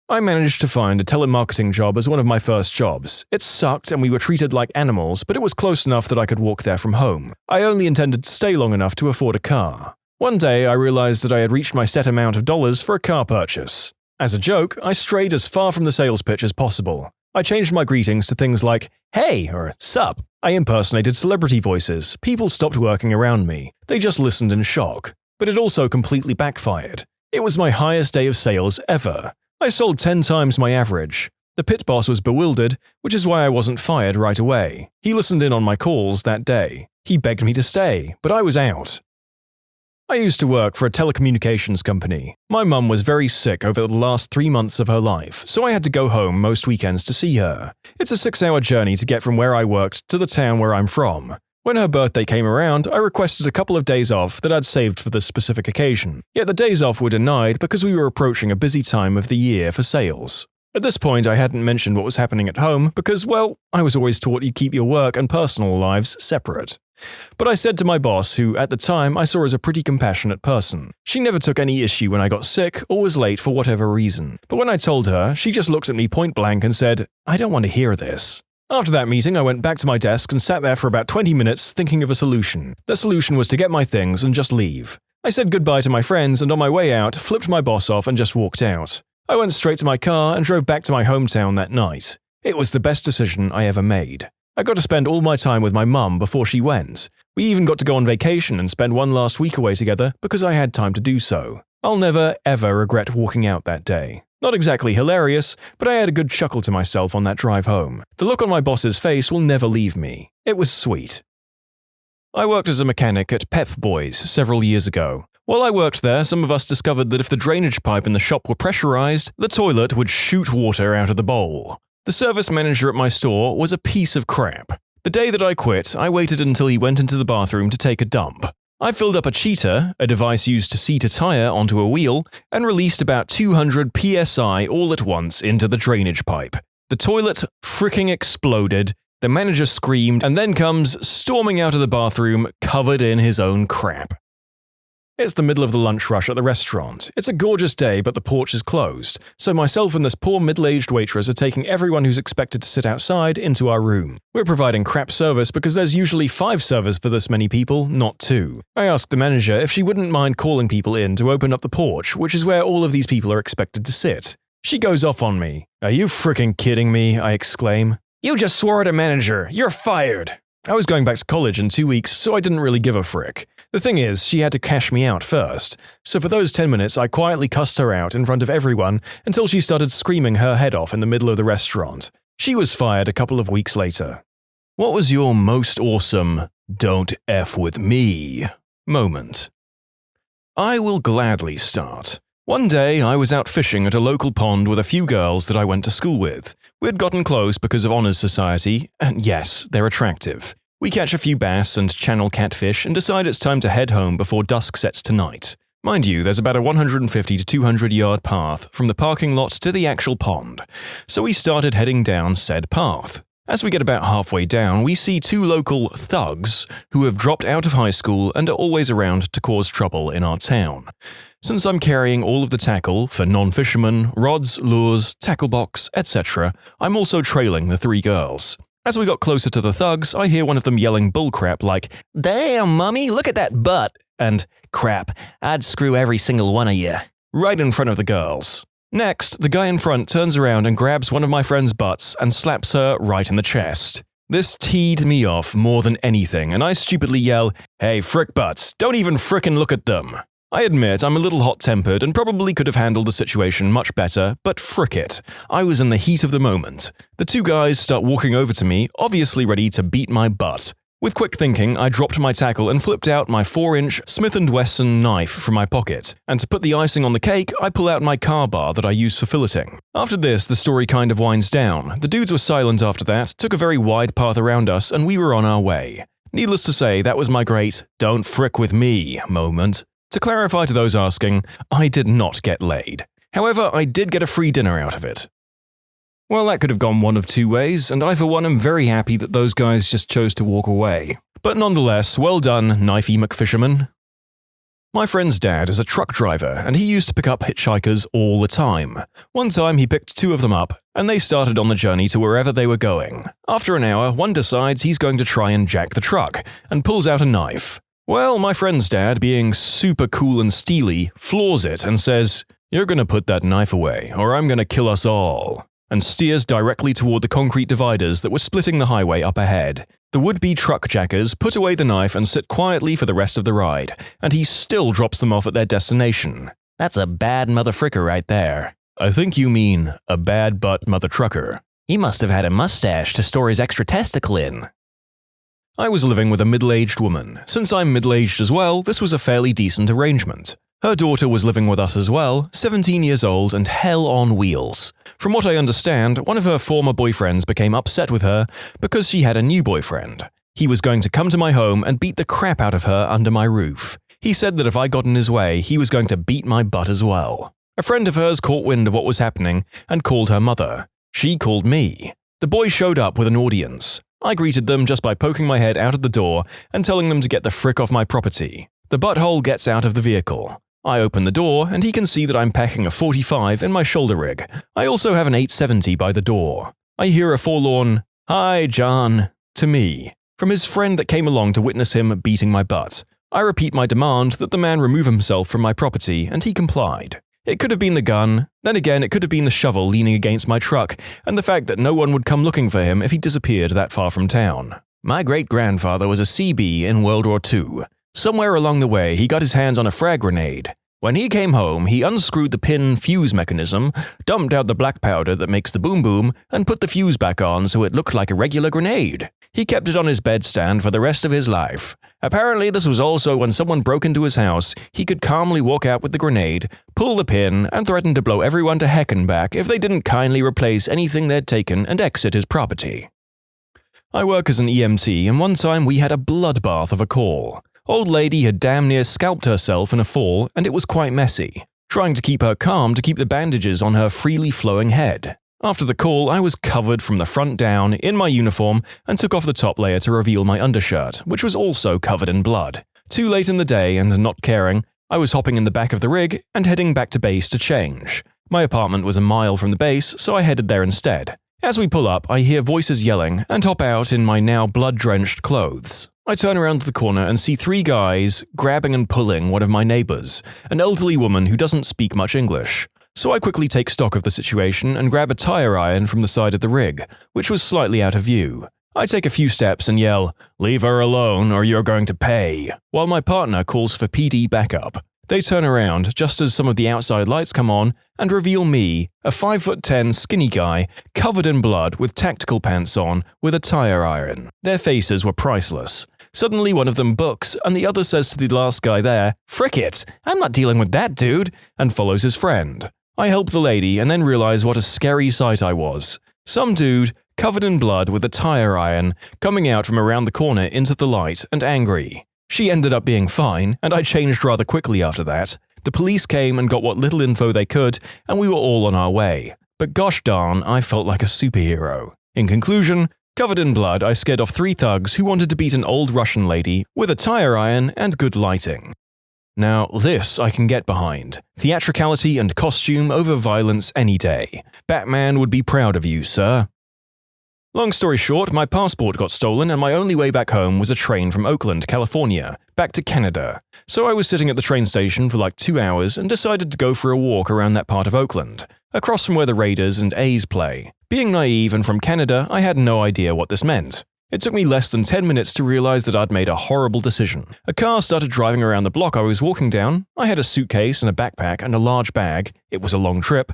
I managed to find a telemarketing job as one of my first jobs. It sucked and we were treated like animals, but it was close enough that I could walk there from home. I only intended to stay long enough to afford a car. One day, I realized that I had reached my set amount of dollars for a car purchase. As a joke, I strayed as far from the sales pitch as possible. I changed my greetings to things like, "Hey," or "Sup." I impersonated celebrity voices. People stopped working around me. They just listened in shock. But it also completely backfired. It was my highest day of sales ever. I sold 10 times my average. The pit boss was bewildered, which is why I wasn't fired right away. He listened in on my calls that day. He begged me to stay, but I was out. I used to work for a telecommunications company. My mum was very sick over the last 3 months of her life, so I had to go home most weekends to see her. It's a 6-hour journey to get from where I worked to the town where I'm from. When her birthday came around, I requested a couple of days off that I'd saved for this specific occasion. Yet the days off were denied because we were approaching a busy time of the year for sales. At this point, I hadn't mentioned what was happening at home because, well, I was always taught you keep your work and personal lives separate. But I said to my boss, who at the time I saw as a pretty compassionate person. She never took any issue when I got sick or was late for whatever reason. But when I told her, she just looked at me point blank and said, "I don't want to hear this." After that meeting, I went back to my desk and sat there for about 20 minutes thinking of a solution. The solution was to get my things and just leave. I said goodbye to my friends and on my way out, flipped my boss off and just walked out. I went straight to my car and drove back to my hometown that night. It was the best decision I ever made. I got to spend all my time with my mum before she went. We even got to go on vacation and spend one last week away together because I had time to do so. I'll never, ever regret walking out that day. Not exactly hilarious, but I had a good chuckle to myself on that drive home. The look on my boss's face will never leave me. It was sweet. I worked as a mechanic at Pep Boys several years ago. While I worked there, some of us discovered that if the drainage pipe in the shop were pressurized, the toilet would shoot water out of the bowl. The service manager at my store was a piece of crap. The day that I quit, I waited until he went into the bathroom to take a dump. I filled up a cheater, a device used to seat a tire onto a wheel, and released about 200 psi all at once into the drainage pipe. The toilet fricking exploded, the manager screamed, and then comes storming out of the bathroom covered in his own crap. It's the middle of the lunch rush at the restaurant. It's a gorgeous day, but the porch is closed, so myself and this poor middle-aged waitress are taking everyone who's expected to sit outside into our room. We're providing crap service because there's usually 5 servers for this many people, not 2. I asked the manager if she wouldn't mind calling people in to open up the porch, which is where all of these people are expected to sit. She goes off on me. "Are you fricking kidding me?" I exclaim. "You just swore at a manager. You're fired." I was going back to college in 2 weeks, so I didn't really give a frick. The thing is, she had to cash me out first, so for those 10 minutes I quietly cussed her out in front of everyone until she started screaming her head off in the middle of the restaurant. She was fired a couple of weeks later. What was your most awesome "don't F with me" moment? I will gladly start. One day, I was out fishing at a local pond with a few girls that I went to school with. We had gotten close because of Honours Society, and yes, they're attractive. We catch a few bass and channel catfish and decide it's time to head home before dusk sets tonight. Mind you, there's about a 150 to 200 yard path from the parking lot to the actual pond, so we started heading down said path. As we get about halfway down, we see two local thugs who have dropped out of high school and are always around to cause trouble in our town. Since I'm carrying all of the tackle for non-fishermen, rods, lures, tackle box, etc., I'm also trailing the three girls. As we got closer to the thugs, I hear one of them yelling bullcrap like, "Damn, mummy, look at that butt!" and "Crap, I'd screw every single one of you," right in front of the girls. Next, the guy in front turns around and grabs one of my friend's butts and slaps her right in the chest. This teed me off more than anything, and I stupidly yell, "Hey, frick butts, don't even frickin' look at them." I admit I'm a little hot-tempered and probably could have handled the situation much better, but frick it, I was in the heat of the moment. The two guys start walking over to me, obviously ready to beat my butt. With quick thinking, I dropped my tackle and flipped out my 4-inch Smith & Wesson knife from my pocket, and to put the icing on the cake, I pull out my car bar that I use for filleting. After this, the story kind of winds down. The dudes were silent after that, took a very wide path around us, and we were on our way. Needless to say, that was my great "don't frick with me" moment. To clarify to those asking, I did not get laid. However, I did get a free dinner out of it. Well, that could have gone one of two ways, and I for one am very happy that those guys just chose to walk away. But nonetheless, well done, Knifey McFisherman. My friend's dad is a truck driver, and he used to pick up hitchhikers all the time. One time he picked two of them up, and they started on the journey to wherever they were going. After an hour, one decides he's going to try and jack the truck, and pulls out a knife. Well, my friend's dad, being super cool and steely, floors it and says, "You're gonna put that knife away, or I'm gonna kill us all," and steers directly toward the concrete dividers that were splitting the highway up ahead. The would-be truck jackers put away the knife and sit quietly for the rest of the ride, and he still drops them off at their destination. That's a bad motherfricker right there. I think you mean a bad butt mother trucker. He must have had a mustache to store his extra testicle in. I was living with a middle-aged woman. Since I'm middle-aged as well, this was a fairly decent arrangement. Her daughter was living with us as well, 17 years old and hell on wheels. From what I understand, one of her former boyfriends became upset with her because she had a new boyfriend. He was going to come to my home and beat the crap out of her under my roof. He said that if I got in his way, he was going to beat my butt as well. A friend of hers caught wind of what was happening and called her mother. She called me. The boys showed up with an audience. I greeted them just by poking my head out of the door and telling them to get the frick off my property. The butthole gets out of the vehicle. I open the door, and he can see that I'm packing a .45 in my shoulder rig. I also have an 870 by the door. I hear a forlorn, "Hi, John," to me, from his friend that came along to witness him beating my butt. I repeat my demand that the man remove himself from my property, and he complied. It could have been the gun, then again it could have been the shovel leaning against my truck, and the fact that no one would come looking for him if he disappeared that far from town. My great-grandfather was a CB in World War II. Somewhere along the way, he got his hands on a frag grenade. When he came home, he unscrewed the pin fuse mechanism, dumped out the black powder that makes the boom-boom, and put the fuse back on so it looked like a regular grenade. He kept it on his bedstand for the rest of his life. Apparently, this was also when someone broke into his house, he could calmly walk out with the grenade, pull the pin, and threaten to blow everyone to heck and back if they didn't kindly replace anything they'd taken and exit his property. I work as an EMT, and one time we had a bloodbath of a call. Old lady had damn near scalped herself in a fall, and it was quite messy. Trying to keep her calm to keep the bandages on her freely flowing head. After the call, I was covered from the front down, in my uniform, and took off the top layer to reveal my undershirt, which was also covered in blood. Too late in the day, and not caring, I was hopping in the back of the rig and heading back to base to change. My apartment was a mile from the base, so I headed there instead. As we pull up, I hear voices yelling, and hop out in my now blood-drenched clothes. I turn around the corner and see three guys grabbing and pulling one of my neighbors, an elderly woman who doesn't speak much English. So I quickly take stock of the situation and grab a tire iron from the side of the rig, which was slightly out of view. I take a few steps and yell, "Leave her alone or you're going to pay," while my partner calls for PD backup. They turn around just as some of the outside lights come on and reveal me, a 5'10" skinny guy, covered in blood with tactical pants on with a tire iron. Their faces were priceless. Suddenly one of them books and the other says to the last guy there, "Frick it, I'm not dealing with that dude," and follows his friend. I help the lady and then realize what a scary sight I was. Some dude, covered in blood with a tire iron, coming out from around the corner into the light and angry. She ended up being fine, and I changed rather quickly after that. The police came and got what little info they could, and we were all on our way. But gosh darn, I felt like a superhero. In conclusion, covered in blood, I scared off 3 thugs who wanted to beat an old Russian lady with a tire iron and good lighting. Now, this I can get behind. Theatricality and costume over violence any day. Batman would be proud of you, sir. Long story short, my passport got stolen and my only way back home was a train from Oakland, California, back to Canada. So I was sitting at the train station for like 2 hours and decided to go for a walk around that part of Oakland, across from where the Raiders and A's play. Being naive and from Canada, I had no idea what this meant. It took me less than 10 minutes to realize that I'd made a horrible decision. A car started driving around the block I was walking down. I had a suitcase and a backpack and a large bag. It was a long trip.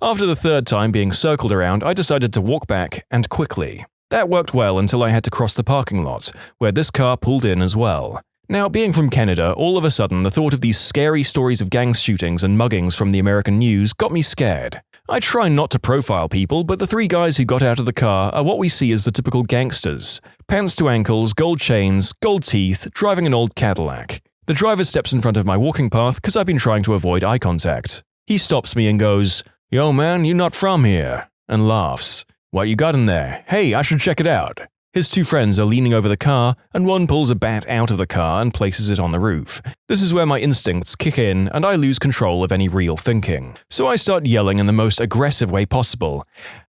After the 3rd time being circled around, I decided to walk back, and quickly. That worked well until I had to cross the parking lot, where this car pulled in as well. Now, being from Canada, all of a sudden the thought of these scary stories of gang shootings and muggings from the American news got me scared. I try not to profile people, but the 3 guys who got out of the car are what we see as the typical gangsters. Pants to ankles, gold chains, gold teeth, driving an old Cadillac. The driver steps in front of my walking path because I've been trying to avoid eye contact. He stops me and goes, "Yo man, you not from here," and laughs. "What you got in there? Hey, I should check it out." His 2 friends are leaning over the car, and one pulls a bat out of the car and places it on the roof. This is where my instincts kick in and I lose control of any real thinking. So I start yelling in the most aggressive way possible.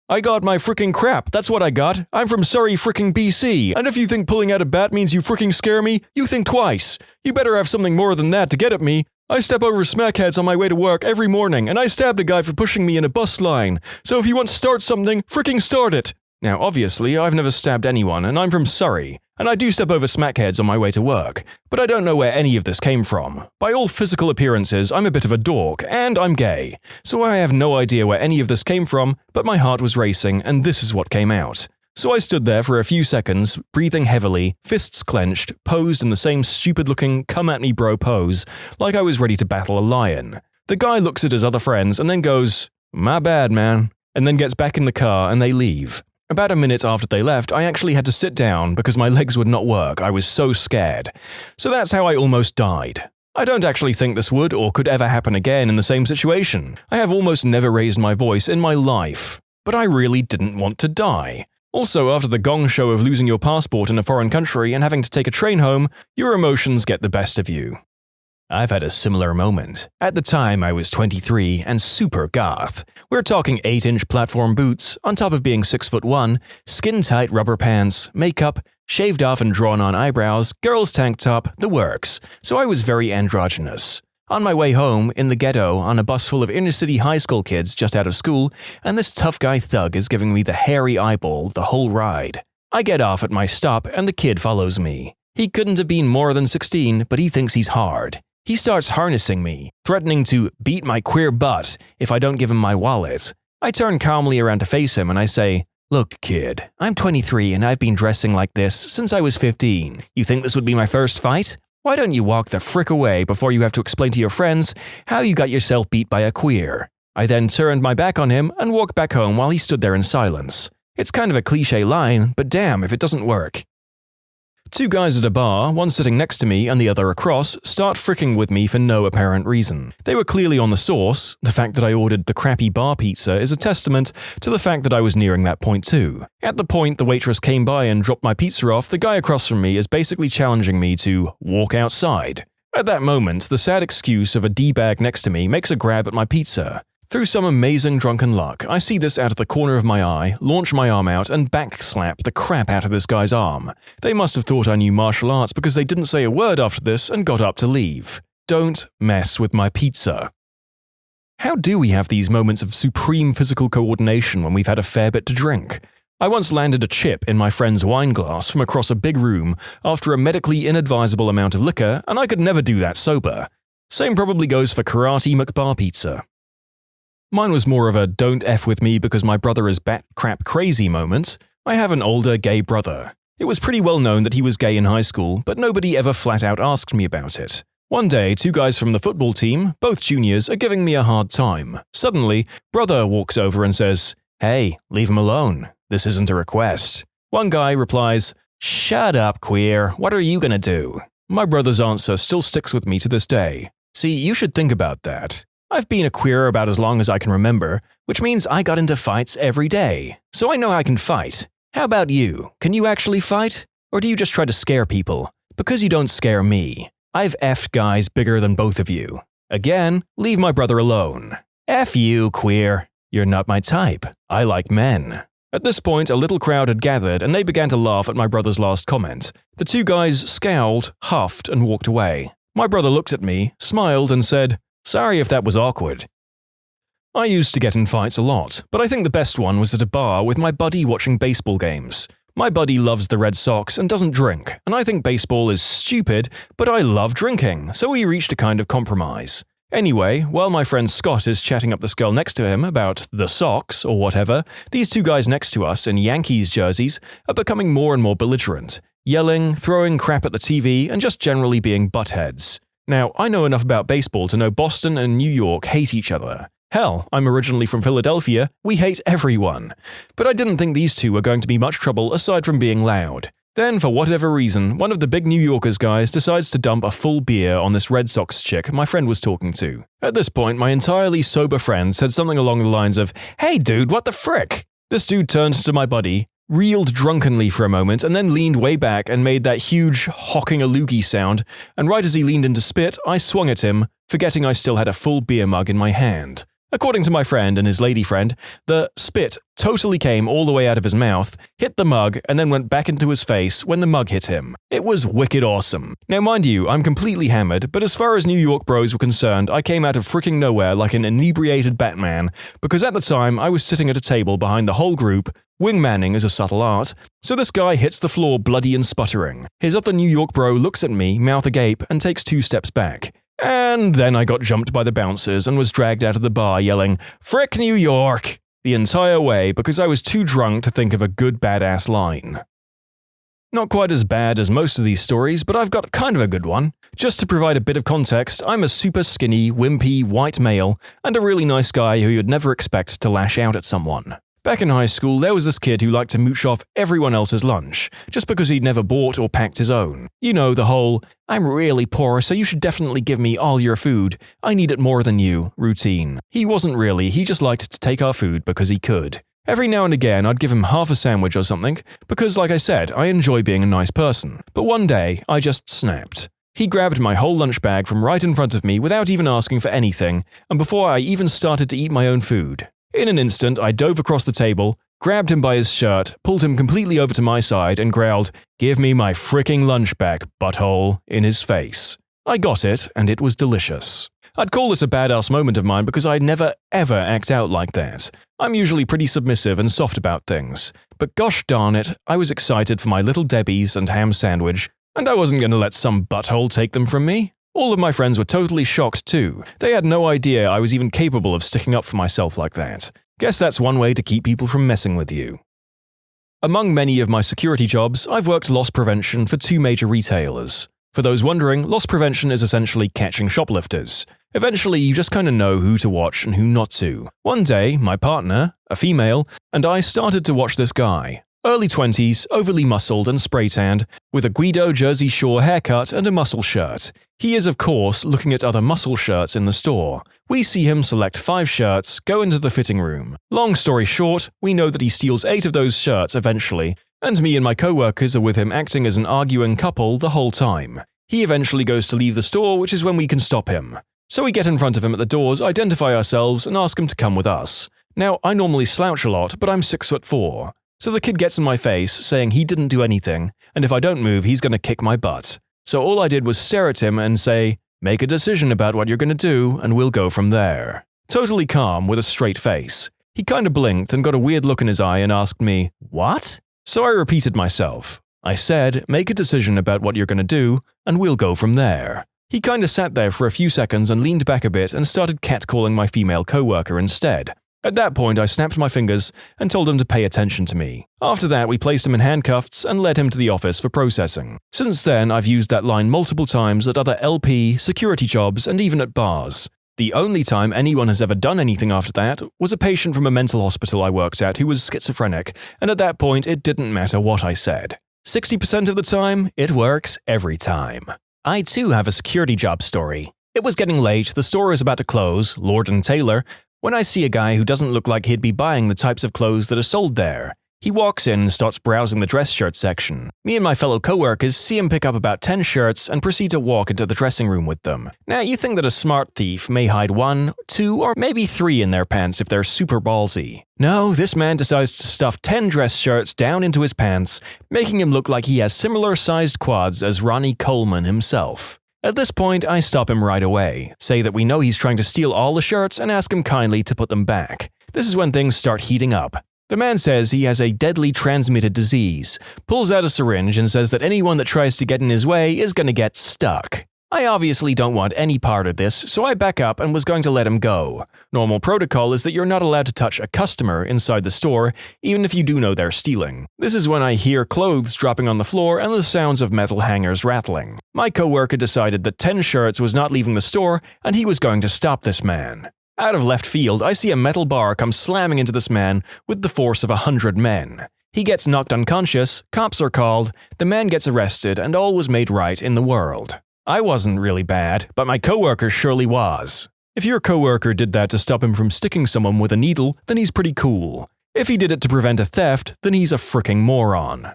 "I got my fricking crap, that's what I got. I'm from Surrey fricking BC, and if you think pulling out a bat means you fricking scare me, you think twice. You better have something more than that to get at me. I step over smackheads on my way to work every morning, and I stabbed a guy for pushing me in a bus line. So if you want to start something, fricking start it." Now, obviously, I've never stabbed anyone, and I'm from Surrey, and I do step over smackheads on my way to work, but I don't know where any of this came from. By all physical appearances, I'm a bit of a dork, and I'm gay, so I have no idea where any of this came from, but my heart was racing, and this is what came out. So I stood there for a few seconds, breathing heavily, fists clenched, posed in the same stupid-looking come-at-me-bro pose, like I was ready to battle a lion. The guy looks at his other friends and then goes, "My bad, man," and then gets back in the car and they leave. About a minute after they left, I actually had to sit down because my legs would not work, I was so scared. So that's how I almost died. I don't actually think this would or could ever happen again in the same situation. I have almost never raised my voice in my life. But I really didn't want to die. Also, after the gong show of losing your passport in a foreign country and having to take a train home, your emotions get the best of you. I've had a similar moment. At the time, I was 23 and super goth. We're talking 8-inch platform boots, on top of being 6'1", skin-tight rubber pants, makeup, shaved off and drawn on eyebrows, girls' tank top, the works. So I was very androgynous. On my way home, in the ghetto, on a bus full of inner-city high school kids just out of school, and this tough guy thug is giving me the hairy eyeball the whole ride. I get off at my stop and the kid follows me. He couldn't have been more than 16, but he thinks he's hard. He starts harnessing me, threatening to beat my queer butt if I don't give him my wallet. I turn calmly around to face him and I say, "Look, kid, I'm 23 and I've been dressing like this since I was 15. You think this would be my first fight? Why don't you walk the frick away before you have to explain to your friends how you got yourself beat by a queer?" I then turned my back on him and walked back home while he stood there in silence. It's kind of a cliche line, but damn if it doesn't work. 2 guys at a bar, one sitting next to me and the other across, start fricking with me for no apparent reason. They were clearly on the sauce. The fact that I ordered the crappy bar pizza is a testament to the fact that I was nearing that point too. At the point the waitress came by and dropped my pizza off, the guy across from me is basically challenging me to walk outside. At that moment, the sad excuse of a D-bag next to me makes a grab at my pizza. Through some amazing drunken luck, I see this out of the corner of my eye, launch my arm out, and backslap the crap out of this guy's arm. They must have thought I knew martial arts because they didn't say a word after this and got up to leave. Don't mess with my pizza. How do we have these moments of supreme physical coordination when we've had a fair bit to drink? I once landed a chip in my friend's wine glass from across a big room after a medically inadvisable amount of liquor, and I could never do that sober. Same probably goes for Karate McBar Pizza. Mine was more of a don't F with me because my brother is bat crap crazy moment. I have an older gay brother. It was pretty well known that he was gay in high school, but nobody ever flat out asked me about it. One day, 2 guys from the football team, both juniors, are giving me a hard time. Suddenly, brother walks over and says, "Hey, leave him alone. This isn't a request." One guy replies, "Shut up, queer. What are you gonna do?" My brother's answer still sticks with me to this day. See, you should think about that. I've been a queer about as long as I can remember, which means I got into fights every day. So I know I can fight. How about you? Can you actually fight? Or do you just try to scare people? Because you don't scare me. I've effed guys bigger than both of you. Again, leave my brother alone. F you, queer. You're not my type. I like men. At this point, a little crowd had gathered and they began to laugh at my brother's last comment. The 2 guys scowled, huffed, and walked away. My brother looked at me, smiled, and said, "Sorry if that was awkward." I used to get in fights a lot, but I think the best one was at a bar with my buddy watching baseball games. My buddy loves the Red Sox and doesn't drink, and I think baseball is stupid, but I love drinking, so we reached a kind of compromise. Anyway, while my friend Scott is chatting up this girl next to him about the Sox or whatever, these 2 guys next to us in Yankees jerseys are becoming more and more belligerent, yelling, throwing crap at the TV, and just generally being buttheads. Now, I know enough about baseball to know Boston and New York hate each other. Hell, I'm originally from Philadelphia, we hate everyone. But I didn't think these 2 were going to be much trouble aside from being loud. Then, for whatever reason, one of the big New Yorkers guys decides to dump a full beer on this Red Sox chick my friend was talking to. At this point, my entirely sober friend said something along the lines of, "Hey dude, what the frick?" This dude turned to my buddy, reeled drunkenly for a moment, and then leaned way back and made that huge hocking a loogie sound, and right as he leaned in to spit, I swung at him, forgetting I still had a full beer mug in my hand. According to my friend and his lady friend, the spit totally came all the way out of his mouth, hit the mug, and then went back into his face when the mug hit him. It was wicked awesome. Now mind you, I'm completely hammered, but as far as New York bros were concerned, I came out of freaking nowhere like an inebriated Batman, because at the time I was sitting at a table behind the whole group. Wingmanning is a subtle art, so this guy hits the floor bloody and sputtering. His other New York bro looks at me, mouth agape, and takes 2 steps back. And then I got jumped by the bouncers and was dragged out of the bar yelling, "Frick New York!" the entire way because I was too drunk to think of a good badass line. Not quite as bad as most of these stories, but I've got kind of a good one. Just to provide a bit of context, I'm a super skinny, wimpy, white male, and a really nice guy who you'd never expect to lash out at someone. Back in high school, there was this kid who liked to mooch off everyone else's lunch, just because he'd never bought or packed his own. You know, the whole, "I'm really poor, so you should definitely give me all your food. I need it more than you" routine. He wasn't really, he just liked to take our food because he could. Every now and again, I'd give him half a sandwich or something, because like I said, I enjoy being a nice person. But one day, I just snapped. He grabbed my whole lunch bag from right in front of me without even asking for anything, and before I even started to eat my own food. In an instant, I dove across the table, grabbed him by his shirt, pulled him completely over to my side, and growled, "Give me my fricking lunch back, butthole," in his face. I got it, and it was delicious. I'd call this a badass moment of mine because I never ever act out like that. I'm usually pretty submissive and soft about things. But gosh darn it, I was excited for my little Debbie's and ham sandwich, and I wasn't going to let some butthole take them from me. All of my friends were totally shocked too. They had no idea I was even capable of sticking up for myself like that. Guess that's one way to keep people from messing with you. Among many of my security jobs, I've worked loss prevention for 2 major retailers. For those wondering, loss prevention is essentially catching shoplifters. Eventually, you just kind of know who to watch and who not to. One day, my partner, a female, and I started to watch this guy. Early 20s, overly muscled and spray-tanned, with a Guido Jersey Shore haircut and a muscle shirt. He is, of course, looking at other muscle shirts in the store. We see him select 5 shirts, go into the fitting room. Long story short, we know that he steals 8 of those shirts eventually, and me and my co-workers are with him acting as an arguing couple the whole time. He eventually goes to leave the store, which is when we can stop him. So we get in front of him at the doors, identify ourselves, and ask him to come with us. Now, I normally slouch a lot, but I'm 6'4". So the kid gets in my face, saying he didn't do anything, and if I don't move, he's going to kick my butt. So all I did was stare at him and say, "Make a decision about what you're going to do, and we'll go from there." Totally calm, with a straight face. He kinda blinked and got a weird look in his eye and asked me, "What?" So I repeated myself. I said, "Make a decision about what you're gonna do, and we'll go from there." He kinda sat there for a few seconds and leaned back a bit and started catcalling my female coworker instead. At that point, I snapped my fingers and told him to pay attention to me. After that, we placed him in handcuffs and led him to the office for processing. Since then, I've used that line multiple times at other LP, security jobs, and even at bars. The only time anyone has ever done anything after that was a patient from a mental hospital I worked at who was schizophrenic, and at that point, it didn't matter what I said. 60% of the time, it works every time. I too have a security job story. It was getting late, the store is about to close, Lord & Taylor, when I see a guy who doesn't look like he'd be buying the types of clothes that are sold there. He walks in and starts browsing the dress shirt section. Me and my fellow coworkers see him pick up about 10 shirts and proceed to walk into the dressing room with them. Now, you think that a smart thief may hide 1, 2, or maybe 3 in their pants if they're super ballsy. No, this man decides to stuff 10 dress shirts down into his pants, making him look like he has similar-sized quads as Ronnie Coleman himself. At this point, I stop him right away, say that we know he's trying to steal all the shirts, and ask him kindly to put them back. This is when things start heating up. The man says he has a deadly transmitted disease, pulls out a syringe and says that anyone that tries to get in his way is going to get stuck. I obviously don't want any part of this, so I back up and was going to let him go. Normal protocol is that you're not allowed to touch a customer inside the store, even if you do know they're stealing. This is when I hear clothes dropping on the floor and the sounds of metal hangers rattling. My coworker decided that 10 shirts was not leaving the store and he was going to stop this man. Out of left field, I see a metal bar come slamming into this man with the force of 100 men. He gets knocked unconscious, cops are called, the man gets arrested, and all was made right in the world. I wasn't really bad, but my coworker surely was. If your coworker did that to stop him from sticking someone with a needle, then he's pretty cool. If he did it to prevent a theft, then he's a fricking moron.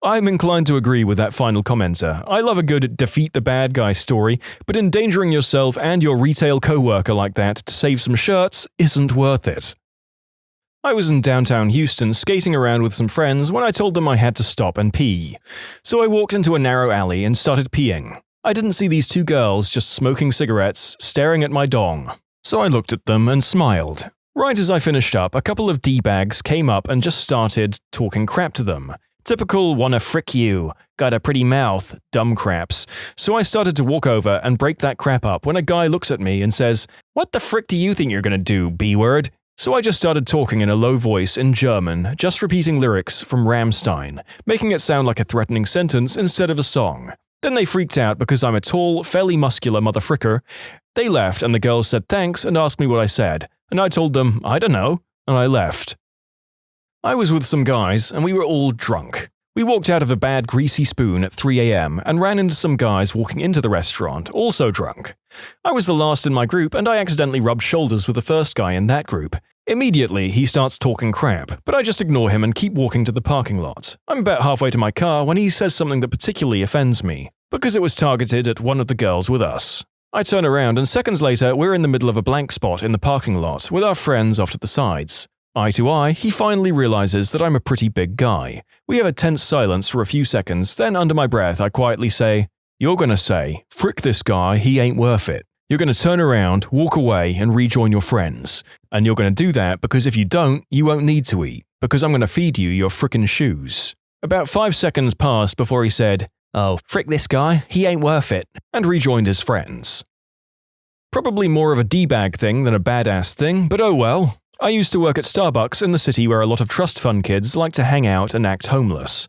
I'm inclined to agree with that final commenter. I love a good defeat the bad guy story, but endangering yourself and your retail coworker like that to save some shirts isn't worth it. I was in downtown Houston skating around with some friends when I told them I had to stop and pee. So I walked into a narrow alley and started peeing. I didn't see these 2 girls just smoking cigarettes, staring at my dong. So I looked at them and smiled. Right as I finished up, a couple of D-bags came up and just started talking crap to them. Typical wanna frick you, got a pretty mouth, dumb craps. So I started to walk over and break that crap up when a guy looks at me and says, "What the frick do you think you're gonna do, B-word?" So I just started talking in a low voice in German, just repeating lyrics from Rammstein, making it sound like a threatening sentence instead of a song. Then they freaked out because I'm a tall, fairly muscular motherfricker. They left and the girls said thanks and asked me what I said, and I told them, I don't know, and I left. I was with some guys, and we were all drunk. We walked out of a bad greasy spoon at 3 a.m. and ran into some guys walking into the restaurant, also drunk. I was the last in my group, and I accidentally rubbed shoulders with the first guy in that group. Immediately, he starts talking crap, but I just ignore him and keep walking to the parking lot. I'm about halfway to my car when he says something that particularly offends me, because it was targeted at one of the girls with us. I turn around, and seconds later, we're in the middle of a blank spot in the parking lot with our friends off to the sides. Eye to eye, he finally realizes that I'm a pretty big guy. We have a tense silence for a few seconds, then under my breath I quietly say, "You're gonna say, frick this guy, he ain't worth it. You're gonna turn around, walk away, and rejoin your friends. And you're gonna do that because if you don't, you won't need to eat, because I'm gonna feed you your frickin' shoes." About 5 seconds passed before he said, "Oh, frick this guy, he ain't worth it," and rejoined his friends. Probably more of a D-bag thing than a badass thing, but oh well. I used to work at Starbucks in the city where a lot of trust fund kids like to hang out and act homeless.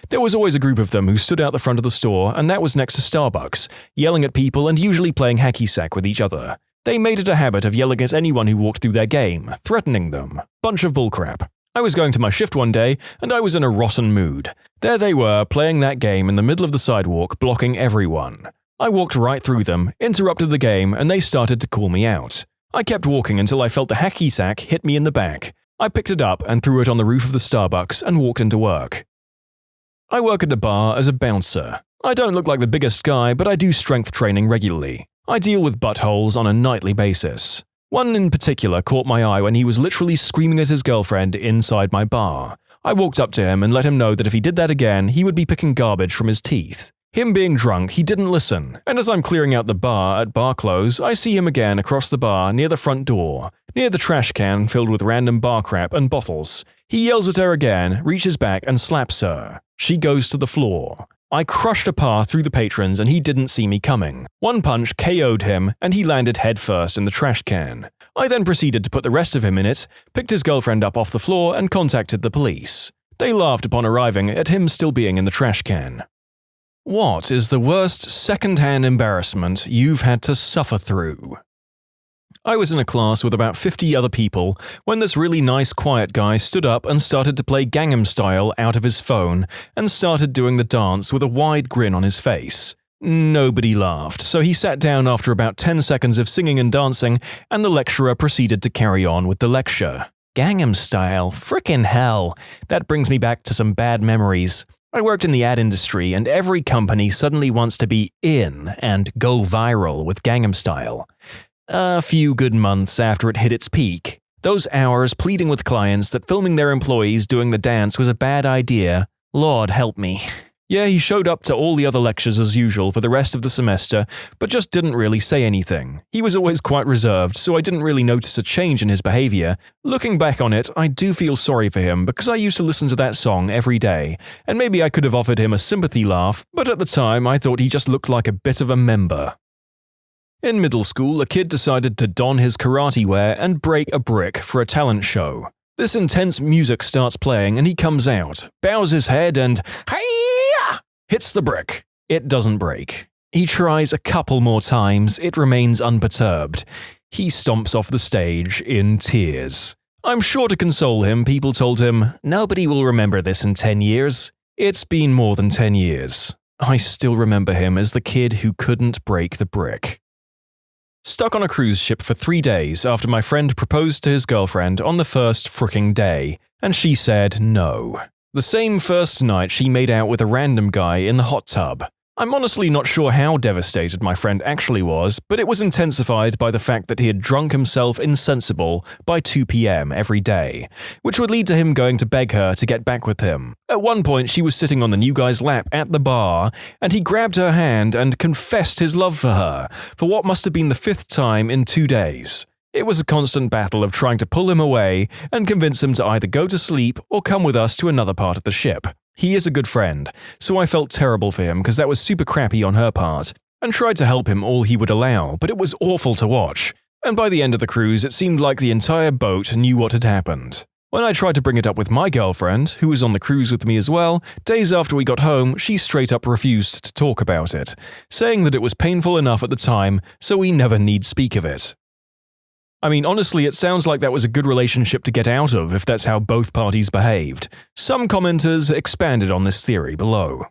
There was always a group of them who stood out the front of the store, and that was next to Starbucks, yelling at people and usually playing hacky sack with each other. They made it a habit of yelling at anyone who walked through their game, threatening them. Bunch of bullcrap. I was going to my shift one day, and I was in a rotten mood. There they were, playing that game in the middle of the sidewalk, blocking everyone. I walked right through them, interrupted the game, and they started to call me out. I kept walking until I felt the hacky sack hit me in the back. I picked it up and threw it on the roof of the Starbucks and walked into work. I work at a bar as a bouncer. I don't look like the biggest guy, but I do strength training regularly. I deal with buttholes on a nightly basis. One in particular caught my eye when he was literally screaming at his girlfriend inside my bar. I walked up to him and let him know that if he did that again, he would be picking garbage from his teeth. Him being drunk, he didn't listen, and as I'm clearing out the bar at bar close, I see him again across the bar near the front door, near the trash can filled with random bar crap and bottles. He yells at her again, reaches back and slaps her. She goes to the floor. I crushed a path through the patrons and he didn't see me coming. One punch KO'd him and he landed headfirst in the trash can. I then proceeded to put the rest of him in it, picked his girlfriend up off the floor and contacted the police. They laughed upon arriving at him still being in the trash can. What is the worst second-hand embarrassment you've had to suffer through? I was in a class with about 50 other people when this really nice quiet guy stood up and started to play Gangnam Style out of his phone and started doing the dance with a wide grin on his face. Nobody laughed, so he sat down after about 10 seconds of singing and dancing, and the lecturer proceeded to carry on with the lecture. Gangnam Style, frickin' hell. That brings me back to some bad memories. I worked in the ad industry, and every company suddenly wants to be in and go viral with Gangnam Style. A few good months after it hit its peak, those hours pleading with clients that filming their employees doing the dance was a bad idea, Lord help me. Yeah, he showed up to all the other lectures as usual for the rest of the semester, but just didn't really say anything. He was always quite reserved, so I didn't really notice a change in his behavior. Looking back on it, I do feel sorry for him because I used to listen to that song every day, and maybe I could have offered him a sympathy laugh, but at the time I thought he just looked like a bit of a member. In middle school, a kid decided to don his karate wear and break a brick for a talent show. This intense music starts playing and he comes out, bows his head and hi-ya! Hits the brick. It doesn't break. He tries a couple more times, it remains unperturbed. He stomps off the stage in tears. I'm sure to console him, people told him, "Nobody will remember this in 10 years. It's been more than 10 years. I still remember him as the kid who couldn't break the brick. Stuck on a cruise ship for 3 days after my friend proposed to his girlfriend on the first fricking day, and she said no. The same first night she made out with a random guy in the hot tub. I'm honestly not sure how devastated my friend actually was, but it was intensified by the fact that he had drunk himself insensible by 2 p.m. every day, which would lead to him going to beg her to get back with him. At one point, she was sitting on the new guy's lap at the bar, and he grabbed her hand and confessed his love for her, for what must have been the 5th time in 2 days. It was a constant battle of trying to pull him away and convince him to either go to sleep or come with us to another part of the ship. He is a good friend, so I felt terrible for him because that was super crappy on her part, and tried to help him all he would allow, but it was awful to watch. And by the end of the cruise, it seemed like the entire boat knew what had happened. When I tried to bring it up with my girlfriend, who was on the cruise with me as well, days after we got home, she straight up refused to talk about it, saying that it was painful enough at the time, so we never need speak of it. I mean, honestly, it sounds like that was a good relationship to get out of if that's how both parties behaved. Some commenters expanded on this theory below.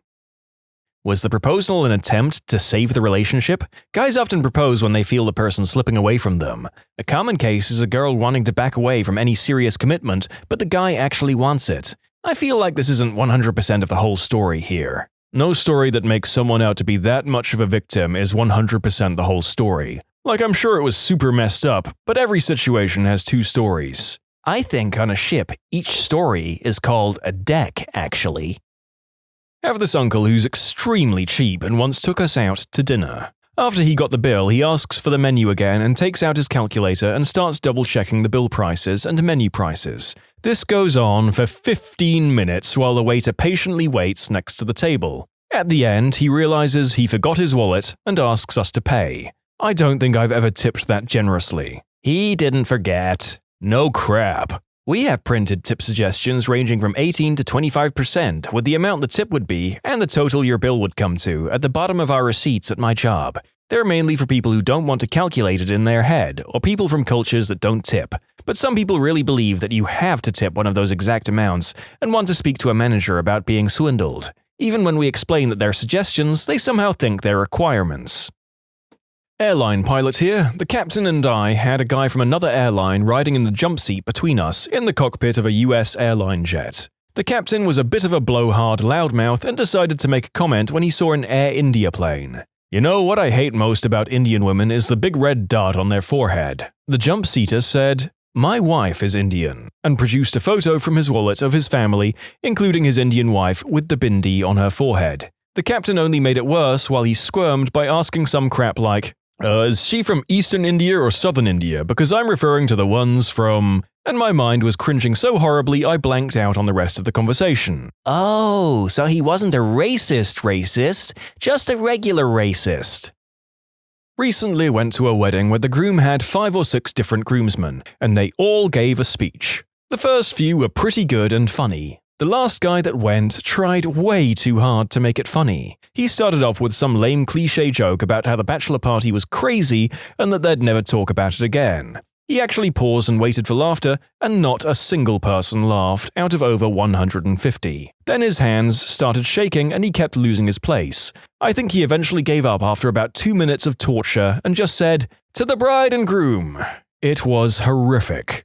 Was the proposal an attempt to save the relationship? Guys often propose when they feel the person slipping away from them. A common case is a girl wanting to back away from any serious commitment, but the guy actually wants it. I feel like this isn't 100% of the whole story here. No story that makes someone out to be that much of a victim is 100% the whole story. Like, I'm sure it was super messed up, but every situation has 2 stories. I think on a ship, each story is called a deck, actually. Have this uncle who's extremely cheap and once took us out to dinner. After he got the bill, he asks for the menu again and takes out his calculator and starts double-checking the bill prices and menu prices. This goes on for 15 minutes while the waiter patiently waits next to the table. At the end, he realizes he forgot his wallet and asks us to pay. I don't think I've ever tipped that generously. He didn't forget. No crap. We have printed tip suggestions ranging from 18 to 25% with the amount the tip would be and the total your bill would come to at the bottom of our receipts at my job. They're mainly for people who don't want to calculate it in their head or people from cultures that don't tip. But some people really believe that you have to tip one of those exact amounts and want to speak to a manager about being swindled. Even when we explain that they're suggestions, they somehow think they're requirements. Airline pilot here. The captain and I had a guy from another airline riding in the jump seat between us in the cockpit of a US airline jet. The captain was a bit of a blowhard loudmouth and decided to make a comment when he saw an Air India plane. You know, what I hate most about Indian women is the big red dot on their forehead. The jump seater said, "My wife is Indian," and produced a photo from his wallet of his family, including his Indian wife with the bindi on her forehead. The captain only made it worse while he squirmed by asking some crap like, is she from Eastern India or Southern India? Because I'm referring to the ones from… And my mind was cringing so horribly I blanked out on the rest of the conversation. Oh, so he wasn't a racist, just a regular racist. Recently went to a wedding where the groom had 5 or 6 different groomsmen, and they all gave a speech. The first few were pretty good and funny. The last guy that went tried way too hard to make it funny. He started off with some lame cliché joke about how the bachelor party was crazy and that they'd never talk about it again. He actually paused and waited for laughter, and not a single person laughed out of over 150. Then his hands started shaking and he kept losing his place. I think he eventually gave up after about 2 minutes of torture and just said, "To the bride and groom." It was horrific.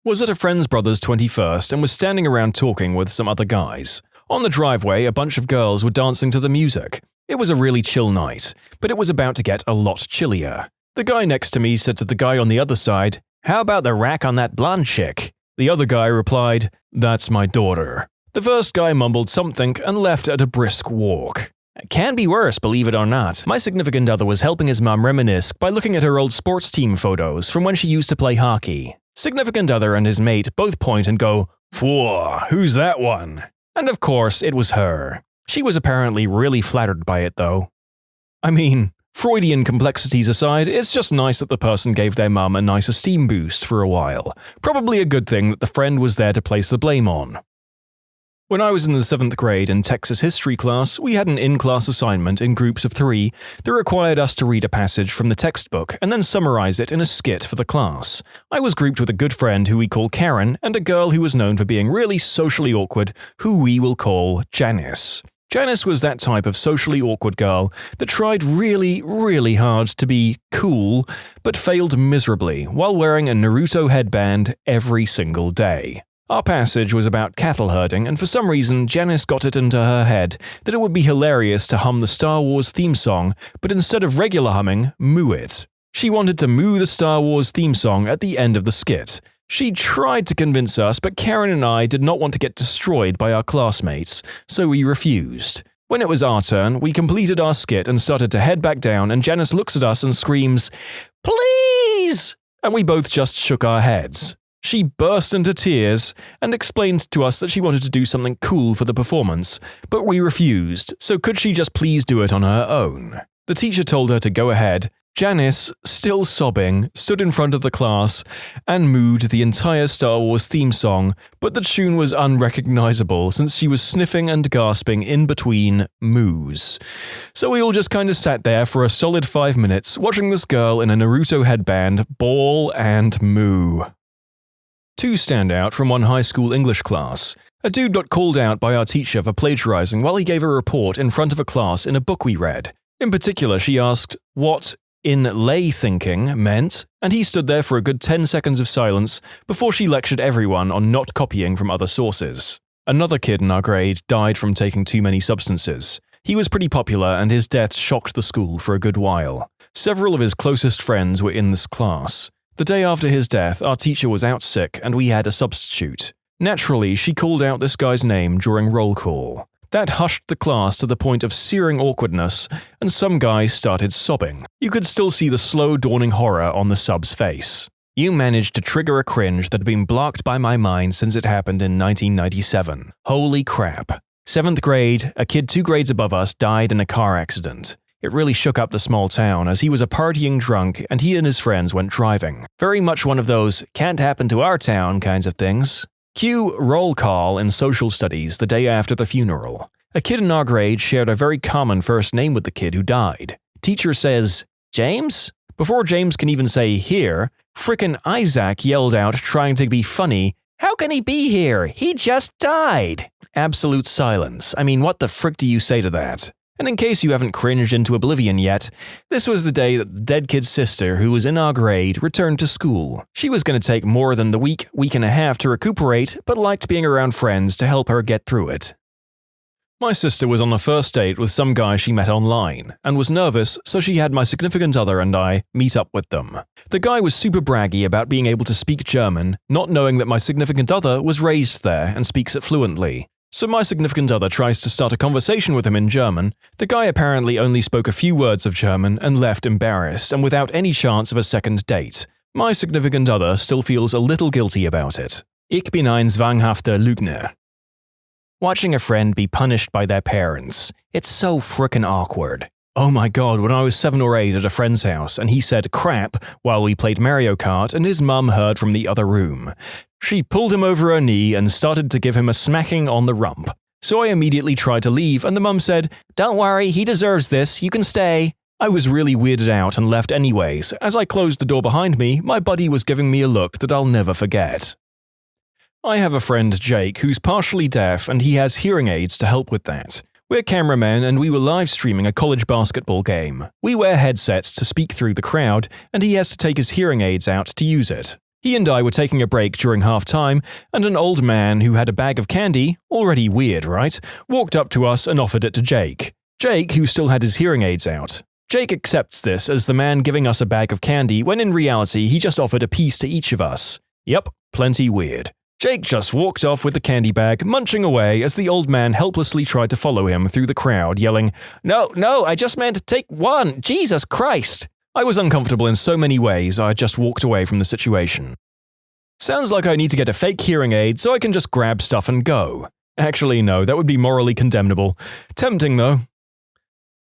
Was at a friend's brother's 21st and was standing around talking with some other guys. On the driveway, a bunch of girls were dancing to the music. It was a really chill night, but it was about to get a lot chillier. The guy next to me said to the guy on the other side, "How about the rack on that blonde chick?" The other guy replied, "That's my daughter." The first guy mumbled something and left at a brisk walk. It can be worse, believe it or not. My significant other was helping his mum reminisce by looking at her old sports team photos from when she used to play hockey. Significant other and his mate both point and go, "Whoa, who's that one?" And of course, it was her. She was apparently really flattered by it though. I mean, Freudian complexities aside, it's just nice that the person gave their mum a nice esteem boost for a while. Probably a good thing that the friend was there to place the blame on. When I was in the 7th grade in Texas history class, we had an in-class assignment in groups of 3 that required us to read a passage from the textbook and then summarize it in a skit for the class. I was grouped with a good friend who we call Karen and a girl who was known for being really socially awkward, who we will call Janice. Janice was that type of socially awkward girl that tried really hard to be cool, but failed miserably while wearing a Naruto headband every single day. Our passage was about cattle herding, and for some reason Janice got it into her head that it would be hilarious to hum the Star Wars theme song, but instead of regular humming, moo it. She wanted to moo the Star Wars theme song at the end of the skit. She tried to convince us, but Karen and I did not want to get destroyed by our classmates, so we refused. When it was our turn, we completed our skit and started to head back down, and Janice looks at us and screams, "Please!" And we both just shook our heads. She burst into tears and explained to us that she wanted to do something cool for the performance, but we refused, so could she just please do it on her own? The teacher told her to go ahead. Janice, still sobbing, stood in front of the class and mooed the entire Star Wars theme song, but the tune was unrecognizable since she was sniffing and gasping in between moos. So we all just kind of sat there for a solid 5 minutes watching this girl in a Naruto headband bawl and moo. 2 stand out from one high school English class. A dude got called out by our teacher for plagiarizing while he gave a report in front of a class in a book we read. In particular, she asked what "in lay thinking" meant, and he stood there for a good 10 seconds of silence before she lectured everyone on not copying from other sources. Another kid in our grade died from taking too many substances. He was pretty popular and his death shocked the school for a good while. Several of his closest friends were in this class. The day after his death, our teacher was out sick and we had a substitute. Naturally, she called out this guy's name during roll call. That hushed the class to the point of searing awkwardness, and some guy started sobbing. You could still see the slow dawning horror on the sub's face. You managed to trigger a cringe that had been blocked by my mind since it happened in 1997. Holy crap. 7th grade, a kid 2 grades above us died in a car accident. It really shook up the small town as he was a partying drunk and he and his friends went driving. Very much one of those can't happen to our town kinds of things. Cue roll call in social studies the day after the funeral. A kid in our grade shared a very common first name with the kid who died. Teacher says, "James?" Before James can even say "here," frickin' Isaac yelled out trying to be funny, "How can he be here? He just died!" Absolute silence. I mean, what the frick do you say to that? And in case you haven't cringed into oblivion yet, this was the day that the dead kid's sister, who was in our grade, returned to school. She was going to take more than the week and a half to recuperate, but liked being around friends to help her get through it. My sister was on a first date with some guy she met online, and was nervous, so she had my significant other and I meet up with them. The guy was super braggy about being able to speak German, not knowing that my significant other was raised there and speaks it fluently. So my significant other tries to start a conversation with him in German. The guy apparently only spoke a few words of German and left embarrassed and without any chance of a second date. My significant other still feels a little guilty about it. Ich bin ein zwanghafter Lügner. Watching a friend be punished by their parents. It's so frickin' awkward. Oh my god, when I was 7 or 8 at a friend's house and he said crap while we played Mario Kart and his mum heard from the other room. She pulled him over her knee and started to give him a smacking on the rump. So I immediately tried to leave and the mum said, "Don't worry, he deserves this, you can stay." I was really weirded out and left anyways. As I closed the door behind me, my buddy was giving me a look that I'll never forget. I have a friend, Jake, who's partially deaf and he has hearing aids to help with that. We're cameramen and we were live streaming a college basketball game. We wear headsets to speak through the crowd and he has to take his hearing aids out to use it. He and I were taking a break during half-time, and an old man who had a bag of candy, already weird, right, walked up to us and offered it to Jake. Jake, who still had his hearing aids out. Jake accepts this as the man giving us a bag of candy when in reality he just offered a piece to each of us. Yep, plenty weird. Jake just walked off with the candy bag, munching away as the old man helplessly tried to follow him through the crowd, yelling, No, I just meant to take one, Jesus Christ! I was uncomfortable in so many ways, I just walked away from the situation. Sounds like I need to get a fake hearing aid so I can just grab stuff and go. Actually, no, that would be morally condemnable. Tempting, though.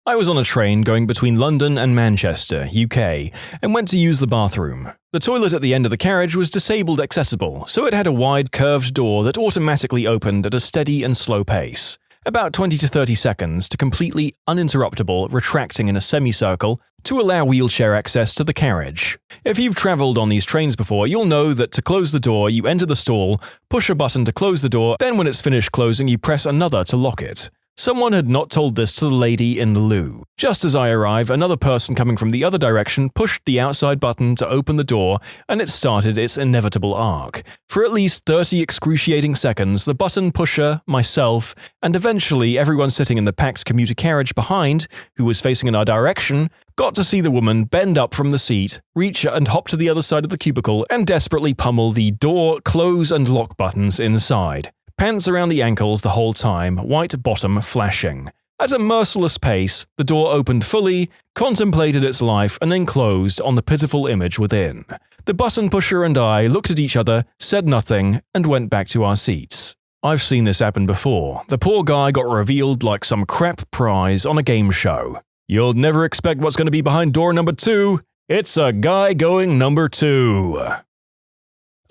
I was on a train going between London and Manchester, UK, and went to use the bathroom. The toilet at the end of the carriage was disabled accessible, so it had a wide curved door that automatically opened at a steady and slow pace. About 20 to 30 seconds to completely uninterruptible retracting in a semicircle to allow wheelchair access to the carriage. If you've travelled on these trains before, you'll know that to close the door, you enter the stall, push a button to close the door, then when it's finished closing, you press another to lock it. Someone had not told this to the lady in the loo. Just as I arrive, another person coming from the other direction pushed the outside button to open the door, and it started its inevitable arc. For at least 30 excruciating seconds, the button pusher, myself, and eventually everyone sitting in the packed commuter carriage behind, who was facing in our direction, got to see the woman bend up from the seat, reach and hop to the other side of the cubicle, and desperately pummel the door, close, and lock buttons inside. Pants around the ankles the whole time, white bottom flashing. At a merciless pace, the door opened fully, contemplated its life, and then closed on the pitiful image within. The button pusher and I looked at each other, said nothing, and went back to our seats. I've seen this happen before. The poor guy got revealed like some crap prize on a game show. You'll never expect what's going to be behind door number 2. It's a guy going number 2.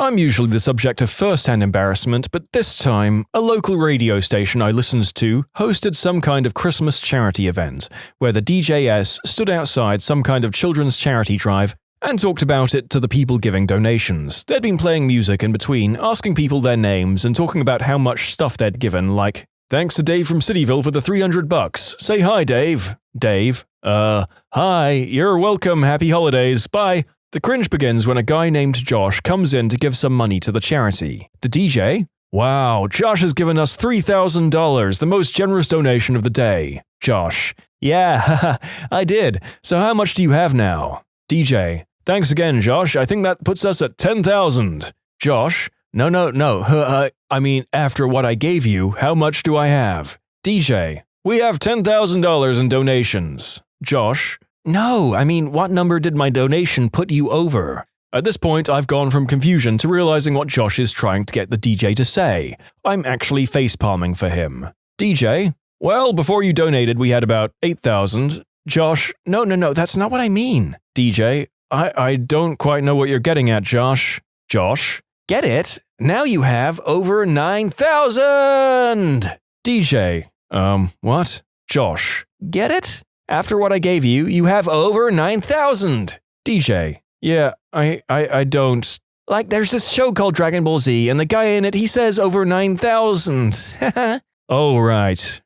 I'm usually the subject of first-hand embarrassment, but this time, a local radio station I listened to hosted some kind of Christmas charity event, where the DJs stood outside some kind of children's charity drive and talked about it to the people giving donations. They'd been playing music in between, asking people their names and talking about how much stuff they'd given, like, "Thanks to Dave from Cityville for the $300. Say hi, Dave." Dave, hi, you're welcome, happy holidays, bye. The cringe begins when a guy named Josh comes in to give some money to the charity. The DJ? Wow, Josh has given us $3,000, the most generous donation of the day. Josh. Yeah, haha, I did. So how much do you have now? DJ. Thanks again, Josh. I think that puts us at 10,000. Josh. No. I mean, after what I gave you, how much do I have? DJ. We have $10,000 in donations. Josh. No, I mean, what number did my donation put you over? At this point, I've gone from confusion to realizing what Josh is trying to get the DJ to say. I'm actually facepalming for him. DJ? Well, before you donated, we had about 8,000. Josh? No, that's not what I mean. DJ? I don't quite know what you're getting at, Josh. Josh? Get it? Now you have over 9,000! DJ? What? Josh? Get it? After what I gave you, you have over 9,000. DJ. Yeah, I don't. Like, there's this show called Dragon Ball Z, and the guy in it, he says over 9,000. Oh, right,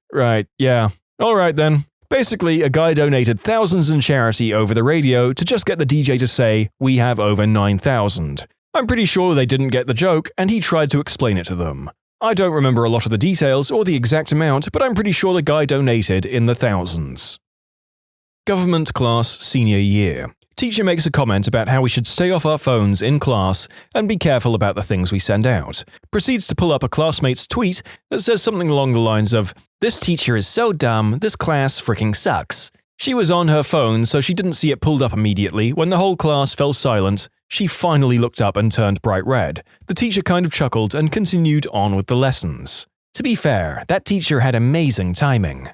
yeah. All right, then. Basically, a guy donated thousands in charity over the radio to just get the DJ to say, we have over 9,000. I'm pretty sure they didn't get the joke, and he tried to explain it to them. I don't remember a lot of the details or the exact amount, but I'm pretty sure the guy donated in the thousands. Government class senior year. Teacher makes a comment about how we should stay off our phones in class and be careful about the things we send out. Proceeds to pull up a classmate's tweet that says something along the lines of, "This teacher is so dumb, this class freaking sucks." She was on her phone, so she didn't see it pulled up immediately. When the whole class fell silent, she finally looked up and turned bright red. The teacher kind of chuckled and continued on with the lessons. To be fair, that teacher had amazing timing.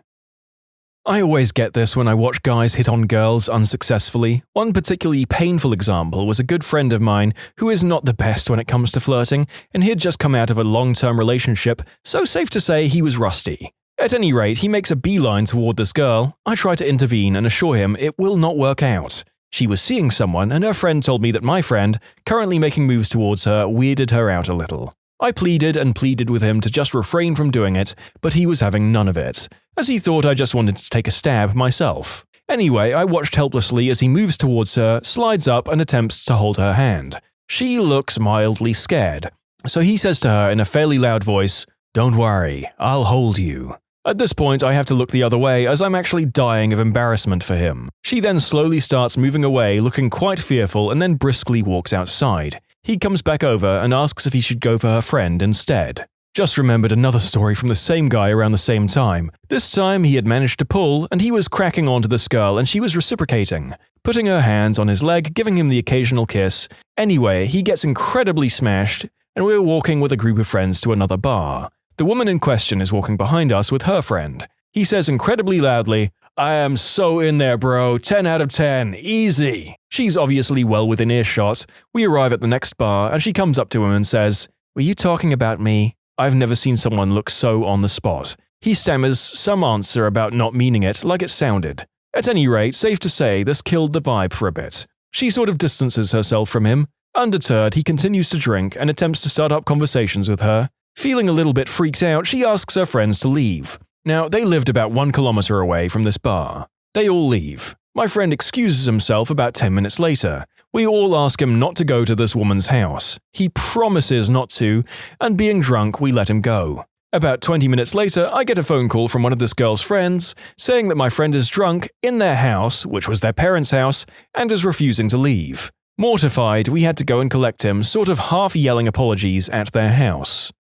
I always get this when I watch guys hit on girls unsuccessfully. One particularly painful example was a good friend of mine who is not the best when it comes to flirting, and he had just come out of a long-term relationship, so safe to say he was rusty. At any rate, he makes a beeline toward this girl. I try to intervene and assure him it will not work out. She was seeing someone, and her friend told me that my friend, currently making moves towards her, weirded her out a little. I pleaded and pleaded with him to just refrain from doing it, but he was having none of it, as he thought I just wanted to take a stab myself. Anyway, I watched helplessly as he moves towards her, slides up and attempts to hold her hand. She looks mildly scared, so he says to her in a fairly loud voice, "Don't worry, I'll hold you." At this point, I have to look the other way as I'm actually dying of embarrassment for him. She then slowly starts moving away, looking quite fearful, and then briskly walks outside. He comes back over and asks if he should go for her friend instead. Just remembered another story from the same guy around the same time. This time he had managed to pull, and he was cracking onto this girl and she was reciprocating, putting her hands on his leg, giving him the occasional kiss. Anyway, he gets incredibly smashed, and we're walking with a group of friends to another bar. The woman in question is walking behind us with her friend. He says incredibly loudly, "I am so in there, bro. 10 out of 10. Easy." She's obviously well within earshot. We arrive at the next bar, and she comes up to him and says, "Were you talking about me?" I've never seen someone look so on the spot. He stammers some answer about not meaning it like it sounded. At any rate, safe to say, this killed the vibe for a bit. She sort of distances herself from him. Undeterred, he continues to drink and attempts to start up conversations with her. Feeling a little bit freaked out, she asks her friends to leave. Now, they lived about 1 kilometer away from this bar. They all leave. My friend excuses himself about 10 minutes later. We all ask him not to go to this woman's house. He promises not to, and being drunk, we let him go. About 20 minutes later, I get a phone call from one of this girl's friends saying that my friend is drunk in their house, which was their parents' house, and is refusing to leave. Mortified, we had to go and collect him, sort of half-yelling apologies at their house.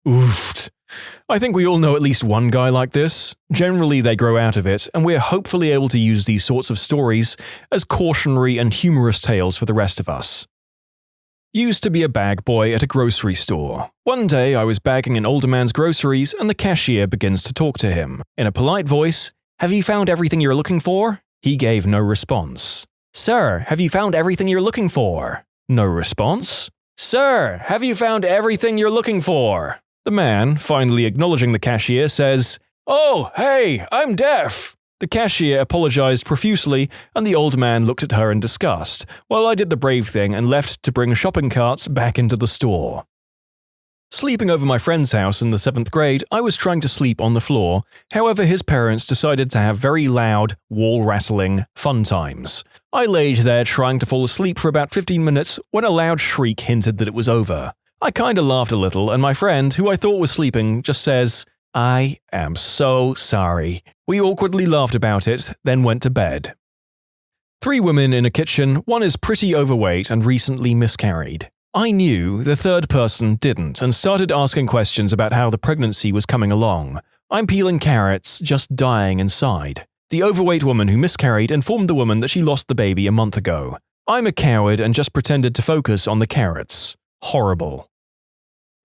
Oof. I think we all know at least one guy like this. Generally, they grow out of it, and we're hopefully able to use these sorts of stories as cautionary and humorous tales for the rest of us. Used to be a bag boy at a grocery store. One day, I was bagging an older man's groceries, and the cashier begins to talk to him. In a polite voice, "Have you found everything you're looking for?" He gave no response. "Sir, have you found everything you're looking for?" No response. "Sir, have you found everything you're looking for?" The man, finally acknowledging the cashier, says, "Oh, hey, I'm deaf." The cashier apologized profusely, and the old man looked at her in disgust, while I did the brave thing and left to bring shopping carts back into the store. Sleeping over my friend's house in the 7th grade, I was trying to sleep on the floor. However, his parents decided to have very loud, wall-rattling fun times. I laid there trying to fall asleep for about 15 minutes when a loud shriek hinted that it was over. I kinda laughed a little, and my friend, who I thought was sleeping, just says, "I am so sorry." We awkwardly laughed about it, then went to bed. 3 women in a kitchen, one is pretty overweight and recently miscarried. I knew, the third person didn't, and started asking questions about how the pregnancy was coming along. I'm peeling carrots, just dying inside. The overweight woman who miscarried informed the woman that she lost the baby a month ago. I'm a coward and just pretended to focus on the carrots. Horrible.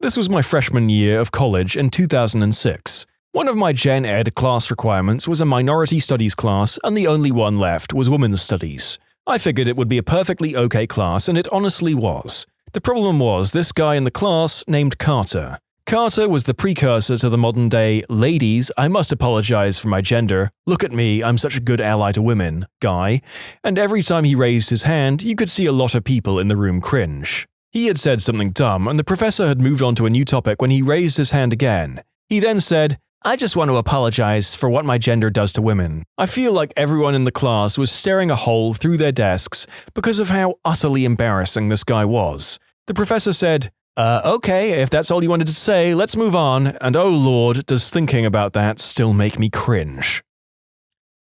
This was my freshman year of college in 2006. One of my Gen Ed class requirements was a minority studies class, and the only one left was women's studies. I figured it would be a perfectly okay class, and it honestly was. The problem was this guy in the class named Carter. Carter was the precursor to the modern-day "ladies, I must apologize for my gender, look at me, I'm such a good ally to women" guy, and every time he raised his hand, you could see a lot of people in the room cringe. He had said something dumb, and the professor had moved on to a new topic when he raised his hand again. He then said, "I just want to apologize for what my gender does to women." I feel like everyone in the class was staring a hole through their desks because of how utterly embarrassing this guy was. The professor said, Okay, if that's all you wanted to say, let's move on, and oh lord, does thinking about that still make me cringe.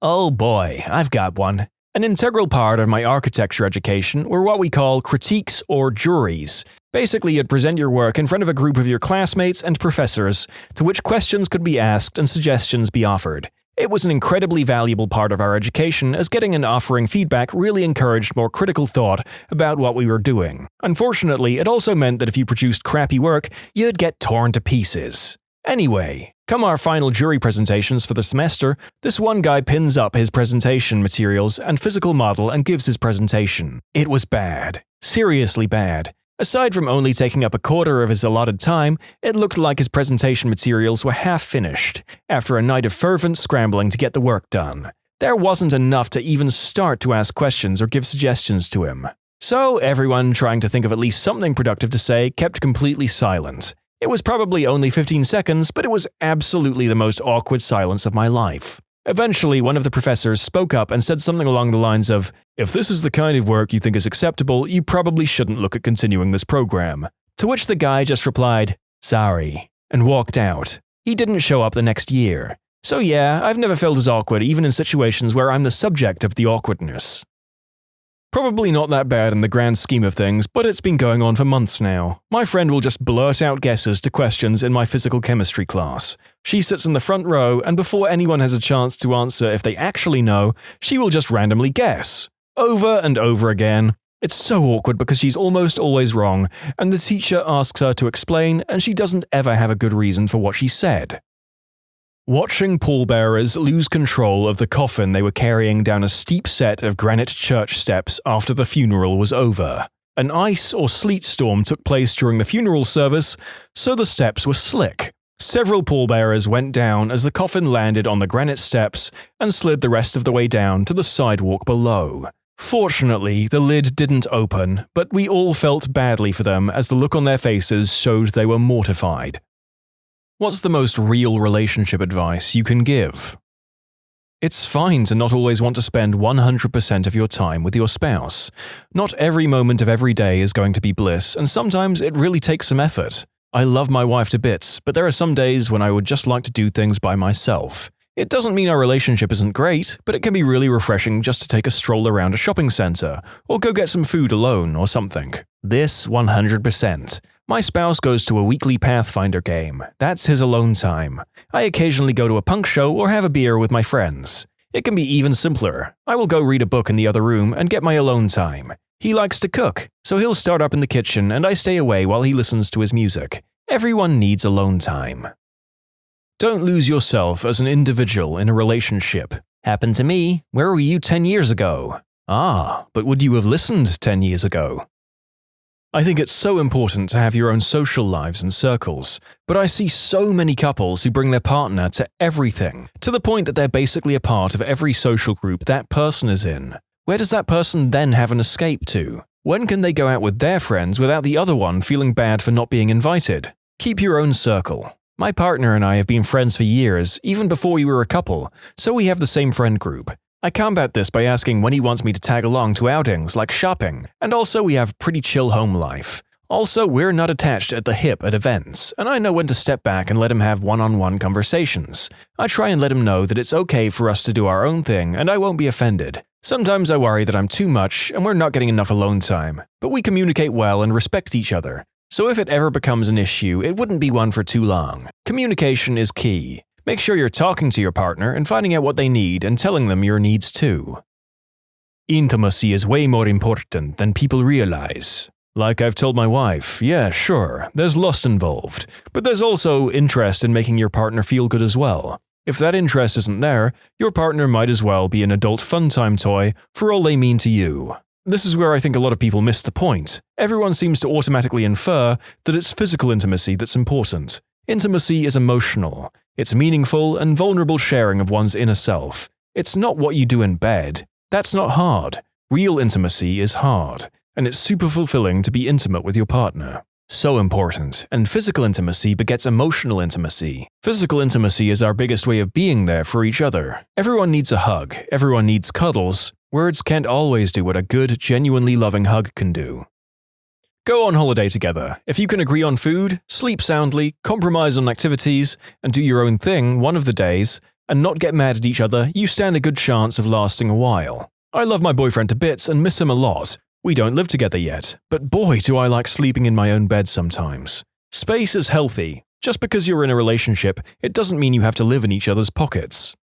Oh boy, I've got one. An integral part of my architecture education were what we call critiques or juries. Basically, you'd present your work in front of a group of your classmates and professors, to which questions could be asked and suggestions be offered. It was an incredibly valuable part of our education, as getting and offering feedback really encouraged more critical thought about what we were doing. Unfortunately, it also meant that if you produced crappy work, you'd get torn to pieces. Anyway, come our final jury presentations for the semester, this one guy pins up his presentation materials and physical model and gives his presentation. It was bad. Seriously bad. Aside from only taking up a quarter of his allotted time, it looked like his presentation materials were half finished, after a night of fervent scrambling to get the work done. There wasn't enough to even start to ask questions or give suggestions to him. So everyone, trying to think of at least something productive to say, kept completely silent. It was probably only 15 seconds, but it was absolutely the most awkward silence of my life. Eventually, one of the professors spoke up and said something along the lines of, "If this is the kind of work you think is acceptable, you probably shouldn't look at continuing this program." To which the guy just replied, "Sorry," and walked out. He didn't show up the next year. So yeah, I've never felt as awkward even in situations where I'm the subject of the awkwardness. Probably not that bad in the grand scheme of things, but it's been going on for months now. My friend will just blurt out guesses to questions in my physical chemistry class. She sits in the front row, and before anyone has a chance to answer if they actually know, she will just randomly guess. Over and over again. It's so awkward because she's almost always wrong, and the teacher asks her to explain, and she doesn't ever have a good reason for what she said. Watching pallbearers lose control of the coffin they were carrying down a steep set of granite church steps after the funeral was over. An ice or sleet storm took place during the funeral service, so the steps were slick. Several pallbearers went down as the coffin landed on the granite steps and slid the rest of the way down to the sidewalk below. Fortunately, the lid didn't open, but we all felt badly for them as the look on their faces showed they were mortified. What's the most real relationship advice you can give? It's fine to not always want to spend 100% of your time with your spouse. Not every moment of every day is going to be bliss, and sometimes it really takes some effort. I love my wife to bits, but there are some days when I would just like to do things by myself. It doesn't mean our relationship isn't great, but it can be really refreshing just to take a stroll around a shopping center, or go get some food alone or something. This 100%. My spouse goes to a weekly Pathfinder game. That's his alone time. I occasionally go to a punk show or have a beer with my friends. It can be even simpler. I will go read a book in the other room and get my alone time. He likes to cook, so he'll start up in the kitchen and I stay away while he listens to his music. Everyone needs alone time. Don't lose yourself as an individual in a relationship. Happened to me. Where were you 10 years ago? Ah, but would you have listened 10 years ago? I think it's so important to have your own social lives and circles, but I see so many couples who bring their partner to everything, to the point that they're basically a part of every social group that person is in. Where does that person then have an escape to? When can they go out with their friends without the other one feeling bad for not being invited? Keep your own circle. My partner and I have been friends for years, even before we were a couple, so we have the same friend group. I combat this by asking when he wants me to tag along to outings like shopping, and also we have pretty chill home life. Also, we're not attached at the hip at events, and I know when to step back and let him have one-on-one conversations. I try and let him know that it's okay for us to do our own thing and I won't be offended. Sometimes I worry that I'm too much and we're not getting enough alone time, but we communicate well and respect each other. So if it ever becomes an issue, it wouldn't be one for too long. Communication is key. Make sure you're talking to your partner and finding out what they need and telling them your needs too. Intimacy is way more important than people realize. Like I've told my wife, yeah, sure, there's lust involved, but there's also interest in making your partner feel good as well. If that interest isn't there, your partner might as well be an adult fun time toy for all they mean to you. This is where I think a lot of people miss the point. Everyone seems to automatically infer that it's physical intimacy that's important. Intimacy is emotional. It's meaningful and vulnerable sharing of one's inner self. It's not what you do in bed. That's not hard. Real intimacy is hard, and it's super fulfilling to be intimate with your partner. So important, and physical intimacy begets emotional intimacy. Physical intimacy is our biggest way of being there for each other. Everyone needs a hug, everyone needs cuddles. Words can't always do what a good, genuinely loving hug can do. Go on holiday together. If you can agree on food, sleep soundly, compromise on activities, and do your own thing one of the days, and not get mad at each other, you stand a good chance of lasting a while. I love my boyfriend to bits and miss him a lot. We don't live together yet, but boy do I like sleeping in my own bed sometimes. Space is healthy. Just because you're in a relationship, it doesn't mean you have to live in each other's pockets.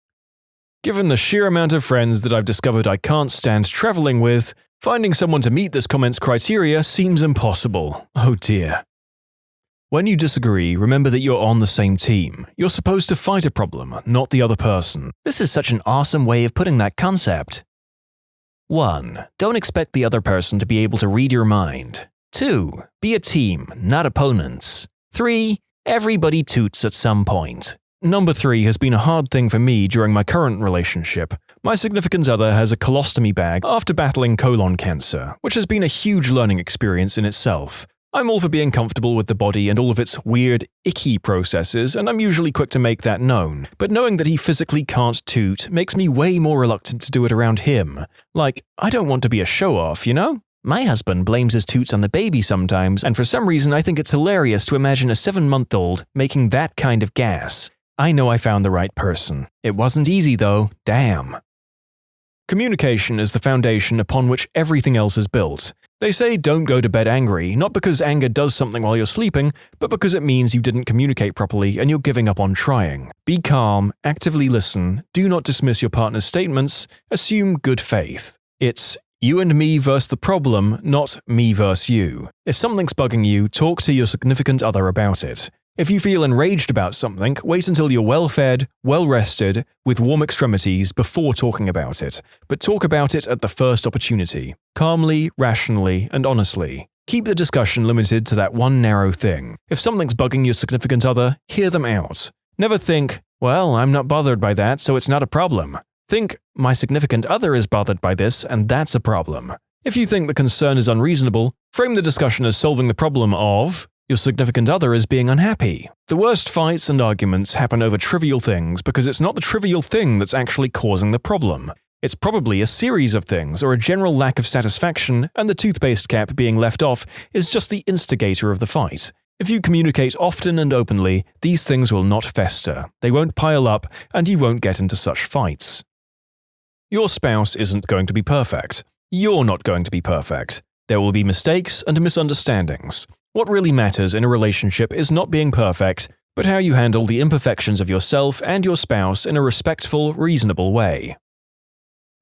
Given the sheer amount of friends that I've discovered I can't stand traveling with, finding someone to meet this comment's criteria seems impossible. Oh dear. When you disagree, remember that you're on the same team. You're supposed to fight a problem, not the other person. This is such an awesome way of putting that concept. 1. Don't expect the other person to be able to read your mind. 2. Be a team, not opponents. 3. Everybody toots at some point. Number 3 has been a hard thing for me during my current relationship. My significant other has a colostomy bag after battling colon cancer, which has been a huge learning experience in itself. I'm all for being comfortable with the body and all of its weird, icky processes, and I'm usually quick to make that known. But knowing that he physically can't toot makes me way more reluctant to do it around him. Like, I don't want to be a show-off, you know? My husband blames his toots on the baby sometimes, and for some reason I think it's hilarious to imagine a 7-month-old making that kind of gas. I know I found the right person. It wasn't easy though, damn. Communication is the foundation upon which everything else is built. They say don't go to bed angry, not because anger does something while you're sleeping, but because it means you didn't communicate properly and you're giving up on trying. Be calm, actively listen, do not dismiss your partner's statements, assume good faith. It's you and me versus the problem, not me versus you. If something's bugging you, talk to your significant other about it. If you feel enraged about something, wait until you're well-fed, well-rested, with warm extremities before talking about it. But talk about it at the first opportunity. Calmly, rationally, and honestly. Keep the discussion limited to that one narrow thing. If something's bugging your significant other, hear them out. Never think, well, I'm not bothered by that, so it's not a problem. Think, my significant other is bothered by this, and that's a problem. If you think the concern is unreasonable, frame the discussion as solving the problem of your significant other is being unhappy. The worst fights and arguments happen over trivial things because it's not the trivial thing that's actually causing the problem. It's probably a series of things or a general lack of satisfaction, and the toothpaste cap being left off is just the instigator of the fight. If you communicate often and openly, these things will not fester, they won't pile up, and you won't get into such fights. Your spouse isn't going to be perfect. You're not going to be perfect. There will be mistakes and misunderstandings. What really matters in a relationship is not being perfect, but how you handle the imperfections of yourself and your spouse in a respectful, reasonable way.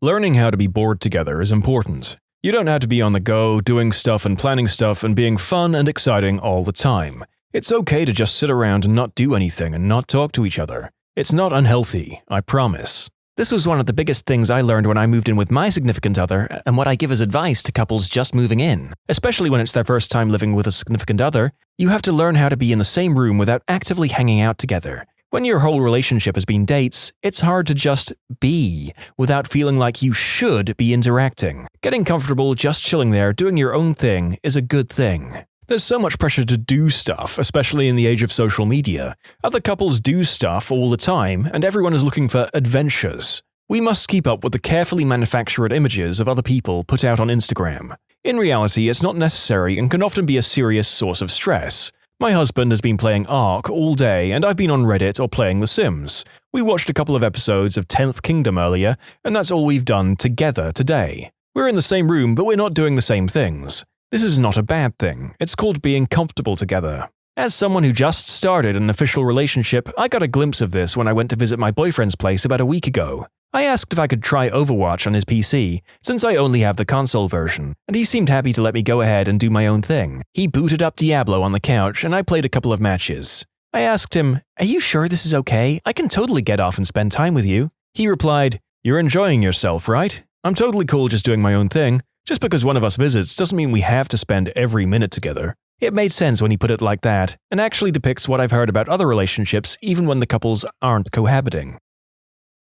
Learning how to be bored together is important. You don't have to be on the go, doing stuff and planning stuff and being fun and exciting all the time. It's okay to just sit around and not do anything and not talk to each other. It's not unhealthy, I promise. This was one of the biggest things I learned when I moved in with my significant other, and what I give as advice to couples just moving in. Especially when it's their first time living with a significant other, you have to learn how to be in the same room without actively hanging out together. When your whole relationship has been dates, it's hard to just be, without feeling like you should be interacting. Getting comfortable just chilling there, doing your own thing, is a good thing. There's so much pressure to do stuff, especially in the age of social media. Other couples do stuff all the time, and everyone is looking for adventures. We must keep up with the carefully manufactured images of other people put out on Instagram. In reality, it's not necessary and can often be a serious source of stress. My husband has been playing Ark all day, and I've been on Reddit or playing The Sims. We watched a couple of episodes of 10th Kingdom earlier, and that's all we've done together today. We're in the same room, but we're not doing the same things. This is not a bad thing. It's called being comfortable together. As someone who just started an official relationship, I got a glimpse of this when I went to visit my boyfriend's place about a week ago. I asked if I could try Overwatch on his PC, since I only have the console version, and he seemed happy to let me go ahead and do my own thing. He booted up Diablo on the couch, and I played a couple of matches. I asked him, "Are you sure this is okay? I can totally get off and spend time with you." He replied, "You're enjoying yourself, right? I'm totally cool just doing my own thing. Just because one of us visits doesn't mean we have to spend every minute together." It made sense when he put it like that, and actually depicts what I've heard about other relationships even when the couples aren't cohabiting.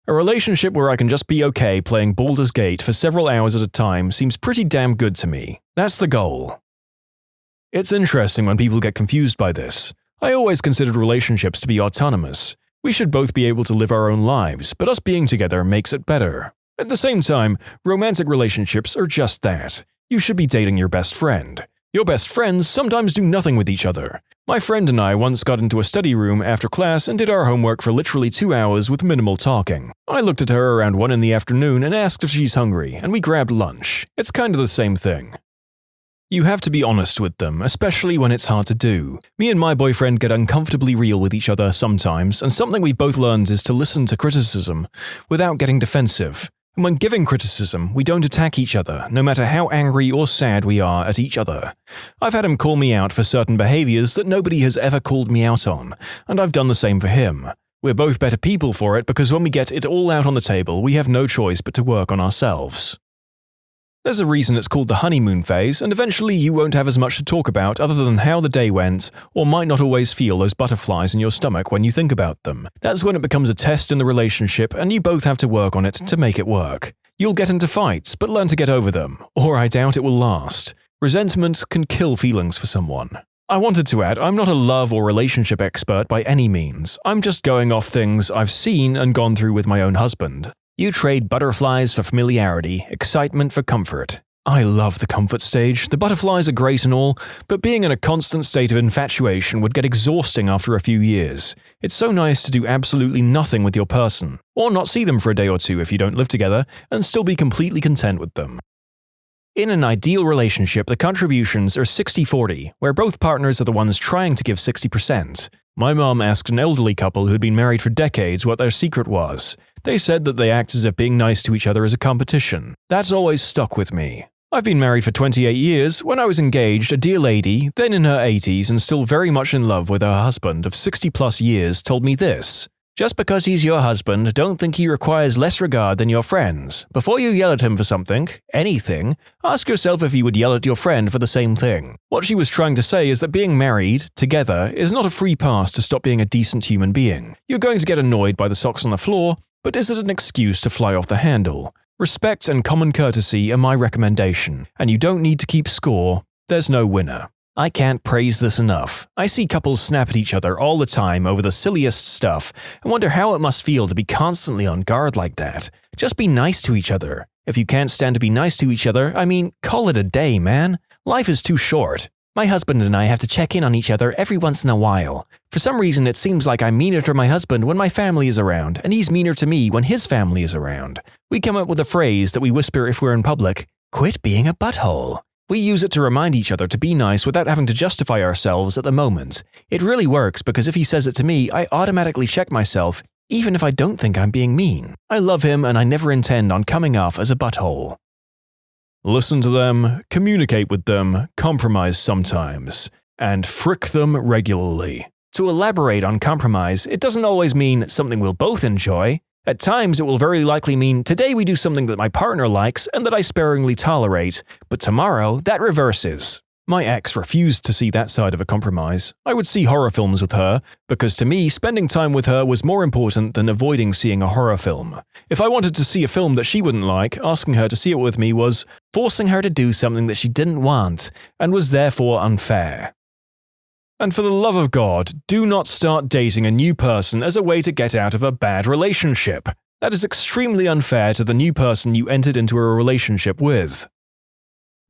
A relationship where I can just be okay playing Baldur's Gate for several hours at a time seems pretty damn good to me. That's the goal. It's interesting when people get confused by this. I always considered relationships to be autonomous. We should both be able to live our own lives, but us being together makes it better. At the same time, romantic relationships are just that. You should be dating your best friend. Your best friends sometimes do nothing with each other. My friend and I once got into a study room after class and did our homework for literally 2 hours with minimal talking. I looked at her around 1 in the afternoon and asked if she's hungry, and we grabbed lunch. It's kind of the same thing. You have to be honest with them, especially when it's hard to do. Me and my boyfriend get uncomfortably real with each other sometimes, and something we've both learned is to listen to criticism without getting defensive. And when giving criticism, we don't attack each other, no matter how angry or sad we are at each other. I've had him call me out for certain behaviors that nobody has ever called me out on, and I've done the same for him. We're both better people for it because when we get it all out on the table, we have no choice but to work on ourselves. There's a reason it's called the honeymoon phase, and eventually you won't have as much to talk about other than how the day went, or might not always feel those butterflies in your stomach when you think about them. That's when it becomes a test in the relationship, and you both have to work on it to make it work. You'll get into fights, but learn to get over them, or I doubt it will last. Resentment can kill feelings for someone. I wanted to add, I'm not a love or relationship expert by any means. I'm just going off things I've seen and gone through with my own husband. You trade butterflies for familiarity, excitement for comfort. I love the comfort stage. The butterflies are great and all, but being in a constant state of infatuation would get exhausting after a few years. It's so nice to do absolutely nothing with your person, or not see them for a day or two if you don't live together, and still be completely content with them. In an ideal relationship, the contributions are 60-40, where both partners are the ones trying to give 60%. My mom asked an elderly couple who'd been married for decades what their secret was. They said that they act as if being nice to each other is a competition. That's always stuck with me. I've been married for 28 years. When I was engaged, a dear lady, then in her 80s and still very much in love with her husband of 60+ years, told me this: "Just because he's your husband, don't think he requires less regard than your friends. Before you yell at him for something, anything, ask yourself if you would yell at your friend for the same thing." What she was trying to say is that being married, together, is not a free pass to stop being a decent human being. You're going to get annoyed by the socks on the floor, but is it an excuse to fly off the handle? Respect and common courtesy are my recommendation, and you don't need to keep score. There's no winner. I can't praise this enough. I see couples snap at each other all the time over the silliest stuff and wonder how it must feel to be constantly on guard like that. Just be nice to each other. If you can't stand to be nice to each other, call it a day, man. Life is too short. My husband and I have to check in on each other every once in a while. For some reason, it seems like I'm meaner to my husband when my family is around, and he's meaner to me when his family is around. We come up with a phrase that we whisper if we're in public: "Quit being a butthole." We use it to remind each other to be nice without having to justify ourselves at the moment. It really works because if he says it to me, I automatically check myself, even if I don't think I'm being mean. I love him and I never intend on coming off as a butthole. Listen to them, communicate with them, compromise sometimes, and frick them regularly. To elaborate on compromise, it doesn't always mean something we'll both enjoy. At times, it will very likely mean today we do something that my partner likes and that I sparingly tolerate, but tomorrow that reverses. My ex refused to see that side of a compromise. I would see horror films with her, because to me, spending time with her was more important than avoiding seeing a horror film. If I wanted to see a film that she wouldn't like, asking her to see it with me was forcing her to do something that she didn't want, and was therefore unfair. And for the love of God, do not start dating a new person as a way to get out of a bad relationship. That is extremely unfair to the new person you entered into a relationship with.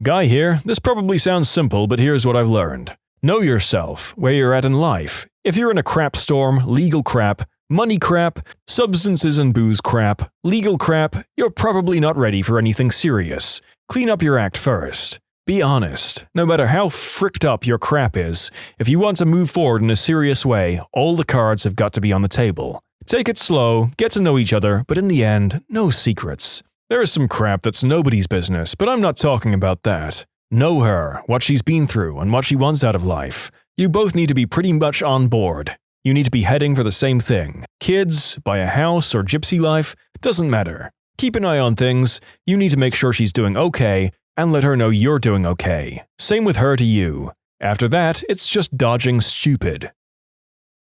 Guy here, this probably sounds simple, but here's what I've learned. Know yourself, where you're at in life. If you're in a crap storm, legal crap, money crap, substances and booze crap, legal crap, you're probably not ready for anything serious. Clean up your act first. Be honest. No matter how fricked up your crap is, if you want to move forward in a serious way, all the cards have got to be on the table. Take it slow, get to know each other, but in the end, no secrets. There is some crap that's nobody's business, but I'm not talking about that. Know her, what she's been through, and what she wants out of life. You both need to be pretty much on board. You need to be heading for the same thing. Kids, buy a house, or gypsy life, doesn't matter. Keep an eye on things. You need to make sure she's doing okay, and let her know you're doing okay. Same with her to you. After that, it's just dodging stupid.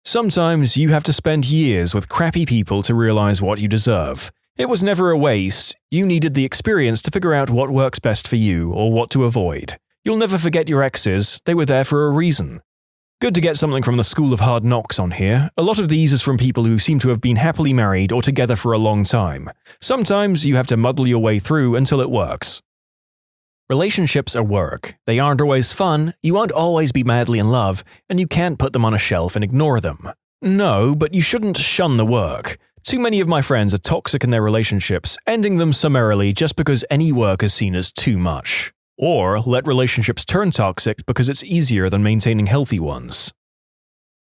Sometimes you have to spend years with crappy people to realize what you deserve. It was never a waste. You needed the experience to figure out what works best for you or what to avoid. You'll never forget your exes. They were there for a reason. Good to get something from the School of Hard Knocks on here. A lot of these is from people who seem to have been happily married or together for a long time. Sometimes you have to muddle your way through until it works. Relationships are work. They aren't always fun, you won't always be madly in love, and you can't put them on a shelf and ignore them. No, but you shouldn't shun the work. Too many of my friends are toxic in their relationships, ending them summarily just because any work is seen as too much. Or let relationships turn toxic because it's easier than maintaining healthy ones.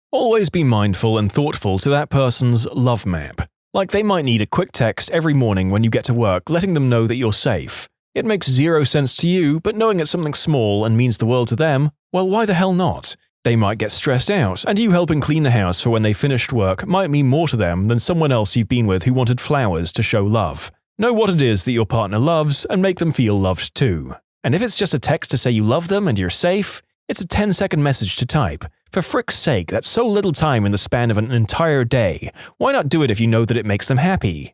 Always be mindful and thoughtful to that person's love map. Like they might need a quick text every morning when you get to work letting them know that you're safe. It makes zero sense to you, but knowing it's something small and means the world to them, well, why the hell not? They might get stressed out, and you helping clean the house for when they finished work might mean more to them than someone else you've been with who wanted flowers to show love. Know what it is that your partner loves and make them feel loved too. And if it's just a text to say you love them and you're safe, it's a 10-second message to type. For frick's sake, that's so little time in the span of an entire day. Why not do it if you know that it makes them happy?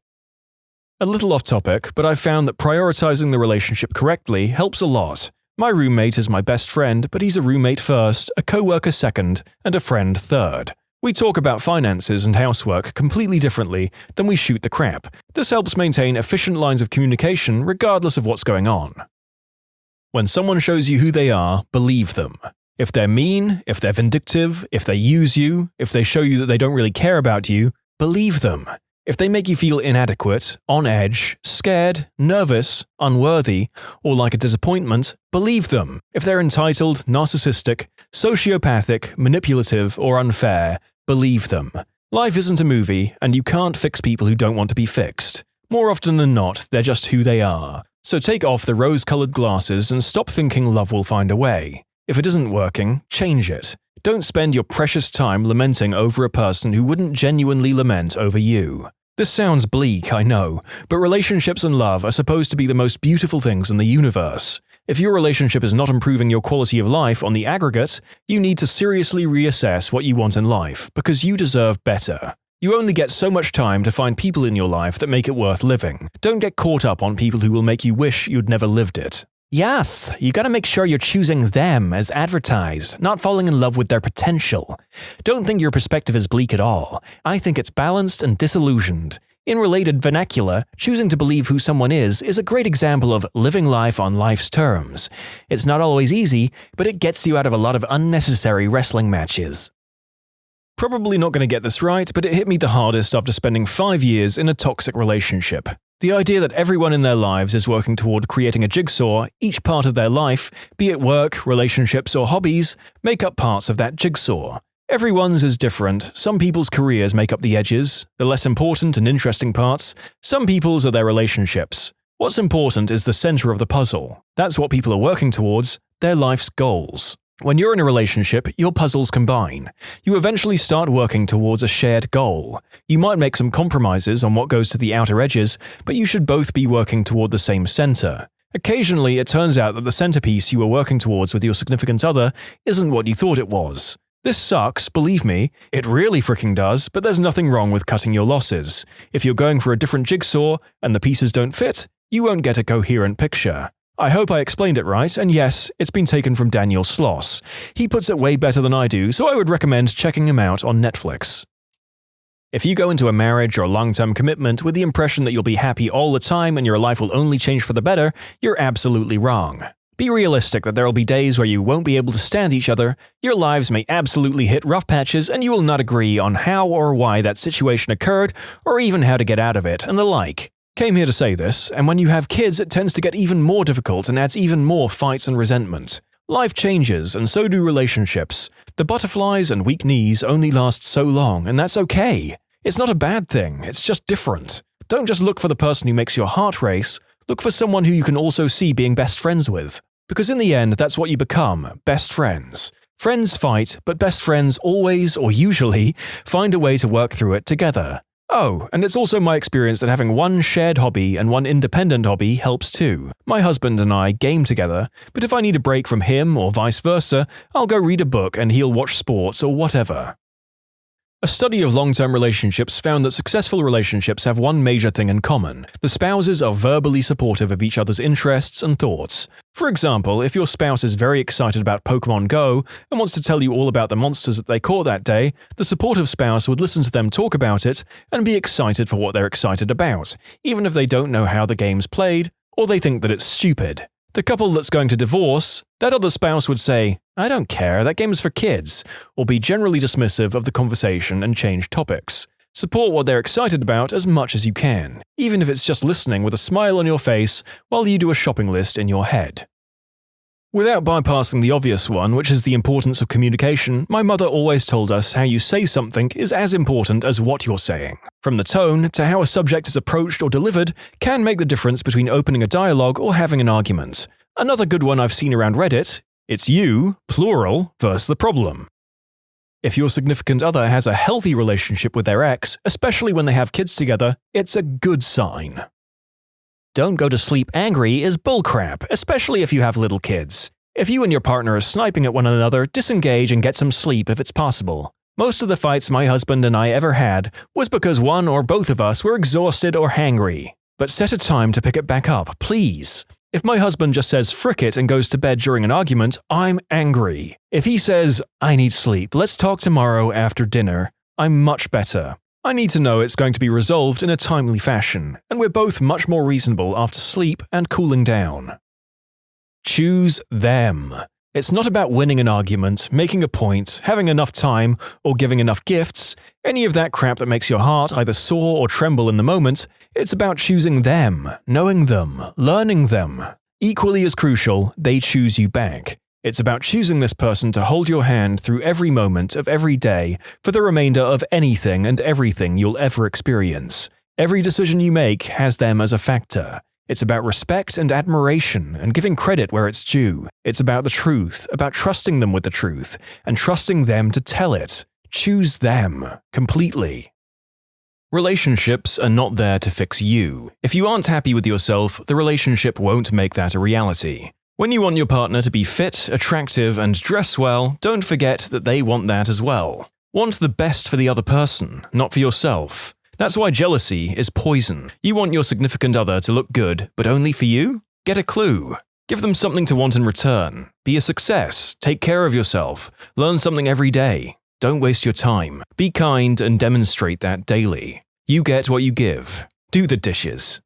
A little off topic, but I've found that prioritizing the relationship correctly helps a lot. My roommate is my best friend, but he's a roommate first, a coworker second, and a friend third. We talk about finances and housework completely differently than we shoot the crap. This helps maintain efficient lines of communication regardless of what's going on. When someone shows you who they are, believe them. If they're mean, if they're vindictive, if they use you, if they show you that they don't really care about you, believe them. If they make you feel inadequate, on edge, scared, nervous, unworthy, or like a disappointment, believe them. If they're entitled, narcissistic, sociopathic, manipulative, or unfair, believe them. Life isn't a movie, and you can't fix people who don't want to be fixed. More often than not, they're just who they are. So take off the rose-colored glasses and stop thinking love will find a way. If it isn't working, change it. Don't spend your precious time lamenting over a person who wouldn't genuinely lament over you. This sounds bleak, I know, but relationships and love are supposed to be the most beautiful things in the universe. If your relationship is not improving your quality of life on the aggregate, you need to seriously reassess what you want in life, because you deserve better. You only get so much time to find people in your life that make it worth living. Don't get caught up on people who will make you wish you'd never lived it. Yes, you gotta make sure you're choosing them as advertised, not falling in love with their potential. Don't think your perspective is bleak at all. I think it's balanced and disillusioned. In related vernacular, choosing to believe who someone is a great example of living life on life's terms. It's not always easy, but it gets you out of a lot of unnecessary wrestling matches. Probably not going to get this right, but it hit me the hardest after spending 5 years in a toxic relationship. The idea that everyone in their lives is working toward creating a jigsaw, each part of their life, be it work, relationships, or hobbies, make up parts of that jigsaw. Everyone's is different. Some people's careers make up the edges, the less important and interesting parts. Some people's are their relationships. What's important is the center of the puzzle. That's what people are working towards, their life's goals. When you're in a relationship, your puzzles combine. You eventually start working towards a shared goal. You might make some compromises on what goes to the outer edges, but you should both be working toward the same center. Occasionally, it turns out that the centerpiece you were working towards with your significant other isn't what you thought it was. This sucks, believe me, it really freaking does, but there's nothing wrong with cutting your losses. If you're going for a different jigsaw and the pieces don't fit, you won't get a coherent picture. I hope I explained it right, and yes, it's been taken from Daniel Sloss. He puts it way better than I do, so I would recommend checking him out on Netflix. If you go into a marriage or long-term commitment with the impression that you'll be happy all the time and your life will only change for the better, you're absolutely wrong. Be realistic that there will be days where you won't be able to stand each other, your lives may absolutely hit rough patches, and you will not agree on how or why that situation occurred, or even how to get out of it, and the like. Came here to say this, and when you have kids it tends to get even more difficult and adds even more fights and resentment. Life changes, and so do relationships. The butterflies and weak knees only last so long, and that's okay. It's not a bad thing, it's just different. Don't just look for the person who makes your heart race, look for someone who you can also see being best friends with. Because in the end, that's what you become, best friends. Friends fight, but best friends always, or usually, find a way to work through it together. Oh, and it's also my experience that having one shared hobby and one independent hobby helps too. My husband and I game together, but if I need a break from him or vice versa, I'll go read a book and he'll watch sports or whatever. A study of long-term relationships found that successful relationships have one major thing in common. The spouses are verbally supportive of each other's interests and thoughts. For example, if your spouse is very excited about Pokemon Go and wants to tell you all about the monsters that they caught that day, the supportive spouse would listen to them talk about it and be excited for what they're excited about, even if they don't know how the game's played or they think that it's stupid. The couple that's going to divorce, that other spouse would say, "I don't care, that game's for kids," or be generally dismissive of the conversation and change topics. Support what they're excited about as much as you can, even if it's just listening with a smile on your face while you do a shopping list in your head. Without bypassing the obvious one, which is the importance of communication, my mother always told us how you say something is as important as what you're saying. From the tone to how a subject is approached or delivered can make the difference between opening a dialogue or having an argument. Another good one I've seen around Reddit, it's you, plural, versus the problem. If your significant other has a healthy relationship with their ex, especially when they have kids together, it's a good sign. Don't go to sleep angry is bullcrap, especially if you have little kids. If you and your partner are sniping at one another, disengage and get some sleep if it's possible. Most of the fights my husband and I ever had was because one or both of us were exhausted or hangry. But set a time to pick it back up, please. If my husband just says frick it and goes to bed during an argument, I'm angry. If he says, "I need sleep, let's talk tomorrow after dinner," I'm much better. I need to know it's going to be resolved in a timely fashion, and we're both much more reasonable after sleep and cooling down. Choose them. It's not about winning an argument, making a point, having enough time, or giving enough gifts, any of that crap that makes your heart either soar or tremble in the moment. It's about choosing them, knowing them, learning them. Equally as crucial, they choose you back. It's about choosing this person to hold your hand through every moment of every day for the remainder of anything and everything you'll ever experience. Every decision you make has them as a factor. It's about respect and admiration and giving credit where it's due. It's about the truth, about trusting them with the truth, and trusting them to tell it. Choose them, completely. Relationships are not there to fix you. If you aren't happy with yourself, the relationship won't make that a reality. When you want your partner to be fit, attractive, and dress well, don't forget that they want that as well. Want the best for the other person, not for yourself. That's why jealousy is poison. You want your significant other to look good, but only for you? Get a clue. Give them something to want in return. Be a success. Take care of yourself. Learn something every day. Don't waste your time. Be kind and demonstrate that daily. You get what you give. Do the dishes.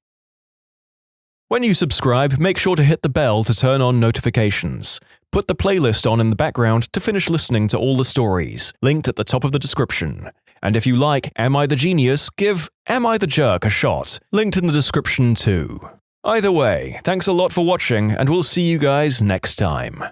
When you subscribe, make sure to hit the bell to turn on notifications. Put the playlist on in the background to finish listening to all the stories, linked at the top of the description. And if you like Am I the Genius, give Am I the Jerk a shot, linked in the description too. Either way, thanks a lot for watching, and we'll see you guys next time.